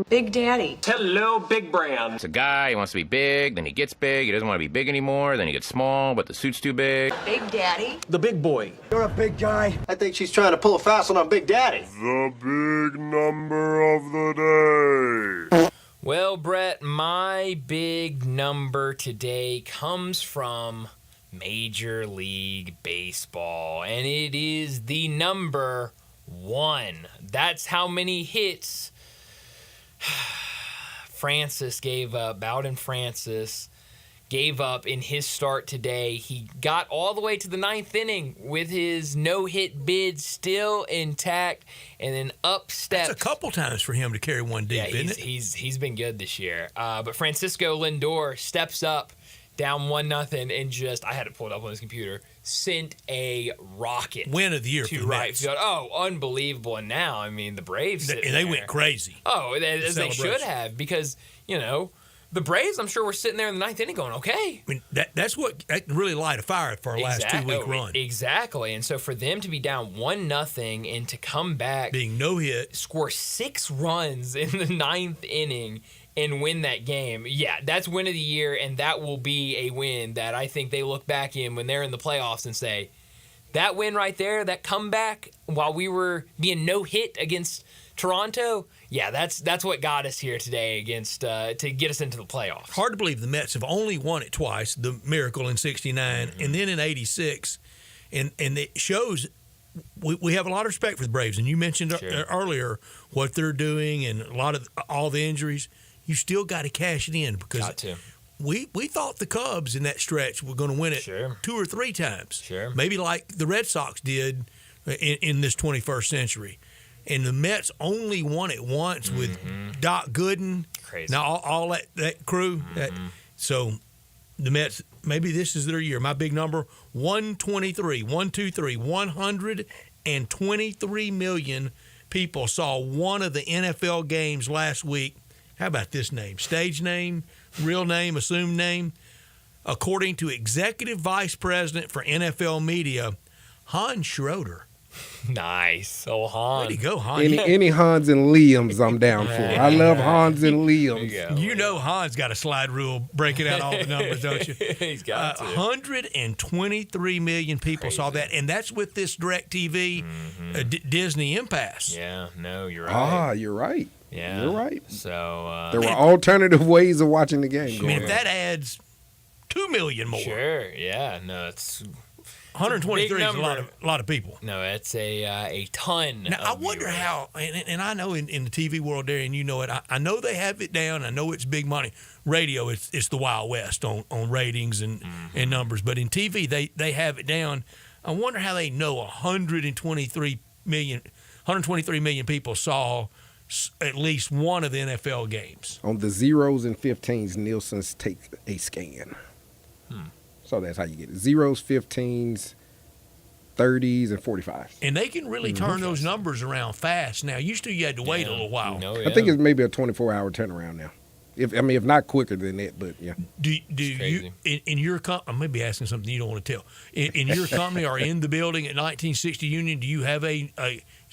Big Daddy. Hello, Big Brand. It's a guy, he wants to be big, then he gets big, he doesn't want to be big anymore, then he gets small, but the suit's too big. Big Daddy. The big boy. You're a big guy. I think she's trying to pull a fast one on Big Daddy. The big number of the day. Well, Brett, my big number today comes from Major League Baseball, and it is the number 1. That's how many hits Francis gave up. Bowden Francis gave up in his start today. He got all the way to the 9th inning with his no-hit bid still intact, and then up steps. That's a couple times for him to carry one deep, isn't it? He's been good this year. But Francisco Lindor steps up, down 1-0, and just, I had it pulled up on his computer, sent a rocket. Win of the year to for the right Mets. field. Oh, unbelievable. And now, I mean, the Braves. And they went crazy. Oh, as they should have, because, you know, the Braves, I'm sure, were sitting there in the 9th inning going, okay. I mean, that can really light a fire for our last 2-week run. Exactly. And so for them to be down 1-0 and to come back. Being no hit. Score 6 runs in the 9th inning and win that game. Yeah, that's win of the year, and that will be a win that I think they look back in when they're in the playoffs and say, that win right there, that comeback while we were being no hit against Toronto, yeah, that's what got us here today against to get us into the playoffs. Hard to believe the Mets have only won it twice, the miracle in 69 and then in 86. And it shows we have a lot of respect for the Braves. And you mentioned earlier what they're doing and a lot of all the injuries. You still got to cash it in because we thought the Cubs in that stretch were going to win it 2 or 3 times. Maybe like the Red Sox did in this 21st century. And the Mets only won it once with Doc Gooden. Crazy. Now, all that crew. So the Mets, maybe this is their year. My big number, 123 million people saw one of the NFL games last week. How about this name? Stage name, real name, assumed name. According to Executive Vice President for NFL Media, Hans Schroeder. Nice. Oh, Hans. Way to go, Hans. Any Hans and Liams I'm down for. I love Hans and Liams. You know Hans got a slide rule breaking out all the numbers, don't you? He's got 123 million people saw that, and that's with this DirecTV Disney impasse. Yeah, no, you're right. You're right. Yeah. You're right. So there were alternative ways of watching the game. I mean, if that adds 2 million more. Sure, yeah. No, it's 123 is a lot of people. No, it's a ton. Now, I wonder how, and I know in the TV world there, and you know it, I know they have it down. I know it's big money. Radio, it's the Wild West on ratings and numbers. But in TV, they have it down. I wonder how they know 123 million people saw at least one of the NFL games. On the 0s and 15s, Nielsen's take a scan. So that's how you get it. 0s, 15s, 30s, and 45s. And they can really turn those numbers around fast now. Used to, you had to wait a little while. I think it's maybe a 24-hour turnaround now. If not quicker than that, but yeah. Do you in your company? I may be asking something you don't want to tell. In your company or in the building at 1960 Union, do you have is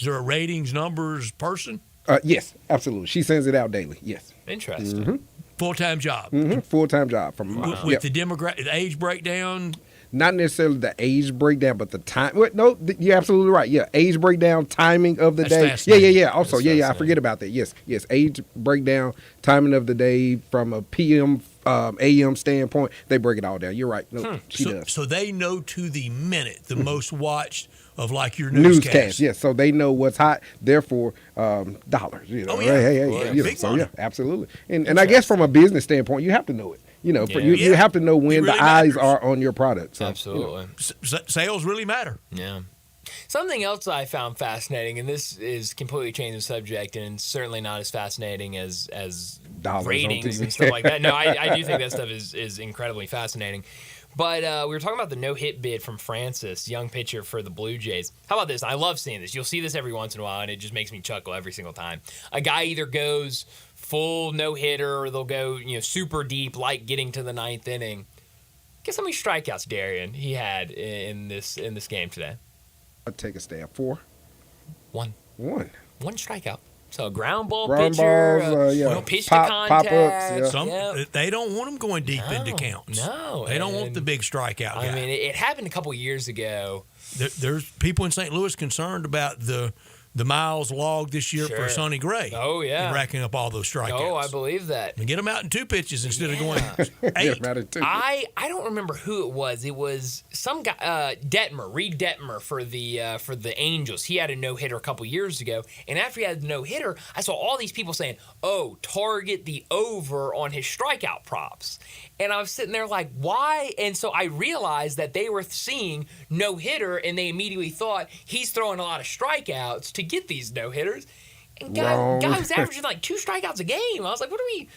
there a ratings numbers person? Yes, absolutely. She sends it out daily. Yes. Interesting. Full-time job. Full-time job. With the demographic, the age breakdown. not necessarily the age breakdown, but the time. No, you're absolutely right. Yeah, age breakdown, timing of the day. Yeah. Also, I forget about that. Yes, age breakdown, timing of the day from a PM, AM standpoint. They break it all down. You're right. No, she does. So they know to the minute the most watched of like your newscast. Yes, so they know what's hot. Therefore, dollars. You know, absolutely. And I guess from a business standpoint, you have to know it. You know, you have to know when really the eyes are on your product. So, absolutely, sales really matter. Yeah. Something else I found fascinating, and this is completely changing the subject, and certainly not as fascinating as ratings and stuff like that. No, I do think that stuff is incredibly fascinating. But we were talking about the no-hit bid from Francis, young pitcher for the Blue Jays. How about this? I love seeing this. You'll see this every once in a while, and it just makes me chuckle every single time. A guy either goes full no-hitter or they'll go super deep, like getting to the ninth inning. Guess how many strikeouts, Darian, he had in this game today? I'd take a stab. 4? 1. 1 strikeout. So a ground ball pitcher, pitch to contact. Pop-ups, They don't want them going deep into counts. No. They don't want the big strikeout guy. I mean, it happened a couple years ago. There's people in St. Louis concerned about the miles logged this year for Sonny Gray. Oh, yeah. And racking up all those strikeouts. Oh, I believe that. And get them out in 2 pitches instead of going 8. I don't remember who it was. It was some guy, Reed Detmer for the Angels. He had a no-hitter a couple years ago. And after he had the no-hitter, I saw all these people saying, target the over on his strikeout props. And I was sitting there like, why? And so I realized that they were seeing no-hitter, and they immediately thought he's throwing a lot of strikeouts to get these no-hitters. And guy was averaging like 2 strikeouts a game. I was like, what are we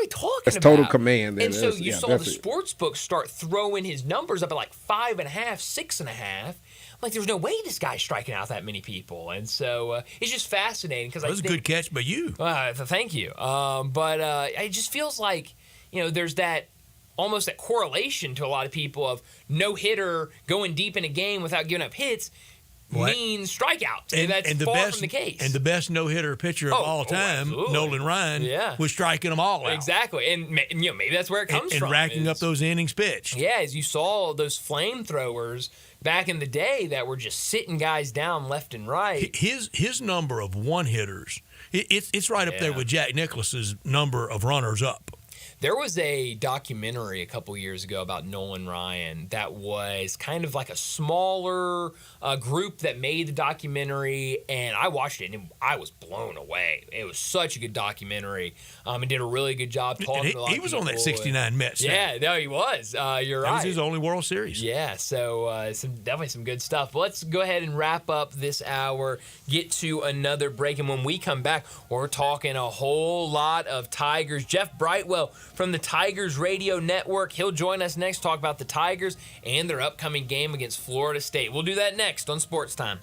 talking That's about? Total command. And so you saw the sports books start throwing his numbers up at like 5.5, 6.5. I'm like, there's no way this guy's striking out that many people. And so it's just fascinating because that was a good catch by you. Thank you. But it just feels like there's that almost that correlation to a lot of people of no-hitter going deep in a game without giving up hits means strikeout. And that's far from the case. And the best no-hitter pitcher of all time, Nolan Ryan, was striking them all out. Exactly. And maybe that's where it comes from. And racking up those innings pitched. Yeah, as you saw those flamethrowers back in the day that were just sitting guys down left and right. His number of one-hitters, it's right up there with Jack Nicklaus's number of runners-up. There was a documentary a couple years ago about Nolan Ryan that was kind of like a smaller group that made the documentary, and I watched it, and I was blown away. It was such a good documentary, and did a really good job talking to a lot of people. He was on that 69 Mets. Yeah, no, he was. You're right. That was his only World Series. Yeah, so definitely some good stuff. But let's go ahead and wrap up this hour, get to another break, and when we come back, we're talking a whole lot of Tigers. Jeff Brightwell from the Tigers Radio Network. He'll join us next, talk about the Tigers and their upcoming game against Florida State. We'll do that next on Sports Time.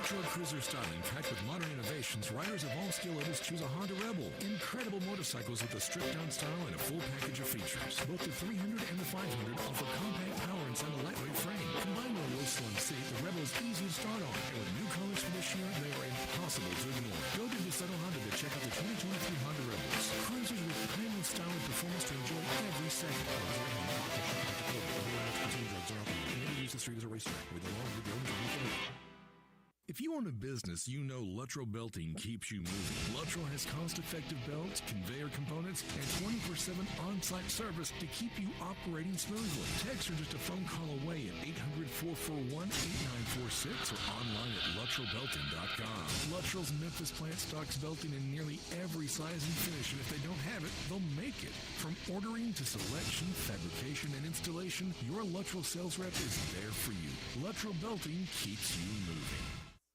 Retro cruiser styling packed with modern innovations, riders of all skill levels choose a Honda Rebel. Incredible motorcycles with a stripped-down style and a full package of features. Both the 300 and the 500 offer compact power inside a lightweight frame. Combined with a low slung seat, the Rebel is easy to start on. And with new colors for this year, they are impossible to ignore. Go to DeSoto Honda to check out the 2023 Honda Rebels. Cruisers with premium style and performance to enjoy every second. Use the street as a racetrack with the law with the owners of If you own a business, you know Luttrell Belting keeps you moving. Luttrell has cost-effective belts, conveyor components, and 24/7 on-site service to keep you operating smoothly. Text are just a phone call away at 800-441-8946 or online at LuttrellBelting.com. Luttrell's Memphis plant stocks belting in nearly every size and finish, and if they don't have it, they'll make it. From ordering to selection, fabrication, and installation, your Luttrell sales rep is there for you. Luttrell Belting keeps you moving.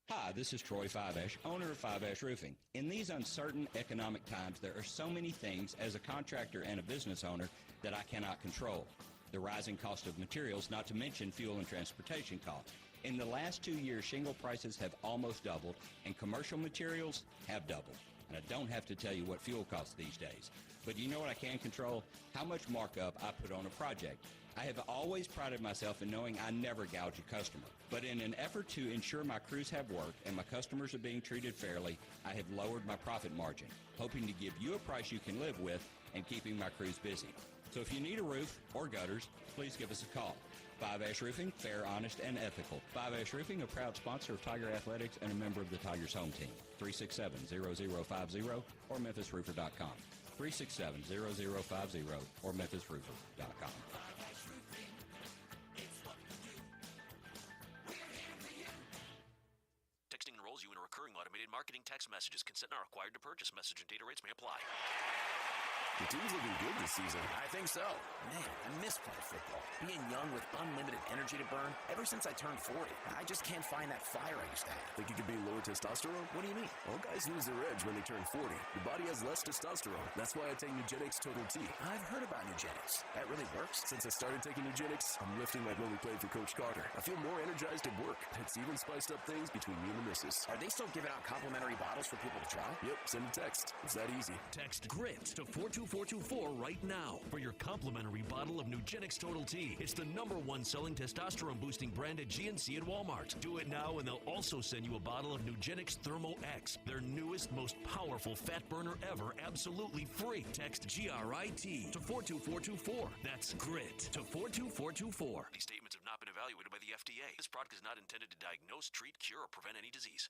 Hi, this is Troy Fiveash, owner of Fiveash Roofing. In these uncertain economic times, there are so many things as a contractor and a business owner that I cannot control. The rising cost of materials, not to mention fuel and transportation costs. In the last 2 years, shingle prices have almost doubled, and commercial materials have doubled. And I don't have to tell you what fuel costs these days. But you know what I can control? How much markup I put on a project. I have always prided myself in knowing I never gouge a customer. But in an effort to ensure my crews have work and my customers are being treated fairly, I have lowered my profit margin, hoping to give you a price you can live with and keeping my crews busy. So if you need a roof or gutters, please give us a call. 5 Roofing, fair, honest, and ethical. 5 Roofing, a proud sponsor of Tiger Athletics and a member of the Tigers home team. 367-0050 or memphisroofer.com. 367-0050 or memphisroofer.com. Texting enrolls you in a recurring automated marketing text messages. Consent not required to purchase. Message and data rates may apply. The team's looking good this season. I think so. Man, I miss playing football. Being young with unlimited energy to burn. Ever since I turned 40, I just can't find that fire I used to have. Think it could be lower testosterone? What do you mean? All guys lose their edge when they turn 40. Your body has less testosterone. That's why I take Nugenics Total T. I've heard about Nugenics. That really works. Since I started taking Nugenics, I'm lifting like when we played for Coach Carter. I feel more energized at work. It's even spiced up things between me and the missus. Are they still giving out complimentary bottles for people to try? Yep, send a text. It's that easy. Text GRIT to 42424 right now for your complimentary bottle of Nugenics Total T. It's the #1 selling testosterone boosting brand at GNC and Walmart. Do it now and they'll also send you a bottle of Nugenics Thermo X, their newest, most powerful fat burner ever, absolutely free. Text GRIT to 42424. That's GRIT to 42424. These statements have not been evaluated by the FDA. This product is not intended to diagnose, treat, cure, or prevent any disease.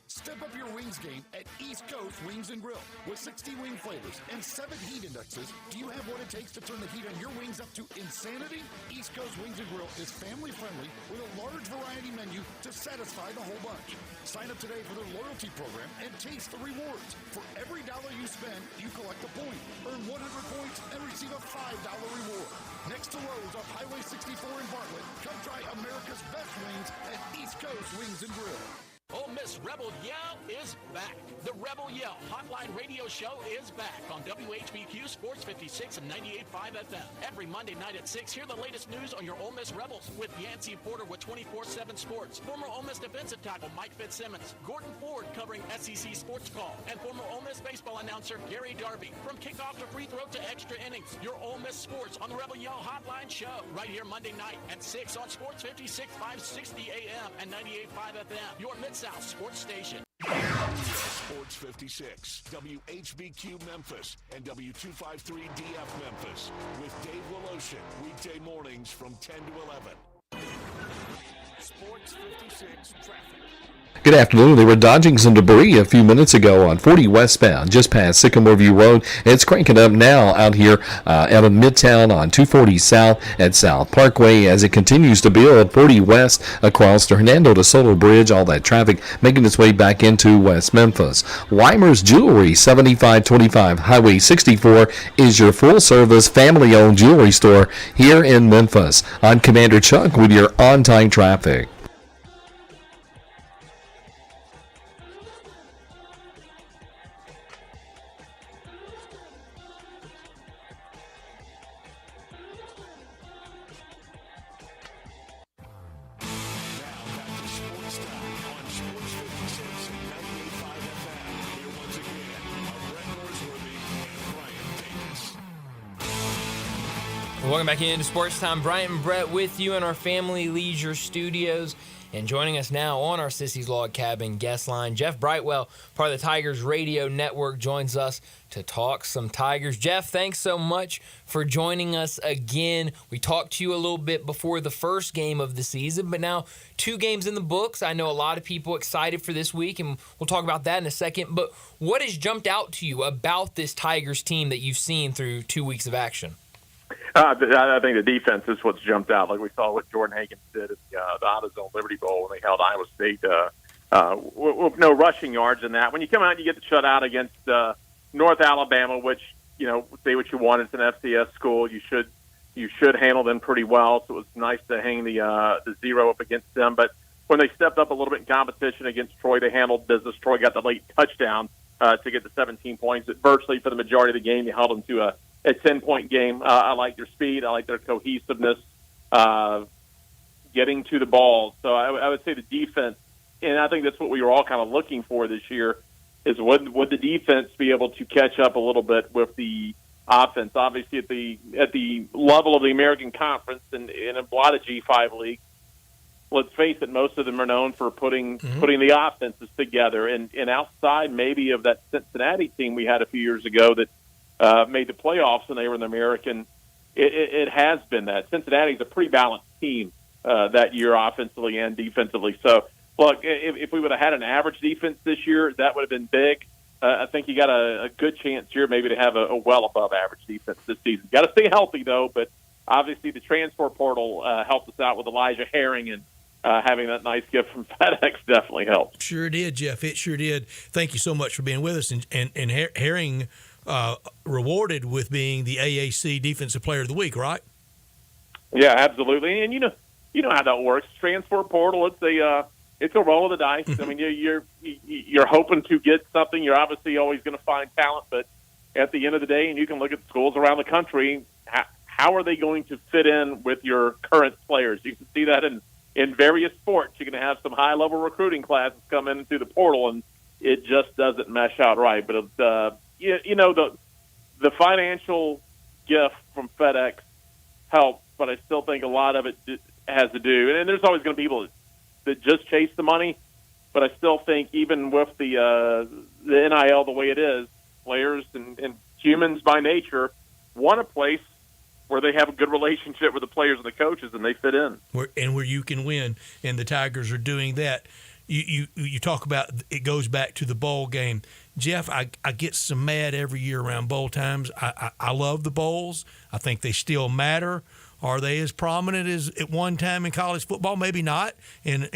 Step up your wings game at East Coast Wings and Grill. With 60 wing flavors and 7 heat indexes, do you have what it takes to turn the heat on your wings up to insanity? East Coast Wings and Grill is family friendly with a large variety menu to satisfy the whole bunch. Sign up today for their loyalty program and taste the rewards. For every dollar you spend, you collect a point. Earn 100 points and receive a $5 reward. Next to Lowe's off Highway 64 in Bartlett, come try America's best wings at East Coast Wings and Grill. Ole Miss Rebel Yell is back. The Rebel Yell Hotline Radio Show is back on WHBQ Sports 56 and 98.5 FM. Every Monday night at 6, hear the latest news on your Ole Miss Rebels with Yancey Porter with 24/7 Sports, former Ole Miss defensive tackle Mike Fitzsimmons, Gordon Ford covering SEC Sports Call, and former Ole Miss baseball announcer Gary Darby. From kickoff to free throw to extra innings, your Ole Miss sports on the Rebel Yell Hotline Show right here Monday night at 6 on Sports 56, 560 AM and 98.5 FM. Your Mid-South Sports Station. Sports 56, WHBQ Memphis, and W253 DF Memphis with Dave Woloshin, weekday mornings from 10 to 11. Sports 56 traffic. Good afternoon. They were dodging some debris a few minutes ago on 40 westbound, just past Sycamore View Road. It's cranking up now out here out of Midtown on 240 South at South Parkway as it continues to build 40 west across the Hernando de Soto Bridge. All that traffic making its way back into West Memphis. Weimer's Jewelry, 7525 Highway 64, is your full-service, family-owned jewelry store here in Memphis. I'm Commander Chuck with your on-time traffic. Welcome back into Sports Time. Bryant and Brett with you in our Family Leisure Studios. And joining us now on our Sissy's Log Cabin guest line, Jeff Brightwell, part of the Tigers Radio Network, joins us to talk some Tigers. Jeff, thanks so much for joining us again. We talked to you a little bit before the first game of the season, but now 2 games in the books. I know a lot of people excited for this week, and we'll talk about that in a second. But what has jumped out to you about this Tigers team that you've seen through 2 weeks of action? I think the defense is what's jumped out, like we saw what Jordan Hagan did at the AutoZone Liberty Bowl when they held Iowa State with no rushing yards in that. When you come out and you get the shutout against North Alabama, which, you know, say what you want, it's an FCS school. You should handle them pretty well. So it was nice to hang the 0 up against them. But when they stepped up a little bit in competition against Troy, they handled business. Troy got the late touchdown to get the 17 points. But virtually for the majority of the game, you held them to a 10-point game. I like their speed. I like their cohesiveness. getting to the ball. So I would say the defense, and I think that's what we were all kind of looking for this year, is would the defense be able to catch up a little bit with the offense? Obviously, at the level of the American Conference and in a lot of G5 leagues, let's face it, most of them are known for putting the offenses together. And outside maybe of that Cincinnati team we had a few years ago that made the playoffs when they were in the American, it has been that. Cincinnati's a pretty balanced team that year offensively and defensively. So, look, if we would have had an average defense this year, that would have been big. I think you got a good chance here maybe to have a well above average defense this season. Got to stay healthy, though, but obviously the transfer portal helped us out with Elijah Herring, and having that nice gift from FedEx definitely helped. Sure did, Jeff. It sure did. Thank you so much for being with us. And Herring rewarded with being the AAC Defensive Player of the Week, right? Yeah, absolutely. And you know how that works. Transfer portal, it's a roll of the dice. I mean, you're hoping to get something. You're obviously always going to find talent, but at the end of the day, and you can look at schools around the country, how are they going to fit in with your current players? You can see that in various sports. You're going to have some high-level recruiting classes come in through the portal, and it just doesn't mesh out right. But the financial gift from FedEx helps, but I still think a lot of it has to do, and there's always going to be people that just chase the money, but I still think even with the NIL the way it is, players and humans by nature want a place where they have a good relationship with the players and the coaches, and they fit in. Where you can win, and the Tigers are doing that. You talk about it goes back to the bowl game. Jeff, I get so mad every year around bowl times. I love the bowls. I think they still matter. Are they as prominent as at one time in college football? Maybe not, and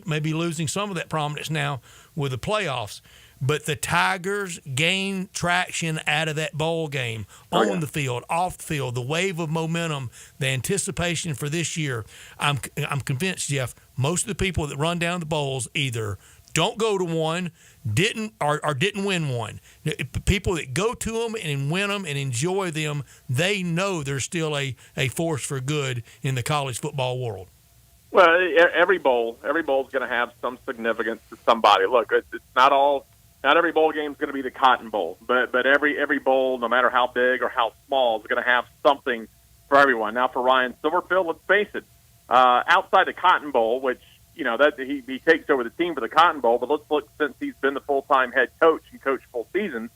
maybe losing some of that prominence now with the playoffs. But the Tigers gain traction out of that bowl game, on the field, off the field, the wave of momentum, the anticipation for this year. I'm convinced, Jeff, most of the people that run down the bowls either don't go to one, didn't win one. People that go to them and win them and enjoy them, they know there's still a force for good in the college football world. Well, every bowl's going to have some significance to somebody. Look, it's not every bowl game is going to be the Cotton Bowl, but every bowl, no matter how big or how small, is going to have something for everyone. Now, for Ryan Silverfield, let's face it, outside the Cotton Bowl, which that he takes over the team for the Cotton Bowl, but let's look, since he's been the full-time head coach and coached full seasons,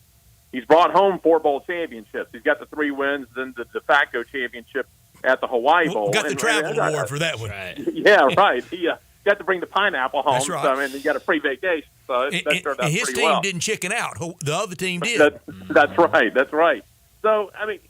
he's brought home 4 bowl championships. He's got the 3 wins, then the de facto championship at the Hawaii Bowl. Got the travel award for that one. Right. Yeah, right. He got to bring the pineapple home. That's right. So, I mean, he got a free vacation. So that turned out his pretty team well. didn't chicken out. The other team did. That's right. That's right. So, I mean,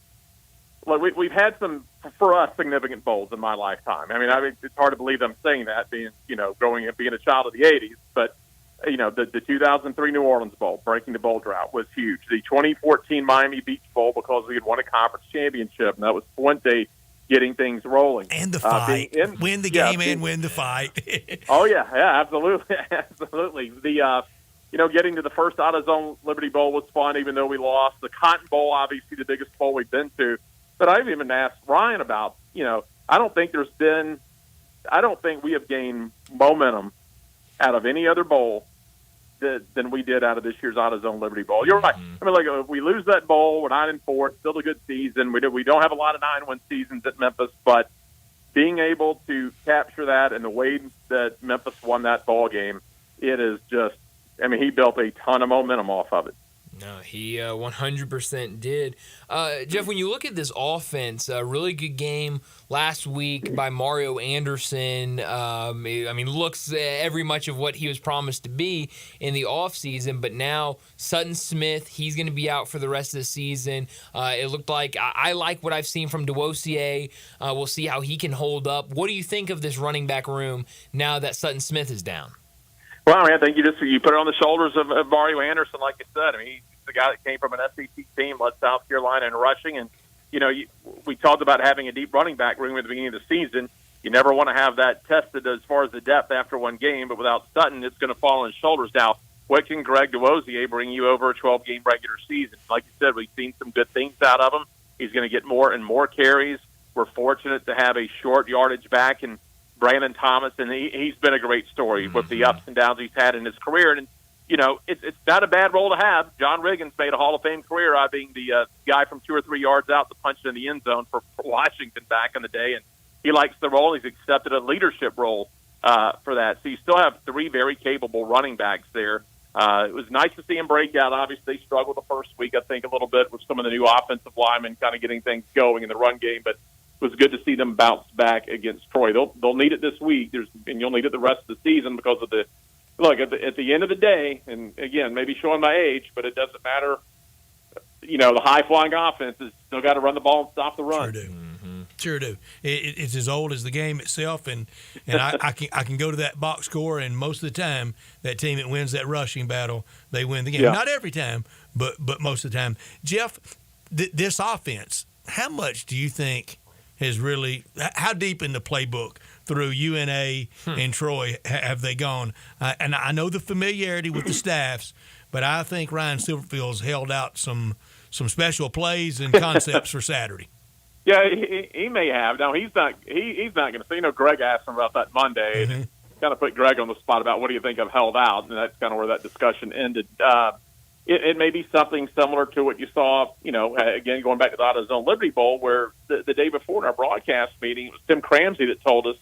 look, we've had some, for us, significant bowls in my lifetime. I mean, it's hard to believe I'm saying that, being a child of the 80s. But, the 2003 New Orleans Bowl, breaking the bowl drought, was huge. The 2014 Miami Beach Bowl, because we had won a conference championship, and that was Fuente getting things rolling. And the fight. Win the game and win the fight. Oh, yeah, absolutely. Absolutely. The, getting to the first out-of-zone Liberty Bowl was fun, even though we lost. The Cotton Bowl, obviously the biggest bowl we've been to. But I've even asked Ryan about, I don't think we have gained momentum out of any other bowl than we did out of this year's out-of-zone Liberty Bowl. You're right. I mean, like, if we lose that bowl, we're 9-4. It's still a good season. We don't have a lot of 9-win seasons at Memphis, but being able to capture that and the way that Memphis won that ball game, it is just, I mean, he built a ton of momentum off of it. No, he 100% did. Jeff, when you look at this offense, a really good game last week by Mario Anderson. I mean, looks every much of what he was promised to be in the offseason, but now Sutton Smith, he's going to be out for the rest of the season. It looked like, I like what I've seen from DeWosier. We'll see how he can hold up. What do you think of this running back room now that Sutton Smith is down? Well, I think you put it on the shoulders of Mario Anderson, like you said. I mean, he's the guy that came from an SEC team, led South Carolina in rushing, and we talked about having a deep running back room at the beginning of the season. You never want to have that tested as far as the depth after one game, but without Sutton, it's going to fall on his shoulders. Now, what can Greg DeWosier bring you over a 12-game regular season? Like you said, we've seen some good things out of him. He's going to get more and more carries. We're fortunate to have a short yardage back in Brandon Thomas, and he's been a great story with the ups and downs he's had in his career. And, it's not a bad role to have. John Riggins made a Hall of Fame career out of being the guy from 2 or 3 yards out that punched in the end zone for Washington back in the day. And he likes the role. He's accepted a leadership role for that. So you still have 3 very capable running backs there. It was nice to see him break out. Obviously, they struggled the first week, I think, a little bit with some of the new offensive linemen kind of getting things going in the run game. But it was good to see them bounce back against Troy. They'll need it this week, and you'll need it the rest of the season because of the look at the end of the day. And again, maybe showing my age, but it doesn't matter. The high flying offense is still got to run the ball and stop the run. Sure do. Sure do. It's as old as the game itself, and I can go to that box score, and most of the time, that team that wins that rushing battle, they win the game. Yeah. Not every time, but most of the time. Jeff, this offense, how much do you think has really – how deep in the playbook through UNA and Troy have they gone? And I know the familiarity with the staffs, but I think Ryan Silverfield's held out some special plays and concepts for Saturday. Yeah, he may have. No, he's not. He's not going to say. Greg asked him about that Monday. And kind of put Greg on the spot about what do you think I've held out, and that's kind of where that discussion ended. It may be something similar to what you saw. Again, going back to the AutoZone Liberty Bowl, where the day before in our broadcast meeting, it was Tim Cramsey that told us.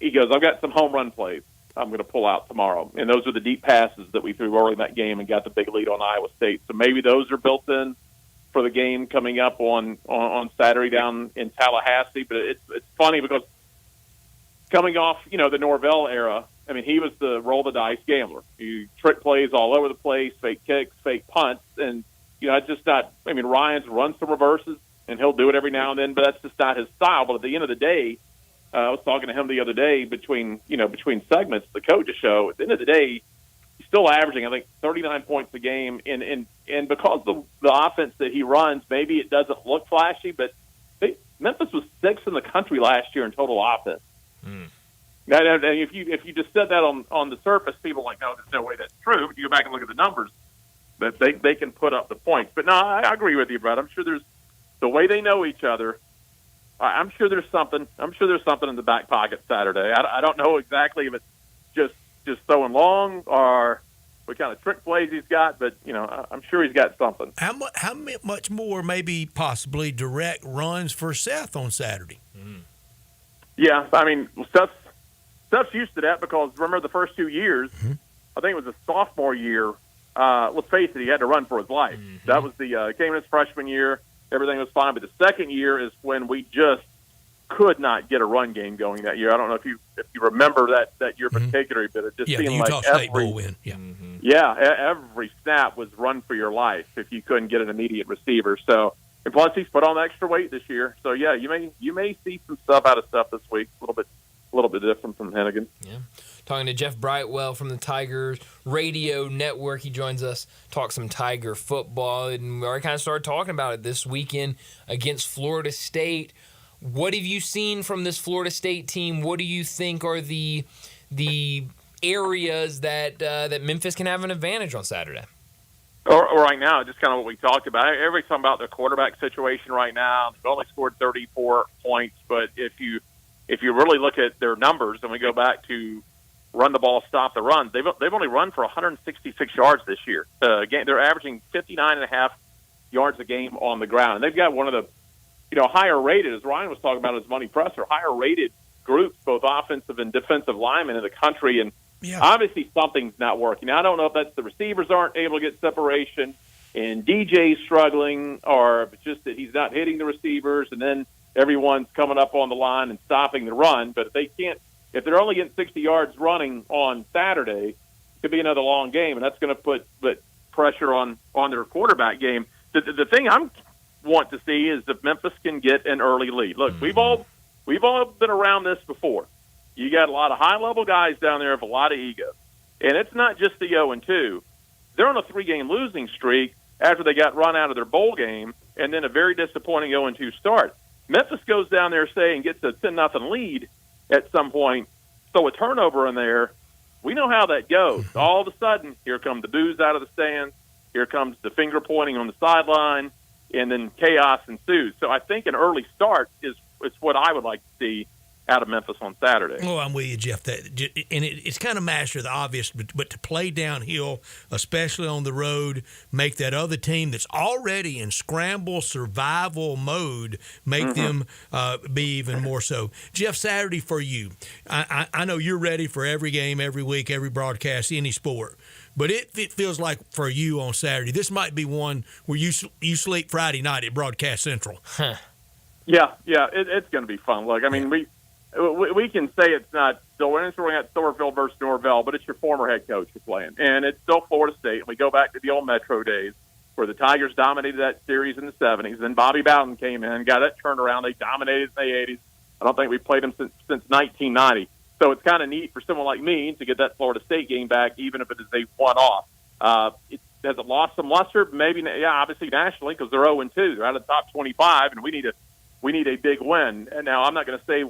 He goes, "I've got some home run plays I'm going to pull out tomorrow," and those are the deep passes that we threw early in that game and got the big lead on Iowa State. So maybe those are built in for the game coming up on Saturday down in Tallahassee. But it's funny because coming off, the Norvell era, I mean, he was the roll the dice gambler. You trick plays all over the place, fake kicks, fake punts, and it's just not. I mean, Ryan's run some reverses, and he'll do it every now and then, but that's just not his style. But at the end of the day, I was talking to him the other day between segments, the coaches show. At the end of the day, he's still averaging, I think, 39 points a game, and because the offense that he runs, maybe it doesn't look flashy, but Memphis was 6th in the country last year in total offense. Now, if you just said that on the surface, people are like, no, there's no way that's true. But you go back and look at the numbers, but they can put up the points. But no, I agree with you, Brett. I'm sure there's the way they know each other. I'm sure there's something. I'm sure there's something in the back pocket Saturday. I don't know exactly if it's just throwing long or what kind of trick plays he's got, but I'm sure he's got something. How much more maybe possibly direct runs for Seth on Saturday? Yeah, I mean, Seth's used to that because remember the first 2 years, I think it was a sophomore year. Let's face it, he had to run for his life. That was came in his freshman year. Everything was fine, but the second year is when we just could not get a run game going that year. I don't know if you remember that year particularly, but it just seemed the Utah like State Bowl win. Every snap was run for your life if you couldn't get an immediate receiver. So, and plus he's put on extra weight this year. So yeah, you may see some stuff out of stuff this week. A little bit different from Hennigan. Yeah. Talking to Jeff Brightwell from the Tigers Radio Network. He joins us, talk some Tiger football, and we already kind of started talking about it this weekend against Florida State. What have you seen from this Florida State team? What do you think are the areas that Memphis can have an advantage on Saturday? Or right now, just kind of what we talked about. Everybody's talking about the quarterback situation right now. They've only scored 34 points, but if you really look at their numbers and we go back to run the ball, stop the run, they've only run for 166 yards this year. They're averaging 59.5 yards a game on the ground. And they've got one of the higher rated, as Ryan was talking about his Money Presser, higher rated groups, both offensive and defensive linemen in the country. And obviously something's not working. Now, I don't know if that's the receivers aren't able to get separation and DJ's struggling, or if it's just that he's not hitting the receivers and then everyone's coming up on the line and stopping the run. But if they're only getting 60 yards running on Saturday, it could be another long game, and that's going to put pressure on their quarterback game. The thing I'm want to see is if Memphis can get an early lead. Look, we've all been around this before. You got a lot of high-level guys down there with a lot of ego. And it's not just the 0-2. They're on a 3-game losing streak after they got run out of their bowl game and then a very disappointing 0-2 start. Memphis goes down there, say, and gets a 10-0 lead at some point, throw a turnover in there. We know how that goes. All of a sudden, here come the boos out of the stands. Here comes the finger pointing on the sideline, and then chaos ensues. So I think an early start is what I would like to see. out of Memphis on Saturday. Oh, I'm with you, Jeff. It's kind of master the obvious, but to play downhill, especially on the road, make that other team that's already in scramble survival mode, make them be even more so. Jeff, Saturday for you. I know you're ready for every game, every week, every broadcast, any sport. But it feels like for you on Saturday, this might be one where you sleep Friday night at Broadcast Central. Yeah, it's going to be fun. Look, I mean, we can say it's not still we're at Thorville versus Norvell, but it's your former head coach you're playing, and it's still Florida State. And we go back to the old Metro days where the Tigers dominated that series in the 70s. Then Bobby Bowden came in, got that turnaround. They dominated in the 80s. I don't think we've played them since 1990. So it's kind of neat for someone like me to get that Florida State game back, even if it is a one-off. Has it lost some luster? Maybe, yeah, obviously nationally because they're 0-2. They're out of the top 25, and we need a big win. And now I'm not going to say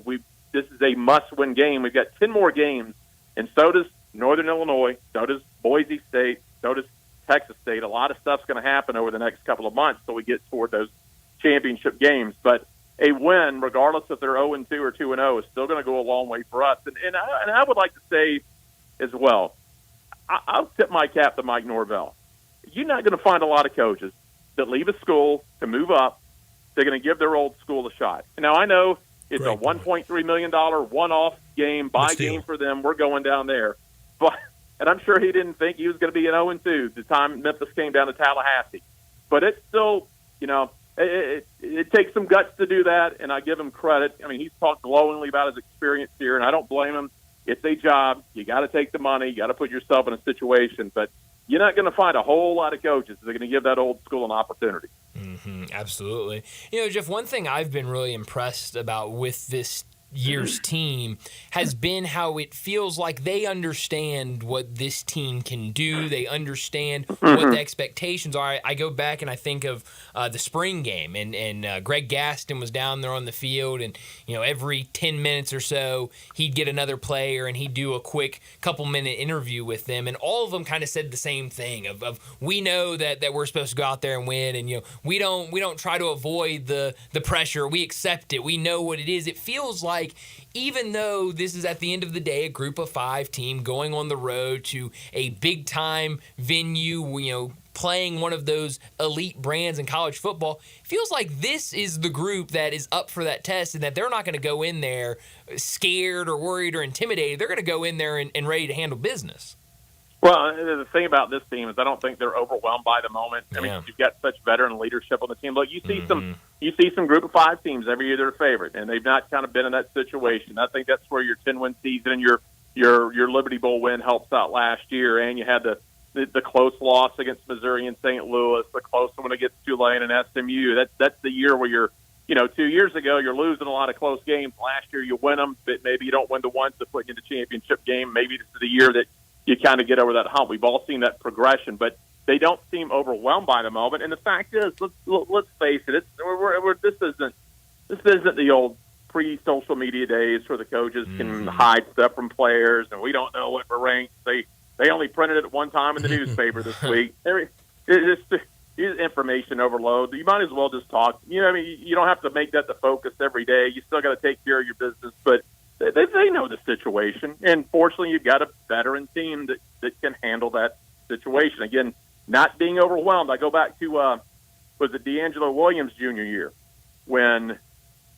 this is a must-win game. We've got 10 more games, and so does Northern Illinois, so does Boise State, so does Texas State. A lot of stuff's going to happen over the next couple of months till we get toward those championship games. But a win, regardless if they're 0-2 or 2-0, is still going to go a long way for us. And I would like to say as well, I'll tip my cap to Mike Norvell. You're not going to find a lot of coaches that leave a school to move up. They're going to give their old school a shot. Now, I know it's a $1.3 million one-off game, game for them. We're going down there. And I'm sure he didn't think he was going to be an 0-2 the time Memphis came down to Tallahassee. But it's still, it takes some guts to do that, and I give him credit. I mean, he's talked glowingly about his experience here, and I don't blame him. It's a job. You got to take the money. You got to put yourself in a situation. But you're not going to find a whole lot of coaches that are going to give that old school an opportunity. Absolutely. Jeff, one thing I've been really impressed about with this year's team has been how it feels like they understand what this team can do. They understand what the expectations are. I go back and I think of the spring game, and Greg Gaston was down there on the field, and every 10 minutes or so he'd get another player and he'd do a quick couple-minute interview with them, and all of them kind of said the same thing of we know that we're supposed to go out there and win, and we don't try to avoid the pressure. We accept it. We know what it is. It feels like even though this is at the end of the day a group of 5 team going on the road to a big time venue, playing one of those elite brands in college football, it feels like this is the group that is up for that test, and that they're not going to go in there scared or worried or intimidated. They're going to go in there and ready to handle business. Well, the thing about this team is I don't think they're overwhelmed by the moment. I mean, you've got such veteran leadership on the team. Look, you see some group of 5 teams every year they're a favorite, and they've not kind of been in that situation. I think that's where your 10-win season and your Liberty Bowl win helps out last year, and you had the close loss against Missouri and St. Louis, the close one against Tulane and SMU. That's the year where you're 2 years ago you're losing a lot of close games. Last year you win them, but maybe you don't win the ones that put you in the championship game. Maybe this is the year that you kind of get over that hump. We've all seen that progression, but they don't seem overwhelmed by the moment. And the fact is, let's face it, this isn't the old pre-social media days where the coaches can hide stuff from players, and we don't know what we're ranked. They only printed it one time in the newspaper this week. It's information overload. You might as well just talk. You don't have to make that the focus every day. You still got to take care of your business, but they know the situation, and fortunately, you've got a veteran team that can handle that situation. Again, not being overwhelmed. I go back to was it D'Angelo Williams' junior year when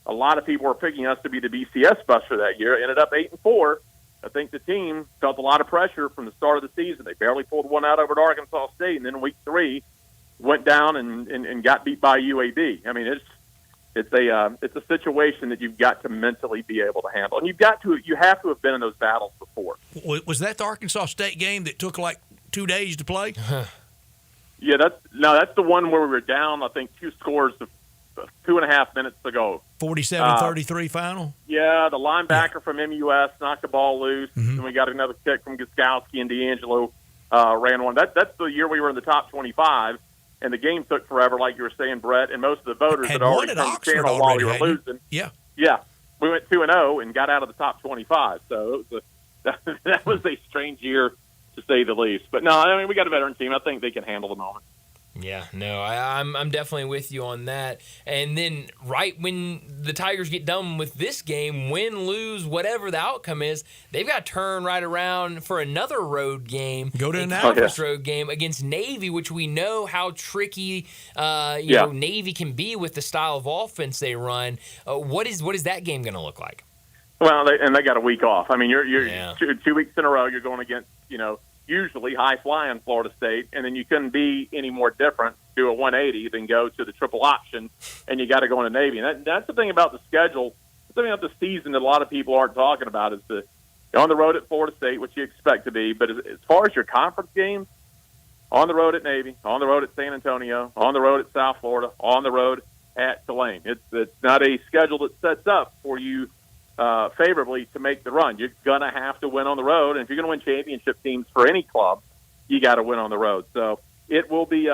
a lot of people were picking us to be the BCS buster that year. Ended up 8-4. I think the team felt a lot of pressure from the start of the season. They barely pulled one out over at Arkansas State, and then in week 3 went down and got beat by UAB. I mean, it's a situation that you've got to mentally be able to handle, and you have to have been in those battles before. Was that the Arkansas State game that took like 2 days to play? Yeah, that's the one where we were down, I think, 2 scores of 2.5 minutes to go. 47-33 final? Yeah, the linebacker from MUS knocked the ball loose, and we got another kick from Gostkowski, and D'Angelo ran one. That's the year we were in the top 25, and the game took forever, like you were saying, Brett, and most of the voters had already turned the channel while we were losing. Yeah. Yeah. We went 2-0 and got out of the top 25, so that was a strange year, to say the least. But no, I mean, we got a veteran team. I think they can handle the moment. Yeah, no, I'm definitely with you on that. And then right when the Tigers get done with this game, win, lose, whatever the outcome is, they've got to turn right around for another road game. Go to a Annapolis. conference road game against Navy, which we know how tricky you know Navy can be with the style of offense they run. What is that game going to look like? Well, they got a week off. I mean, you're 2 weeks in a row. You're going against usually high-flying Florida State, and then you couldn't be any more different, do a 180, than go to the triple option, and you got to go into Navy. And that's the thing about the schedule, the thing about the season that a lot of people aren't talking about is you're on the road at Florida State, which you expect to be, but as far as your conference games, on the road at Navy, on the road at San Antonio, on the road at South Florida, on the road at Tulane. It's not a schedule that sets up for you favorably to make the run. You're going to have to win on the road, and if you're going to win championship teams for any club, you got to win on the road. So it will be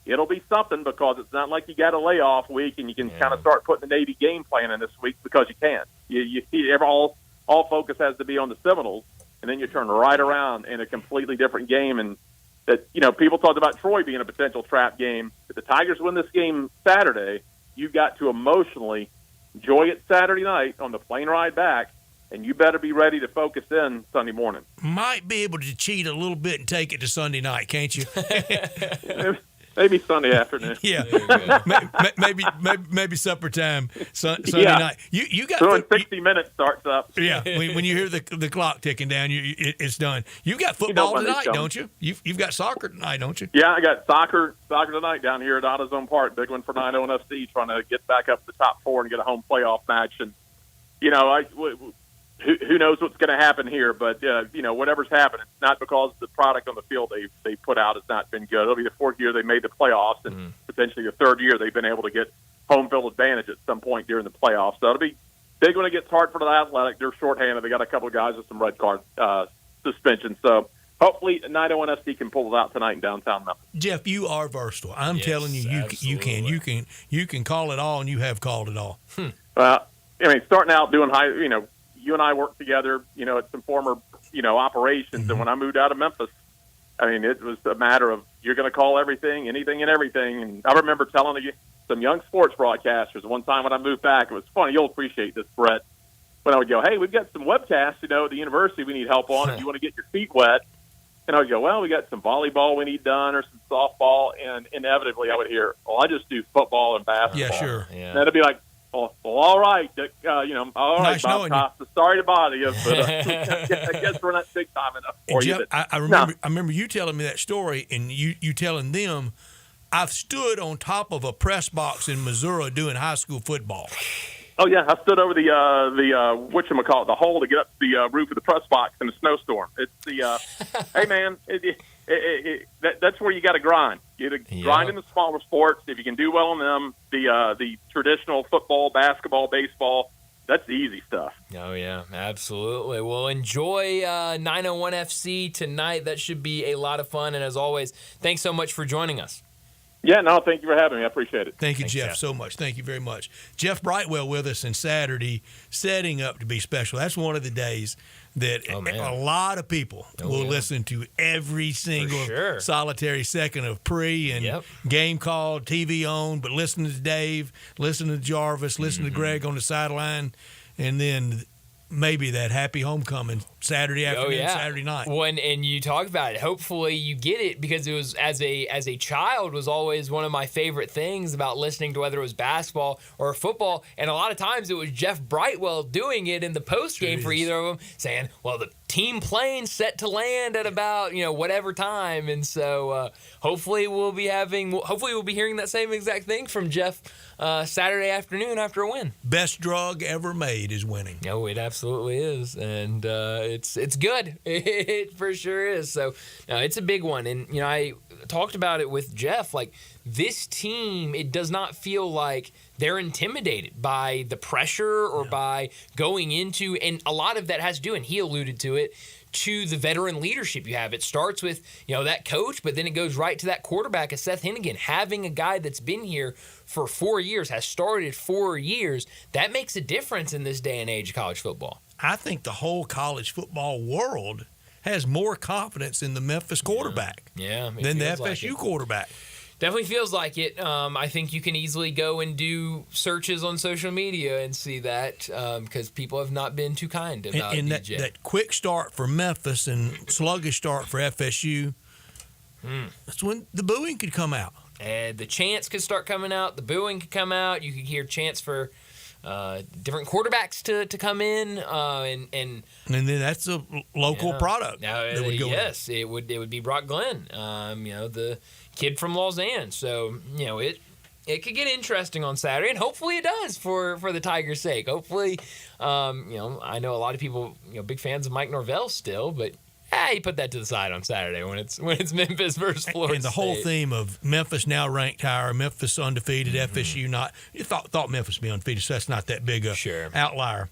it'll be something, because it's not like you got a layoff week and you can kind of start putting the Navy game plan in this week, because you can't. You see, all focus has to be on the Seminoles, and then you turn right around in a completely different game. And that people talked about Troy being a potential trap game. If the Tigers win this game Saturday, you've got to emotionally enjoy it Saturday night on the plane ride back, and you better be ready to focus in Sunday morning. Might be able to cheat a little bit and take it to Sunday night, can't you? Maybe Sunday afternoon. Yeah, maybe supper time Sunday night. You got so in 60 minutes starts up. Yeah, when you hear the clock ticking down, it's done. You've got football tonight, don't you? You've got soccer tonight, don't you? Yeah, I got soccer tonight down here at AutoZone Park. Big one for 901 FC, trying to get back up to the top four and get a home playoff match. And who knows what's going to happen here? But whatever's happening, it's not because the product on the field they put out has not been good. It'll be the fourth year they made the playoffs, and potentially the third year they've been able to get home field advantage at some point during the playoffs. So it'll be big when it gets hard for the Athletic. They're shorthanded. They got a couple of guys with some red card suspension. So hopefully 901 FC can pull it out tonight in downtown Memphis. Jeff, you are versatile. I'm telling you, you can call it all, and you have called it all. Well, I mean, starting out doing you and I worked together, at some former, operations. And when I moved out of Memphis, I mean, it was a matter of you're going to call everything, anything and everything. And I remember telling some young sports broadcasters one time when I moved back, it was funny. You'll appreciate this, Brett. When I would go, hey, we've got some webcasts, at the university we need help on if you want to get your feet wet. And I would go, well, we got some volleyball we need done or some softball. And inevitably I would hear, I just do football and basketball. Yeah, sure. Yeah. And it'd be like, well, all right, all right, nice Bob Costa. Sorry to bother you, but I guess we're not big time enough for you. Jeff, I remember you telling me that story, and you telling them, I've stood on top of a press box in Missouri doing high school football. Oh yeah, I stood over the whatchamacallit, the hole to get up the roof of the press box in a snowstorm. It's the hey man, that's where you got to grind. You got to grind in the smaller sports. If you can do well in them, the traditional football, basketball, baseball, that's the easy stuff. Oh, yeah, absolutely. Well, enjoy 901 FC tonight. That should be a lot of fun. And as always, thanks so much for joining us. Yeah, no, thank you for having me. I appreciate it. Thank you, Jeff, so much. Thank you very much. Jeff Brightwell with us on Saturday, setting up to be special. That's one of the days that a lot of people will listen to every single solitary second of pre and game call, TV on, but listen to Dave, listen to Jarvis, listen to Greg on the sideline, and then maybe that happy homecoming Saturday afternoon, Saturday night. And you talk about it. Hopefully you get it, because it was as a child was always one of my favorite things about listening to whether it was basketball or football. And a lot of times it was Jeff Brightwell doing it in the post game for either of them, saying, "Well, the team plane set to land at about whatever time." And so hopefully we'll be hearing that same exact thing from Jeff Saturday afternoon after a win. Best drug ever made is winning. Oh, it absolutely is, and it's good. It for sure is. So it's a big one, and I talked about it with Jeff. Like, this team, it does not feel like they're intimidated by the pressure or by going into, and a lot of that has to do, and he alluded to it, to the veteran leadership you have. It starts with, that coach, but then it goes right to that quarterback, as Seth Hennigan. Having a guy that's been here for 4 years, has started 4 years, that makes a difference in this day and age of college football. I think the whole college football world has more confidence in the Memphis quarterback than the FSU quarterback. Definitely feels like it. I think you can easily go and do searches on social media and see that because people have not been too kind about and DJ. that quick start for Memphis and sluggish start for FSU, that's when the booing could come out. And the chants could start coming out. The booing could come out. You could hear chants for different quarterbacks to come in. And then that's a local product. Now, that would go yes, it would be Brock Glenn, the kid from Lausanne. So, it could get interesting on Saturday, and hopefully it does for the Tigers' sake. Hopefully, I know a lot of people, big fans of Mike Norvell still, but you put that to the side on Saturday when it's Memphis versus Florida And the State. whole theme of Memphis now ranked higher, Memphis undefeated, FSU not. You thought Memphis would be undefeated, so that's not that big a outlier.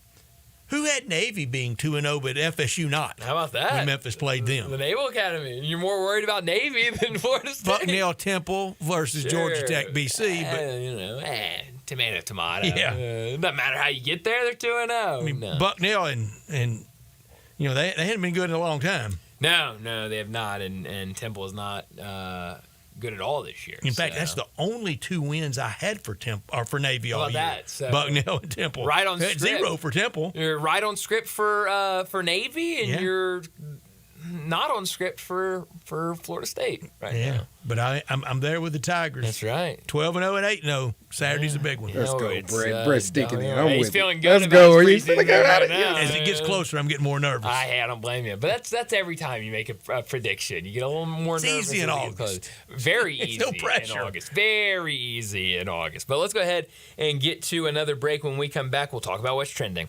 Who had Navy being 2-0, but FSU not? How about that? When Memphis played them. The Naval Academy. You're more worried about Navy than Florida State. Bucknell Temple versus Georgia Tech BC. But tomato. Yeah. It doesn't matter how you get there, they're 2-0. I mean, Bucknell and they hadn't been good in a long time. No, they have not, and Temple is not good at all this year. In fact, that's the only 2 wins I had for for Navy all year. That? So, Bucknell and Temple. Right on script. 0 for Temple. You're right on script for Navy, and you're not on script for Florida State right now. But I'm there with the Tigers. That's right. 12-0 and 8-0. Saturday's a big one. Let's go, Brett. Brett's sticking in. I'm he's with feeling you. good. Let's go. Are you As it gets closer, I'm getting more nervous. I don't blame you. But that's every time you make a prediction. You get a little more it's nervous. Easy in August. Very easy no pressure. in August. Very easy in August. But let's go ahead and get to another break. When we come back, we'll talk about what's trending.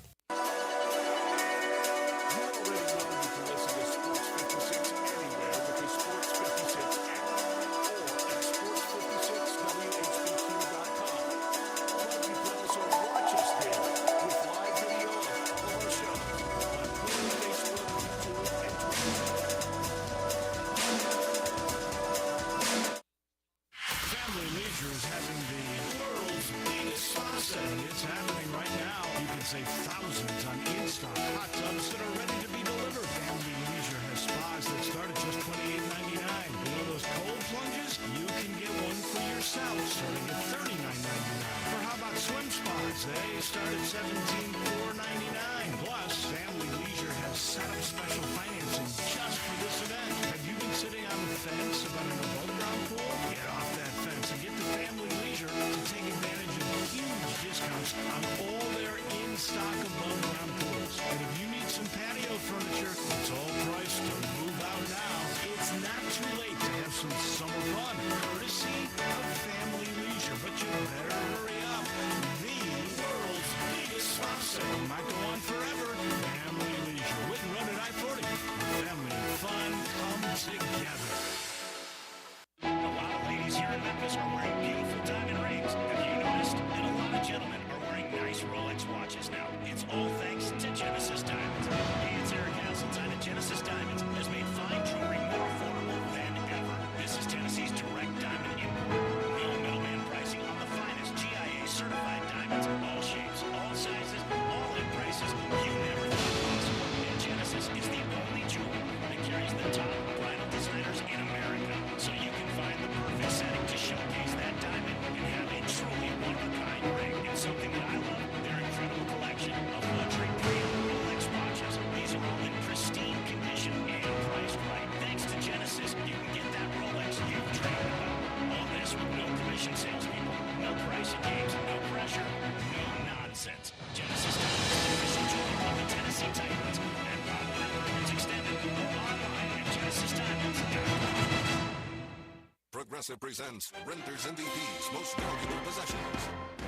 Progressive presents Renter's MVP's Most Valuable Possessions.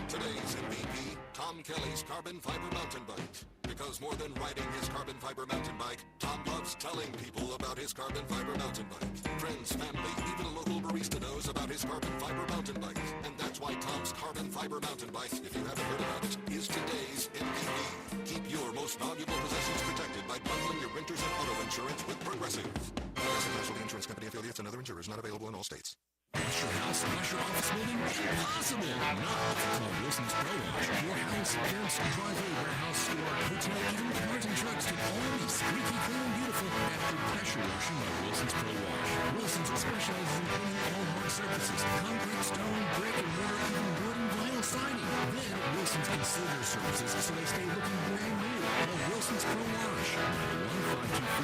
Today's MVP, Tom Kelly's carbon fiber mountain bike. Because more than riding his carbon fiber mountain bike, Tom loves telling people about his carbon fiber mountain bike. Friends, family, even a local barista knows about his carbon fiber mountain bike. And that's why Tom's carbon fiber mountain bike, if you haven't heard about it, is today's MVP. Keep your most valuable possessions protected by bundling your renters and auto insurance with Progressive. Progressive Casualty Insurance Company affiliates and other insurers not available in all states. Wash your house, wash your office building? Impossible! Not call Wilson's Pro Wash. Your house, fence, driveway, warehouse, store, hotel, even cars and trucks can all be squeaky clean and beautiful after pressure washing by Wilson's Pro Wash. Wilson's specializes in cleaning all hard surfaces surfaces, concrete, stone, brick, and mortar, even wood and vinyl siding. Then Wilson's can seal their surfaces so they stay looking brand new. Call Wilson's Pro Wash,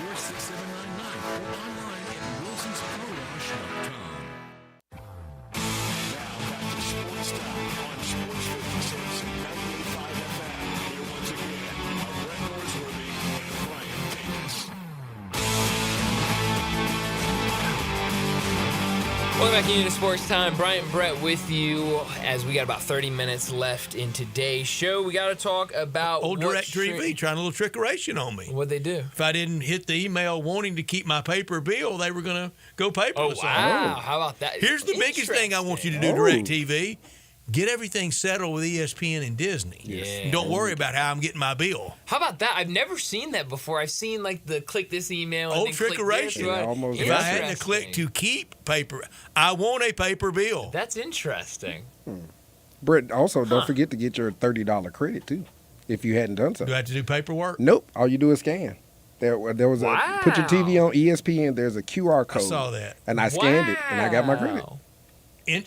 91524-6799, or online at wilsonsprowash.com. Now back to Sports Time on Sports 56 and 98.5 FM. Here once again are Brett Norsworthy and Brian Davis. Welcome back into Sports Time. Bryant and Brett with you as we got about 30 minutes left in today's show. We got to talk about Old DirecTV trying a little trickeration on me. What'd they do? If I didn't hit the email wanting to keep my paper bill, they were going to go paperless. Oh, wow. How about that? Here's the biggest thing I want you to do, DirecTV. Get everything settled with ESPN and Disney. Yeah. Don't worry about how I'm getting my bill. How about that? I've never seen that before. I've seen like the click this email. Old and then trickeration. Click this, If I hadn't clicked to keep paper, I want a paper bill. That's interesting. Brett, also don't forget to get your $30 credit too, if you hadn't done so. Do I have to do paperwork? Nope. All you do is scan. There was a put your TV on ESPN. There's a QR code. I saw that, and I scanned it, and I got my credit.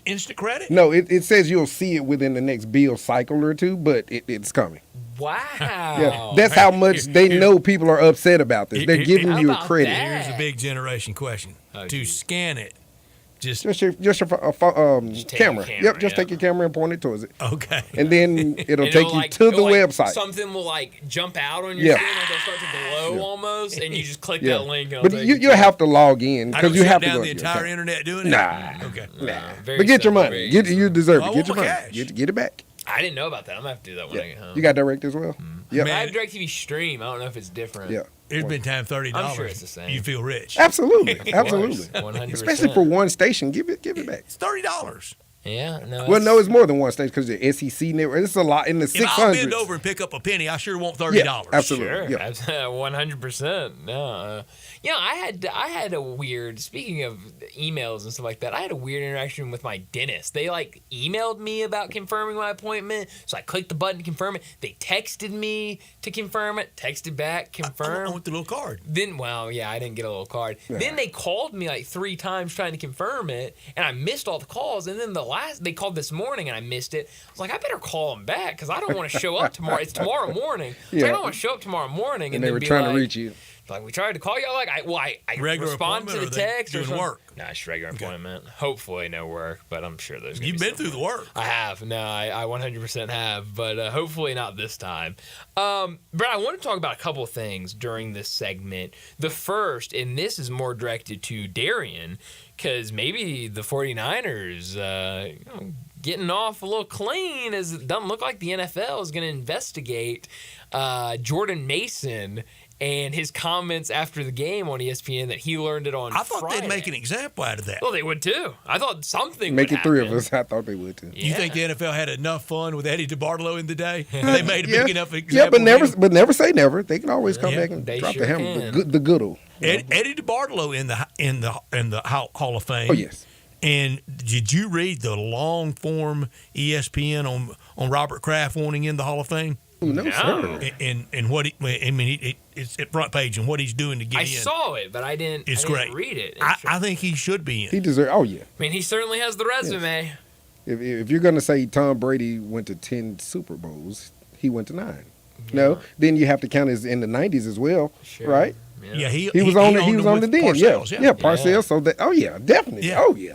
Instant credit? No, it says you'll see it within the next bill cycle or two, but it's coming. Wow. Yeah, that's how much they know people are upset about this. They're giving you a credit. Here's a big generation question. To scan it, just your camera. Yep, just take your camera and point it towards it. Okay. And then it'll And take you to the like, website. Something will like jump out on your Yeah. screen, like it'll start to glow almost, and you just click Yeah. that link. And But you'll have to log in I don't because you shut have to down go the to your entire account. internet doing it? Nah. Okay. But get your money. You deserve it. Get your money. Get it back. I didn't know about that. I'm gonna have to do that when I get home. You got direct as well? Yeah, I have DirecTV Stream. I don't know if it's different. Yeah. There's been time $30. I'm sure it's the same. You feel rich. Absolutely. Absolutely. 100%. Especially for one station. Give it back. It's $30. Yeah. No. Well, no, it's more than one station because the SEC network. It's a lot in the If I'll bend 600s. over and pick up a penny, I sure want $30. Yeah, absolutely. Sure, Yeah. 100%. No, I had a weird. Speaking of emails and stuff like that, I had a weird interaction with my dentist. They like emailed me about confirming my appointment, so I clicked the button to confirm it. They texted me to confirm it. Texted back, confirm. I want the little card. Then, I didn't get a little card. Yeah. Then they called me like 3 times trying to confirm it, and I missed all the calls. And then they called this morning, and I missed it. I was like, I better call them back because I don't want to show up tomorrow. It's tomorrow morning. Yeah. I don't want to show up tomorrow morning. And they then were be trying like, to reach you. Like, we tried to call you. I Regular respond to the appointment, or they text. doing something. work? No, it's regular appointment. Hopefully no work, but I'm sure there's You've been through the work. I have. No, I 100% have, but hopefully not this time. Brett, I want to talk about a couple of things during this segment. The first, and this is more directed to Darian, because maybe the 49ers getting off a little clean, as it doesn't look like the NFL is going to investigate Jordan Mason and his comments after the game on ESPN that he learned it on I thought Friday. they'd make an example out of that. Well, they would too. I thought something Make would it 3 of happen. us. I thought they would too. You think the NFL had enough fun with Eddie DeBartolo in the day? They made a big enough example. Yeah, but of him? never say never. They can always come Yeah. back and They drop sure the hammer. can. The goodle. Eddie DeBartolo in the Hall of Fame. Oh yes. And did you read the long form ESPN on Robert Kraft wanting in the Hall of Fame? No, sir. And what it's at front page and what he's doing to get I in. saw it, but I didn't. It's I didn't great. read it. I think he should be in. He deserves. Oh yeah. I mean, he certainly has the resume. If you're gonna say Tom Brady went to 10 Super Bowls, he went to 9. No, then you have to count as in the 90s as well, Sure. right? Yeah, he was on owned the with den. Parcells, Yeah, Parcells. So that. Oh yeah, definitely. Yeah. Oh yeah.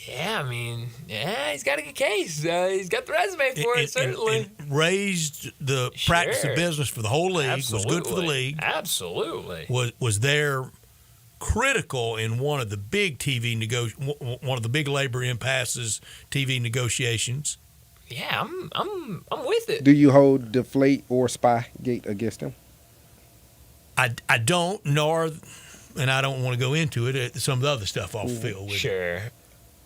Yeah, I mean, he's got a good case. He's got the resume for it, certainly. And raised the practice of business for the whole league. Absolutely. Was good for the league. Absolutely. Was there critical in one of the big one of the big labor impasses TV negotiations. Yeah, I'm with it. Do you hold Deflate or Spygate against him? I don't, and I don't want to go into it. Some of the other stuff off the field. With Sure.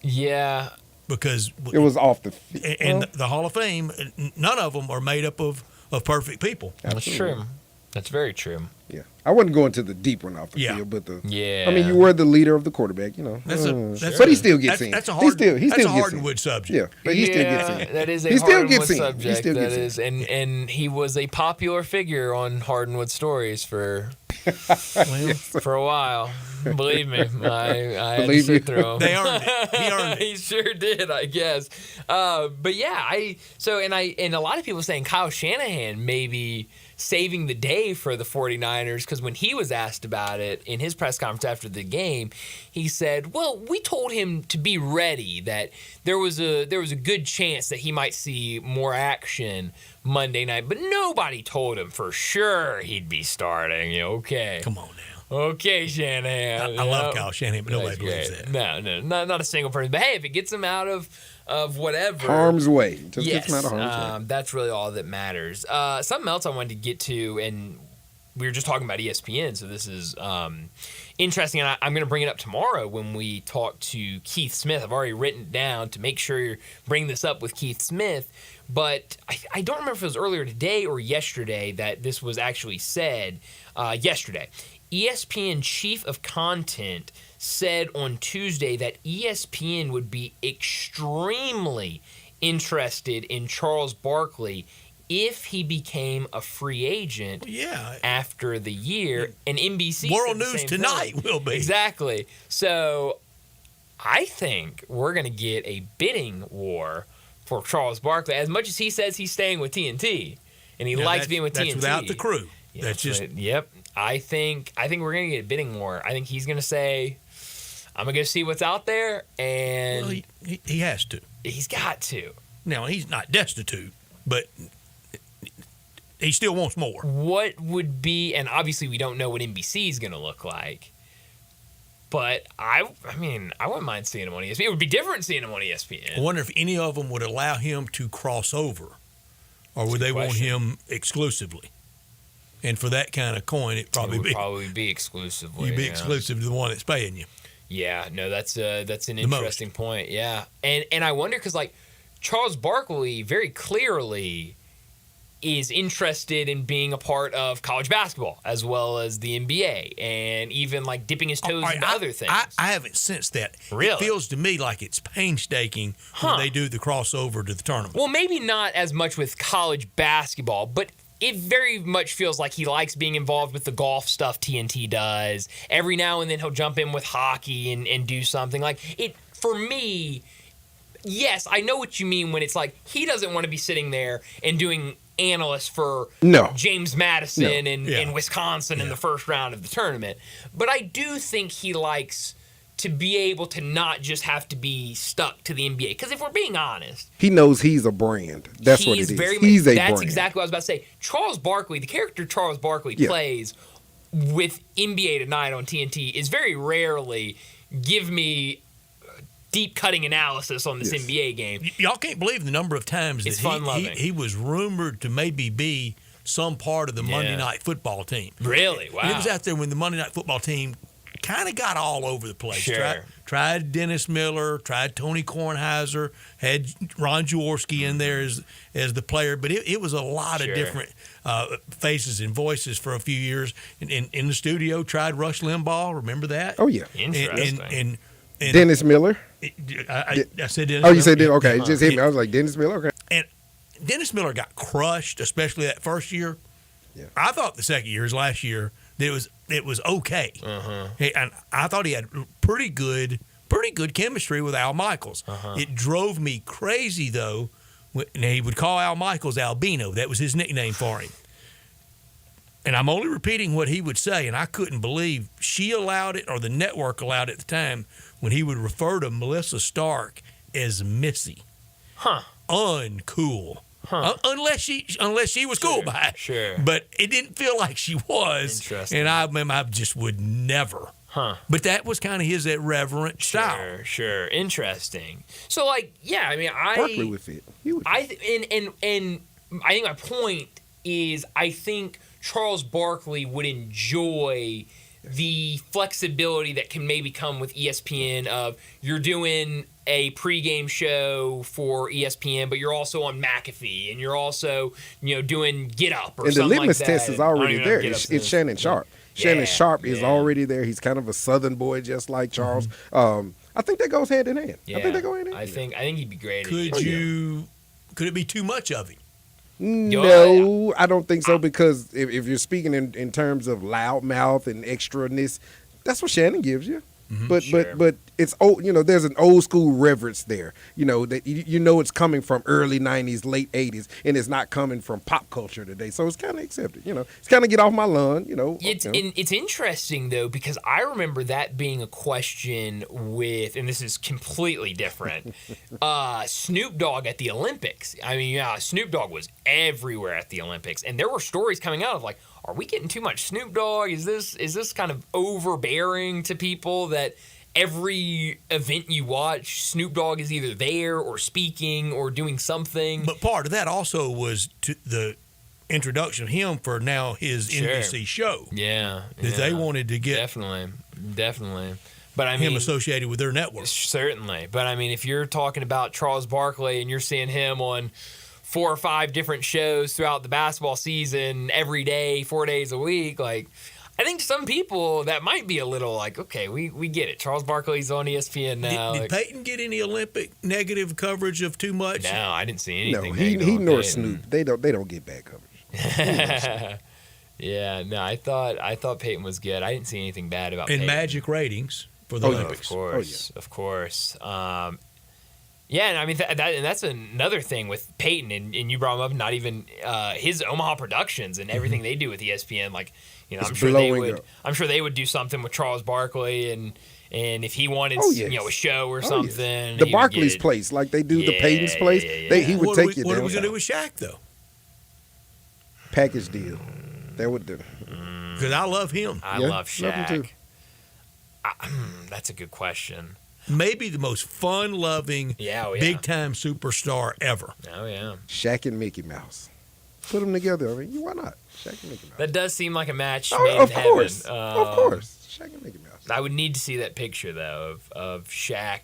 Yeah. Because it was off the field. And the Hall of Fame, none of them are made up of perfect people. That's true. That's very true. Yeah. I wouldn't go into the deep one off the field, but I mean, you were the leader of the quarterback, you know. But he still gets in. That's a hardwood subject. Yeah, but he still gets in. That is a he still Hardwood gets in. subject. He still that gets is, and he was a popular figure on Hardwood Stories for Well, for a while. Believe me, I had to Believe sit you. through him. They earned it. He earned it. He sure did, I guess. But yeah, and a lot of people saying Kyle Shanahan maybe saving the day for the 49ers, because when he was asked about it in his press conference after the game, he said, well, we told him to be ready, that there was a good chance that he might see more action Monday night, but nobody told him for sure he'd be starting. Okay. Come on now. Okay, Shanahan. I love Kyle Shanahan, but nobody That's believes great. that. No, not a single person. But hey, if it gets him out of whatever, Harm's way. Just yes, gets him out of harm's way. that's really all that matters. Something else I wanted to get to, and we were just talking about ESPN, so this is interesting, and I'm going to bring it up tomorrow when we talk to Keith Smith. I've already written it down to make sure you're bringing this up with Keith Smith, but I don't remember if it was earlier today or yesterday that this was actually said. Yesterday. ESPN Chief of Content said on Tuesday that ESPN would be extremely interested in Charles Barkley if he became a free agent after the year. And NBC World said the News same Tonight thing. will be. Exactly. So I think we're going to get a bidding war for Charles Barkley. As much as he says he's staying with TNT, and he likes being with TNT. That's without the crew. Yeah, that's just. Yep. I think we're gonna get a bidding war. I think he's gonna say, "I'm gonna go see what's out there," and Well, he has to. He's got to. Now he's not destitute, but he still wants more. What would be, and obviously we don't know what NBC is gonna look like, but I mean, I wouldn't mind seeing him on ESPN. It would be different seeing him on ESPN. I wonder if any of them would allow him to cross over, or would they want him exclusively? And for that kind of coin, it would probably be exclusively. You'd be exclusive to the one that's paying you. Yeah, no, that's an interesting point. Yeah, and I wonder because like Charles Barkley very clearly is interested in being a part of college basketball as well as the NBA, and even like dipping his toes into other things. I haven't sensed that. Really? It feels to me like it's painstaking when they do the crossover to the tournament. Well, maybe not as much with college basketball, but it very much feels like he likes being involved with the golf stuff TNT does. Every now and then he'll jump in with hockey and do something. Like it for me, yes, I know what you mean when it's like he doesn't want to be sitting there and doing analyst for James Madison in Wisconsin in the first round of the tournament. But I do think he likes to be able to not just have to be stuck to the NBA. Because if we're being honest, he knows he's a brand. That's what it is. He's a brand. That's exactly what I was about to say. Charles Barkley, the character Charles Barkley plays with NBA Tonight on TNT is very rarely give me deep cutting analysis on this NBA game. Y'all can't believe the number of times that he was rumored to maybe be some part of the Monday Night Football team. Really? Wow. And he was out there when the Monday Night Football team kind of got all over the place. Sure. Tried Dennis Miller, tried Tony Kornheiser, had Ron Jaworski in there as the player, but it was a lot of different faces and voices for a few years. In the studio, tried Rush Limbaugh. Remember that? Oh yeah. Interesting. And Dennis Miller. I said Dennis. Oh, you said Dennis? Okay, just hit me. I was like Dennis Miller. Okay. And Dennis Miller got crushed, especially that first year. Yeah. I thought the second year, his last year, that it was okay. And I thought he had pretty good chemistry with Al Michaels. It drove me crazy though. And he would call Al Michaels Albino. That was his nickname for him. And I'm only repeating what he would say, and I couldn't believe she allowed it or the network allowed it at the time when he would refer to Melissa Stark as Missy. Uncool. Unless she was cool by it. Sure. But it didn't feel like she was. Interesting. And I just would never. But that was kind of his irreverent style. Sure. Interesting. So like, yeah, I mean, Barkley would fit. And I think my point is I think Charles Barkley would enjoy the flexibility that can maybe come with ESPN of you're doing a pregame show for ESPN, but you're also on McAfee and you're also, doing Get Up or and something like that. And the litmus test is already there. It's Shannon Sharp. Shannon Sharp is already there. He's kind of a Southern boy, just like Charles. I think that goes hand in hand. Yeah, I think they go hand in hand. I think he'd be great. Could it be too much of him? No, I don't think so, because if you're speaking in terms of loudmouth and extraness, that's what Shannon gives you. But it's old. There's an old school reverence there. That it's coming from early '90s, late '80s, and it's not coming from pop culture today. So it's kind of accepted. It's kind of get off my lawn. It's interesting though, because I remember that being a question with, and this is completely different. Snoop Dogg at the Olympics. I mean, Snoop Dogg was everywhere at the Olympics, and there were stories coming out of like, are we getting too much Snoop Dogg? Is this kind of overbearing to people that every event you watch, Snoop Dogg is either there or speaking or doing something? But part of that also was the introduction of him for now his NBC show. Yeah. That they wanted to get Definitely. But I mean, him associated with their network. Certainly. But I mean, if you're talking about Charles Barkley and you're seeing him on 4 or 5 different shows throughout the basketball season every day, 4 days a week, like, I think some people that might be a little like, okay, we get it. Charles Barkley's on ESPN now. Did Peyton get any Olympic negative coverage of too much? No, I didn't see anything. No, he nor Snoop. They don't get bad coverage. Yeah, no, I thought Peyton was good. I didn't see anything bad about Peyton. And Magic ratings for the Olympics. Of course. Yeah, and I mean that's another thing with Peyton, and you brought him up. Not even his Omaha Productions and everything they do with ESPN. Like, I'm sure they would do something with Charles Barkley, and if he wanted a show or something. The Barkley's place, like they do the Peyton's place. He would take you. What are we gonna do with Shaq though? Package deal. That would do. Because I love him. I love Shaq. Love him too. That's a good question. Maybe the most fun-loving, big-time superstar ever. Oh, yeah. Shaq and Mickey Mouse. Put them together. I mean, why not? Shaq and Mickey Mouse. That does seem like a match made in heaven. Of course. Shaq and Mickey Mouse. I would need to see that picture, though, of Shaq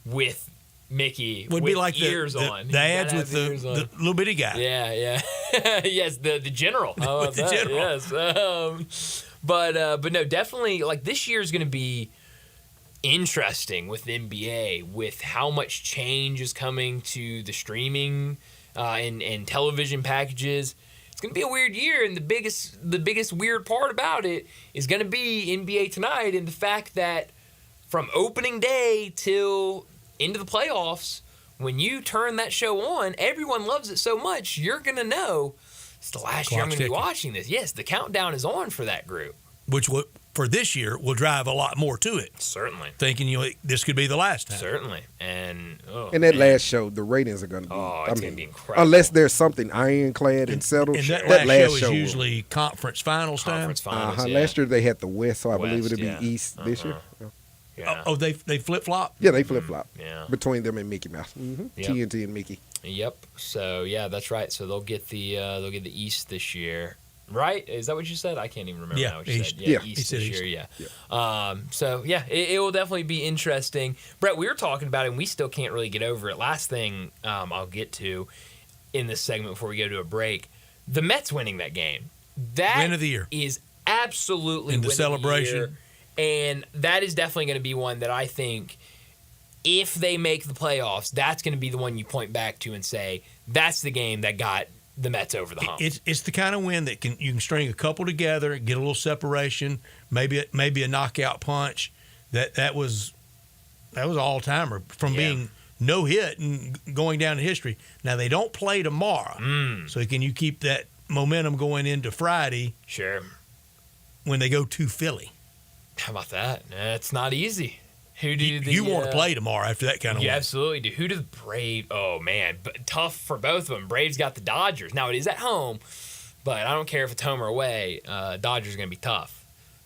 with Mickey would with be like ears the on. Dads with the little bitty guy. Yeah. Yes, the general. With the general. Yes. But no, definitely, like, this year is going to be interesting with the NBA, with how much change is coming to the streaming and television packages. It's going to be a weird year, and the biggest weird part about it is going to be NBA Tonight and the fact that from opening day till into the playoffs, when you turn that show on, everyone loves it so much, you're going to know it's the last year I'm going to be watching this. Yes, the countdown is on for that group. Which for this year will drive a lot more to it. Certainly. Thinking this could be the last time. Certainly. And last show, the ratings are going to be. It's going to be incredible. Unless there's something ironclad and settled. And that last show is usually conference finals time. Conference finals, Last year they had the West, so I believe it'll be East this year. Yeah. Oh, they flip-flop? Yeah, they flip-flop. Yeah. Between them and Mickey Mouse. Yep. TNT and Mickey. Yep. So, yeah, that's right. So they'll get the East this year. Right? Is that what you said? I can't even remember now what you said. Yeah, East this year, yeah. So, yeah, it will definitely be interesting. Brett, we were talking about it, and we still can't really get over it. Last thing I'll get to in this segment before we go to a break, the Mets winning that game. That win of the year is absolutely in the celebration. Of the year, and that is definitely going to be one that I think if they make the playoffs, that's going to be the one you point back to and say, that's the game that got the Mets over the hump. It's the kind of win that you can string a couple together, get a little separation, maybe a knockout punch. That was all timer from being no hit and going down in history. Now they don't play tomorrow, so can you keep that momentum going into Friday? Sure. When they go to Philly, how about that? It's not easy. Who do you want to play tomorrow after that kind of win? You absolutely do. Who do the Braves? Oh, man. But tough for both of them. Braves got the Dodgers. Now, it is at home, but I don't care if it's home or away. Dodgers are going to be tough.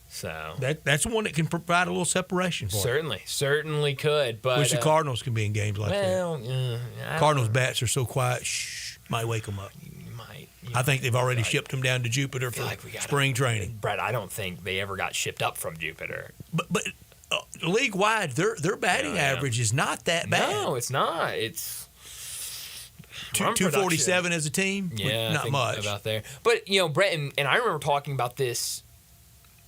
So that's one that can provide a little separation for Certainly could. But wish the Cardinals can be in games like that. Cardinals bats are so quiet, might wake them up. I think they've already shipped them down to Jupiter for spring training. Brett, I don't think they ever got shipped up from Jupiter. But league wide, their batting average is not that bad. No, it's not. It's 247 as a team. Yeah, not much about there. But Brett, and I remember talking about this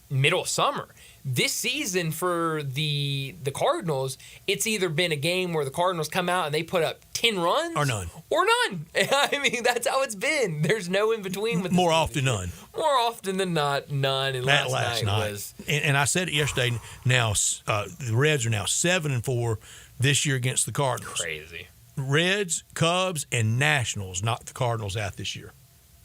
middle of summer. this season for the Cardinals, it's either been a game where the Cardinals come out and they put up 10 runs or none. I mean, that's how it's been. There's no in between with more often none. More often than not, none. And that last night was. And I said it yesterday. Now the Reds are now 7-4 this year against the Cardinals. Crazy. Reds, Cubs, and Nationals knocked the Cardinals out this year.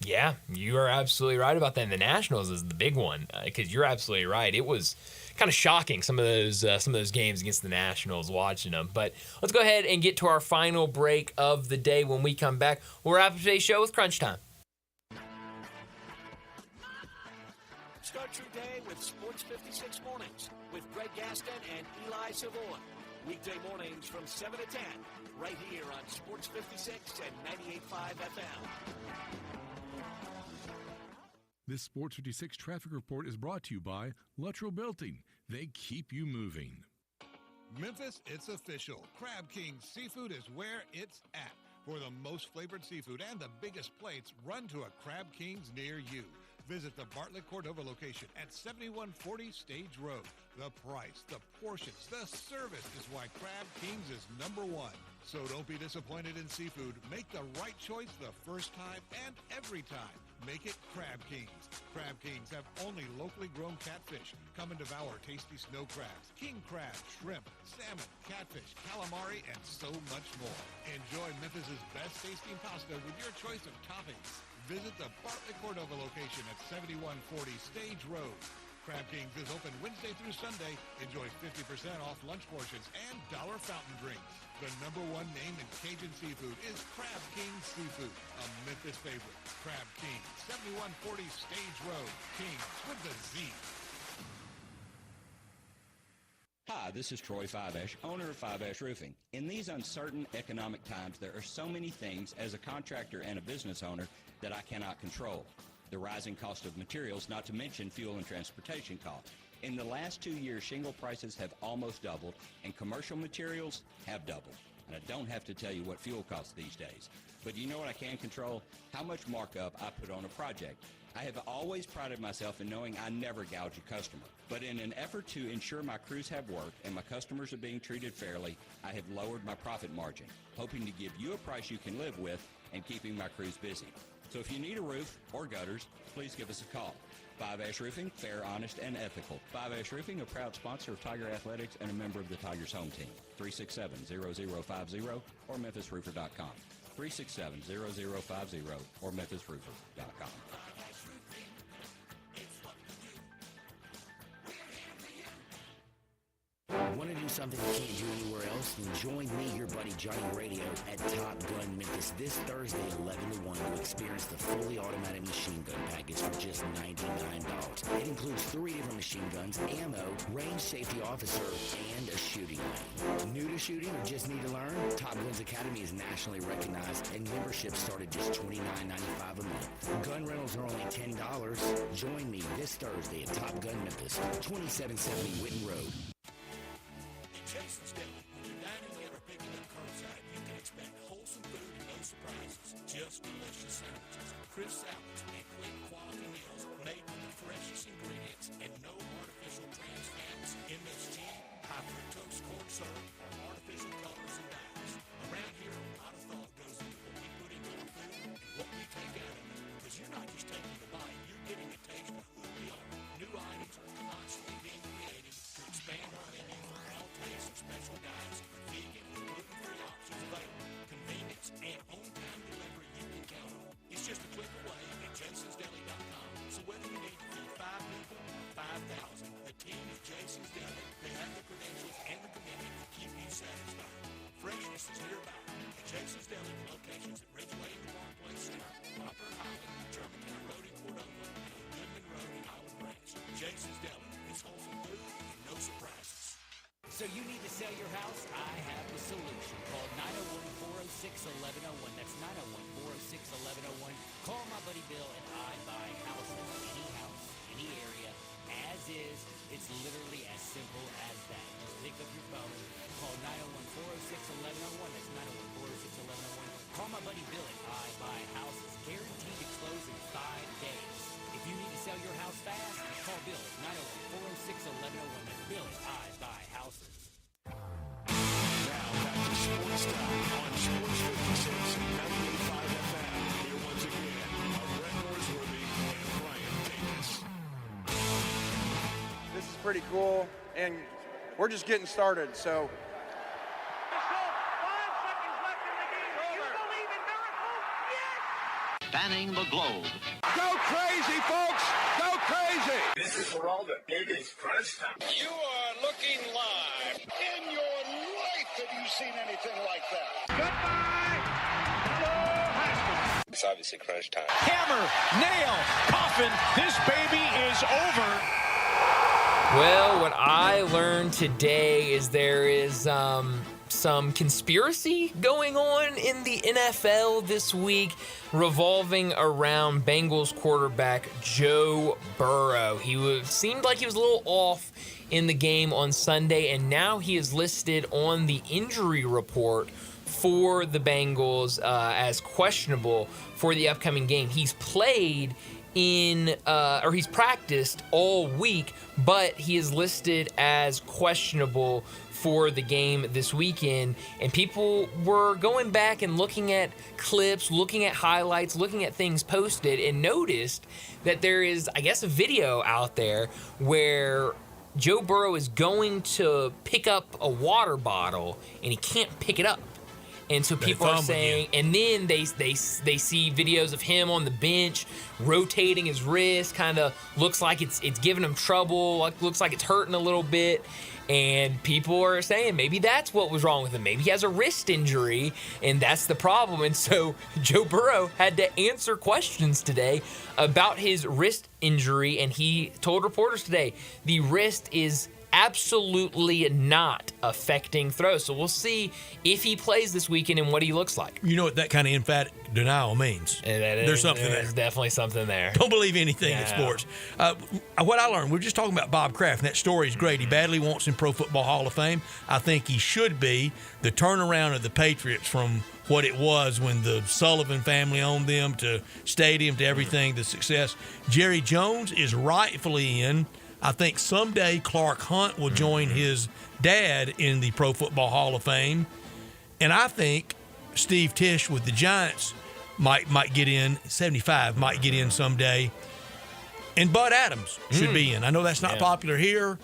Yeah, you are absolutely right about that. And the Nationals is the big one because you're absolutely right. It was kind of shocking some of those games against the Nationals watching them. But let's go ahead and get to our final break of the day. When we come back, we'll wrap up today's show with Crunch Time. Start your day with Sports 56 Mornings with Greg Gaston and Eli Savoy. Weekday mornings from 7 to 10, right here on Sports 56 and 98.5 FM. This Sports 56 traffic report is brought to you by Luttrell Building. They keep you moving. Memphis, it's official. Crab King Seafood is where it's at. For the most flavored seafood and the biggest plates, run to a Crab King's near you. Visit the Bartlett Cordova location at 7140 Stage Road. The price, the portions, the service is why Crab King's is #1. So don't be disappointed in seafood. Make the right choice the first time and every time. Make it Crab Kings. Crab Kings have only locally grown catfish. Come and devour tasty snow crabs, king crab, shrimp, salmon, catfish, calamari, and so much more. Enjoy Memphis's best tasting pasta with your choice of toppings. Visit the Bartlett Cordova location at 7140 Stage Road. Crab Kings is open Wednesday through Sunday. Enjoy 50% off lunch portions and dollar fountain drinks. The #1 name in Cajun seafood is Crab King Seafood, a Memphis favorite. Crab King, 7140 Stage Road. Kings with the Z. Hi, this is Troy Fiveash, owner of Fiveash Roofing. In these uncertain economic times, there are so many things as a contractor and a business owner that I cannot control. The rising cost of materials, not to mention fuel and transportation costs. In the last 2 years, shingle prices have almost doubled, and commercial materials have doubled. And I don't have to tell you what fuel costs these days. But you know what I can control? How much markup I put on a project. I have always prided myself in knowing I never gouge a customer. But in an effort to ensure my crews have work and my customers are being treated fairly, I have lowered my profit margin, hoping to give you a price you can live with and keeping my crews busy. So if you need a roof or gutters, please give us a call. Five Ash Roofing, fair, honest, and ethical. Five Ash Roofing, a proud sponsor of Tiger Athletics and a member of the Tigers home team. 367-0050 or memphisroofer.com. 367-0050 or memphisroofer.com. Want to do something you can't do anywhere else? Then join me, your buddy Johnny Radio, at Top Gun Memphis this Thursday at 11 to 1 to experience the fully automatic machine gun package for just $99. It includes 3 different machine guns, ammo, range safety officer, and a shooting range. New to shooting or just need to learn? Top Guns Academy is nationally recognized, and memberships start at just $29.95 a month. Gun rentals are only $10. Join me this Thursday at Top Gun Memphis, 2770 Witten Road. Jason's Deli. When you're dining in or picking up curbside, you can expect wholesome food and no surprises. Just delicious sandwiches, crisp salads, and quick quality meals made with the freshest ingredients and no artificial trans fats, MSG, high fructose corn syrup, or artificial colors and dyes. Around here, a lot of thought goes into what we put into our food and what we take out of it. Because you're not just taking a bite, you're getting a taste of who we are. New items are constantly being created to expand our menu for all tastes and special diets, vegan and gluten-free options available. Convenience and on-time delivery you can count on. It's just a click away at jasonsdeli.com. So whether you need to feed 5 people or 5,000, the team at Jason's Deli, they have the credentials and the commitment to keep you satisfied. Freshness is nearby at Jason's Deli with locations at Ridgeway and the Park Place Center, Poplar Highland, Germantown Road in Cordova, and Goodman Road in Highland Branch. Jason's Deli is wholesome food and no surprises. So you need to sell your house? I have the solution. Call 901-406-1101. That's 901-406-1101. Call my buddy Bill and I buy houses. Any house, any area, as is. It's literally as simple as that. Just pick up your phone. Call 901-406-1101. That's 901-406-1101. Call my buddy Bill and I buy houses. Guaranteed to close in 5 days. If you need to sell your house fast? Call Bill at 901-406-1101. Bill at I Buy Houses. Now back to Sports Time on Sports 56 and 98.5 FM. Here once again are Brett Norsworthy and Brian Davis. This is pretty cool, and we're just getting started, so. Spanning the globe. Go crazy, folks! Go crazy! This is for all the biggest crunch time. You are looking live. In your life have you seen anything like that? Goodbye! Hello, Haskell. It's obviously crunch time. Hammer, nail, coffin. This baby is over. Well, what I learned today is there is some conspiracy going on in the NFL this week revolving around Bengals quarterback Joe Burrow. Seemed like he was a little off in the game on Sunday, and now he is listed on the injury report for the Bengals as questionable for the upcoming game. He's played he's practiced all week, but he is listed as questionable for the game this weekend. And people were going back and looking at clips, looking at highlights, looking at things posted, and noticed that there is, I guess, a video out there where Joe Burrow is going to pick up a water bottle and he can't pick it up. And so people are saying, and then they see videos of him on the bench rotating his wrist, kind of looks like it's giving him trouble, looks like it's hurting a little bit. And people are saying maybe that's what was wrong with him. Maybe he has a wrist injury, and that's the problem. And so Joe Burrow had to answer questions today about his wrist injury, and he told reporters today the wrist is absolutely not affecting throws. So we'll see if he plays this weekend and what he looks like. You know what that kind of emphatic denial means? There's something there. There's definitely something there. Don't believe anything in sports. What I learned, we're just talking about Bob Kraft, and that story is great. He badly wants in Pro Football Hall of Fame. I think he should be. The turnaround of the Patriots from what it was when the Sullivan family owned them to stadium to everything, the success. Jerry Jones is rightfully in. I think someday Clark Hunt will join his dad in the Pro Football Hall of Fame. And I think Steve Tisch with the Giants might get in, 75 might get in someday. And Bud Adams should be in. I know that's not popular here,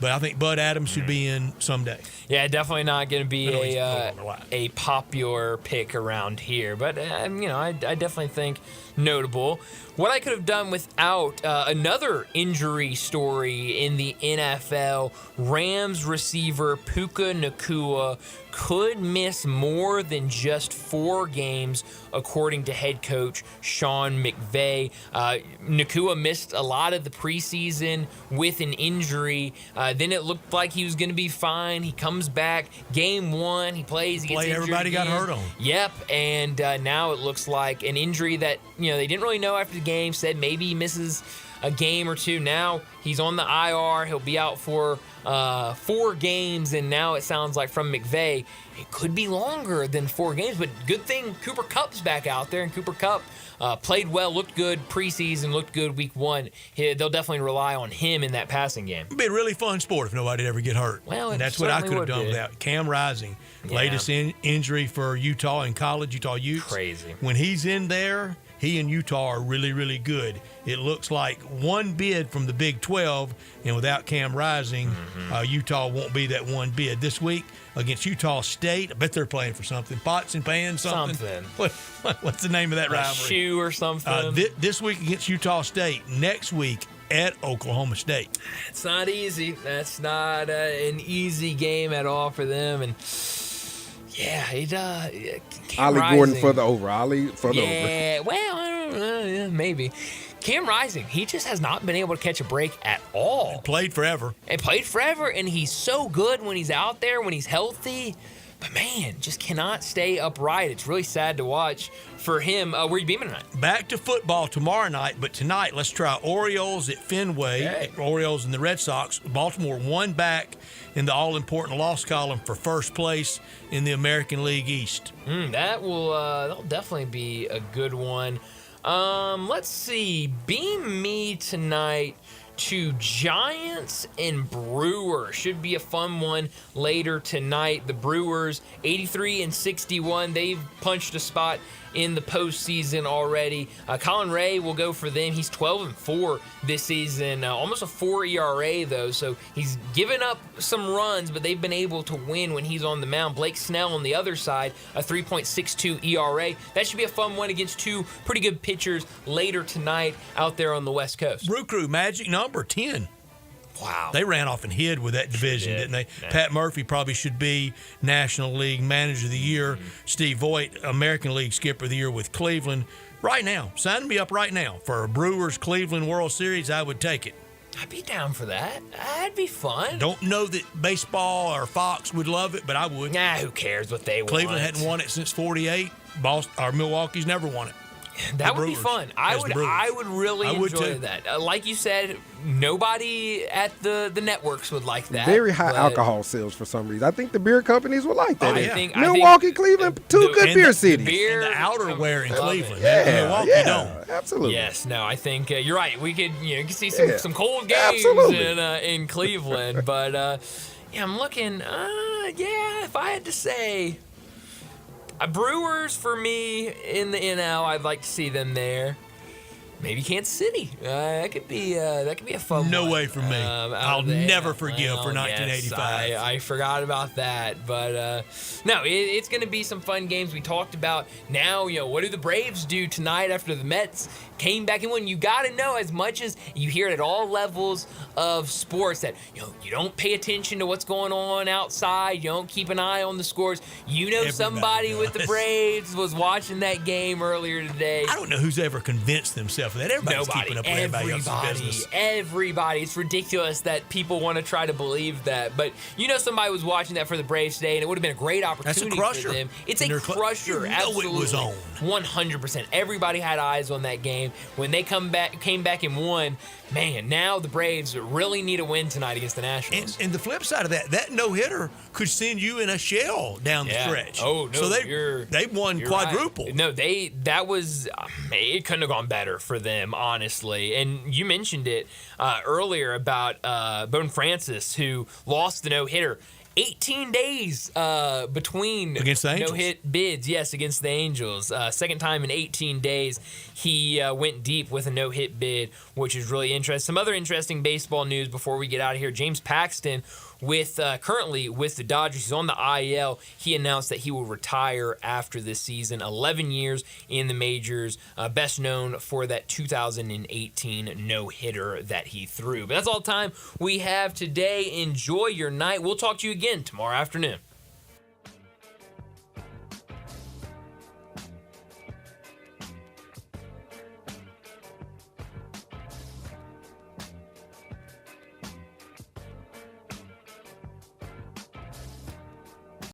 but I think Bud Adams should be in someday. Yeah, definitely not going to be a popular pick around here, but I definitely think notable. What I could have done without another injury story in the NFL, Rams receiver Puka Nacua could miss more than just 4 games, according to head coach Sean McVay. Nacua missed a lot of the preseason with an injury. Then it looked like he was going to be fine. He comes back, game 1, he plays. He gets injured everybody again. got hurt on. Yep, and now it looks like an injury that they didn't really know after the game. Said maybe he misses a game or 2. Now he's on the IR. He'll be out for 4 games, and now it sounds like from McVay it could be longer than 4 games. But good thing Cooper Kupp's back out there, and Cooper Kupp played well, looked good preseason, looked good week 1. They'll definitely rely on him in that passing game. It'd be a really fun sport if nobody'd ever get hurt. Well, and that's what I could have done without Cam Rising. Latest injury for Utah in college, Utah Utes. Crazy. When he's in there, he and Utah are really, really good. It looks like one bid from the Big 12, and without Cam Rising, Utah won't be that one bid. This week against Utah State, I bet they're playing for something. Pots and pans, something. What's the name of that rivalry? Shoe or something. This week against Utah State. Next week at Oklahoma State. It's not easy. That's not an easy game at all for them. And Ollie Gordon for the over. Ollie for the over. Yeah, well, I don't know. Maybe. Cam Rising, he just has not been able to catch a break at all. He played forever. And he's so good when he's out there, when he's healthy. But, man, just cannot stay upright. It's really sad to watch for him. Where are you beaming tonight? Back to football tomorrow night, but tonight let's try Orioles at Fenway. Okay. Orioles and the Red Sox. Baltimore 1 back in the all-important loss column for first place in the American League East. That'll definitely be a good one. Let's see. Beam me tonight to Giants and Brewers. Should be a fun one later tonight. The Brewers, 83-61. They've punched a spot in the postseason already. Colin Ray will go for them. He's 12-4 this season, almost a 4 ERA though, so he's given up some runs, but they've been able to win when he's on the mound. Blake Snell on the other side, a 3.62 ERA. That should be a fun one against two pretty good pitchers later tonight out there on the West Coast. Brew Crew, magic number 10. Wow. They ran off and hid with that division, didn't they? Yeah. Pat Murphy probably should be National League Manager of the Year. Steve Voigt, American League Skipper of the Year with Cleveland. Right now, sign me up right now for a Brewers-Cleveland World Series. I would take it. I'd be down for that. That'd be fun. Don't know that baseball or Fox would love it, but I would. Nah, who cares what they want? Cleveland hadn't won it since '48. Boston or Milwaukee's never won it. That would be fun. I would really enjoy that. Like you said, nobody at the networks would like that. Very high alcohol sales for some reason. I think the beer companies would like that. Milwaukee, Cleveland, two good beer cities. And the outerwear in Cleveland. Yeah, Milwaukee don't. Absolutely. Yes, no, I think you're right. We could, you can see some cold games in Cleveland. But yeah, I'm looking. If I had to say. Brewers for me in the NL, I'd like to see them there. Maybe Kansas City. That could be a fun one. No way for me. I'll never forgive for 1985. Yes, I forgot about that, but no, it's going to be some fun games. We talked about now. What do the Braves do tonight after the Mets came back and won? You got to know, as much as you hear it at all levels of sports, that you don't pay attention to what's going on outside. You don't keep an eye on the scores. Somebody with the Braves was watching that game earlier today. I don't know who's ever convinced themselves of that. Everybody's keeping up with everybody else's business. Everybody. It's ridiculous that people want to try to believe that. But somebody was watching that for the Braves today, and it would have been a great opportunity for them. It's a crusher. Absolutely. It was on. 100%. Everybody had eyes on that game. When they came back and won, man, now the Braves really need a win tonight against the Nationals. And the flip side of that no-hitter could send you in a shell down the stretch. Oh, no. So they won quadruple. Right. No, it couldn't have gone better for them, honestly. And you mentioned it earlier about Bone Francis, who lost the no-hitter. 18 days between no-hit bids, against the Angels. Second time in 18 days, he went deep with a no-hit bid, which is really interesting. Some other interesting baseball news before we get out of here. James Paxton, currently with the Dodgers, he's on the IL. He announced that he will retire after this season. 11 years in the majors, best known for that 2018 no-hitter that he threw. But that's all the time we have today. Enjoy your night. We'll talk to you again tomorrow afternoon.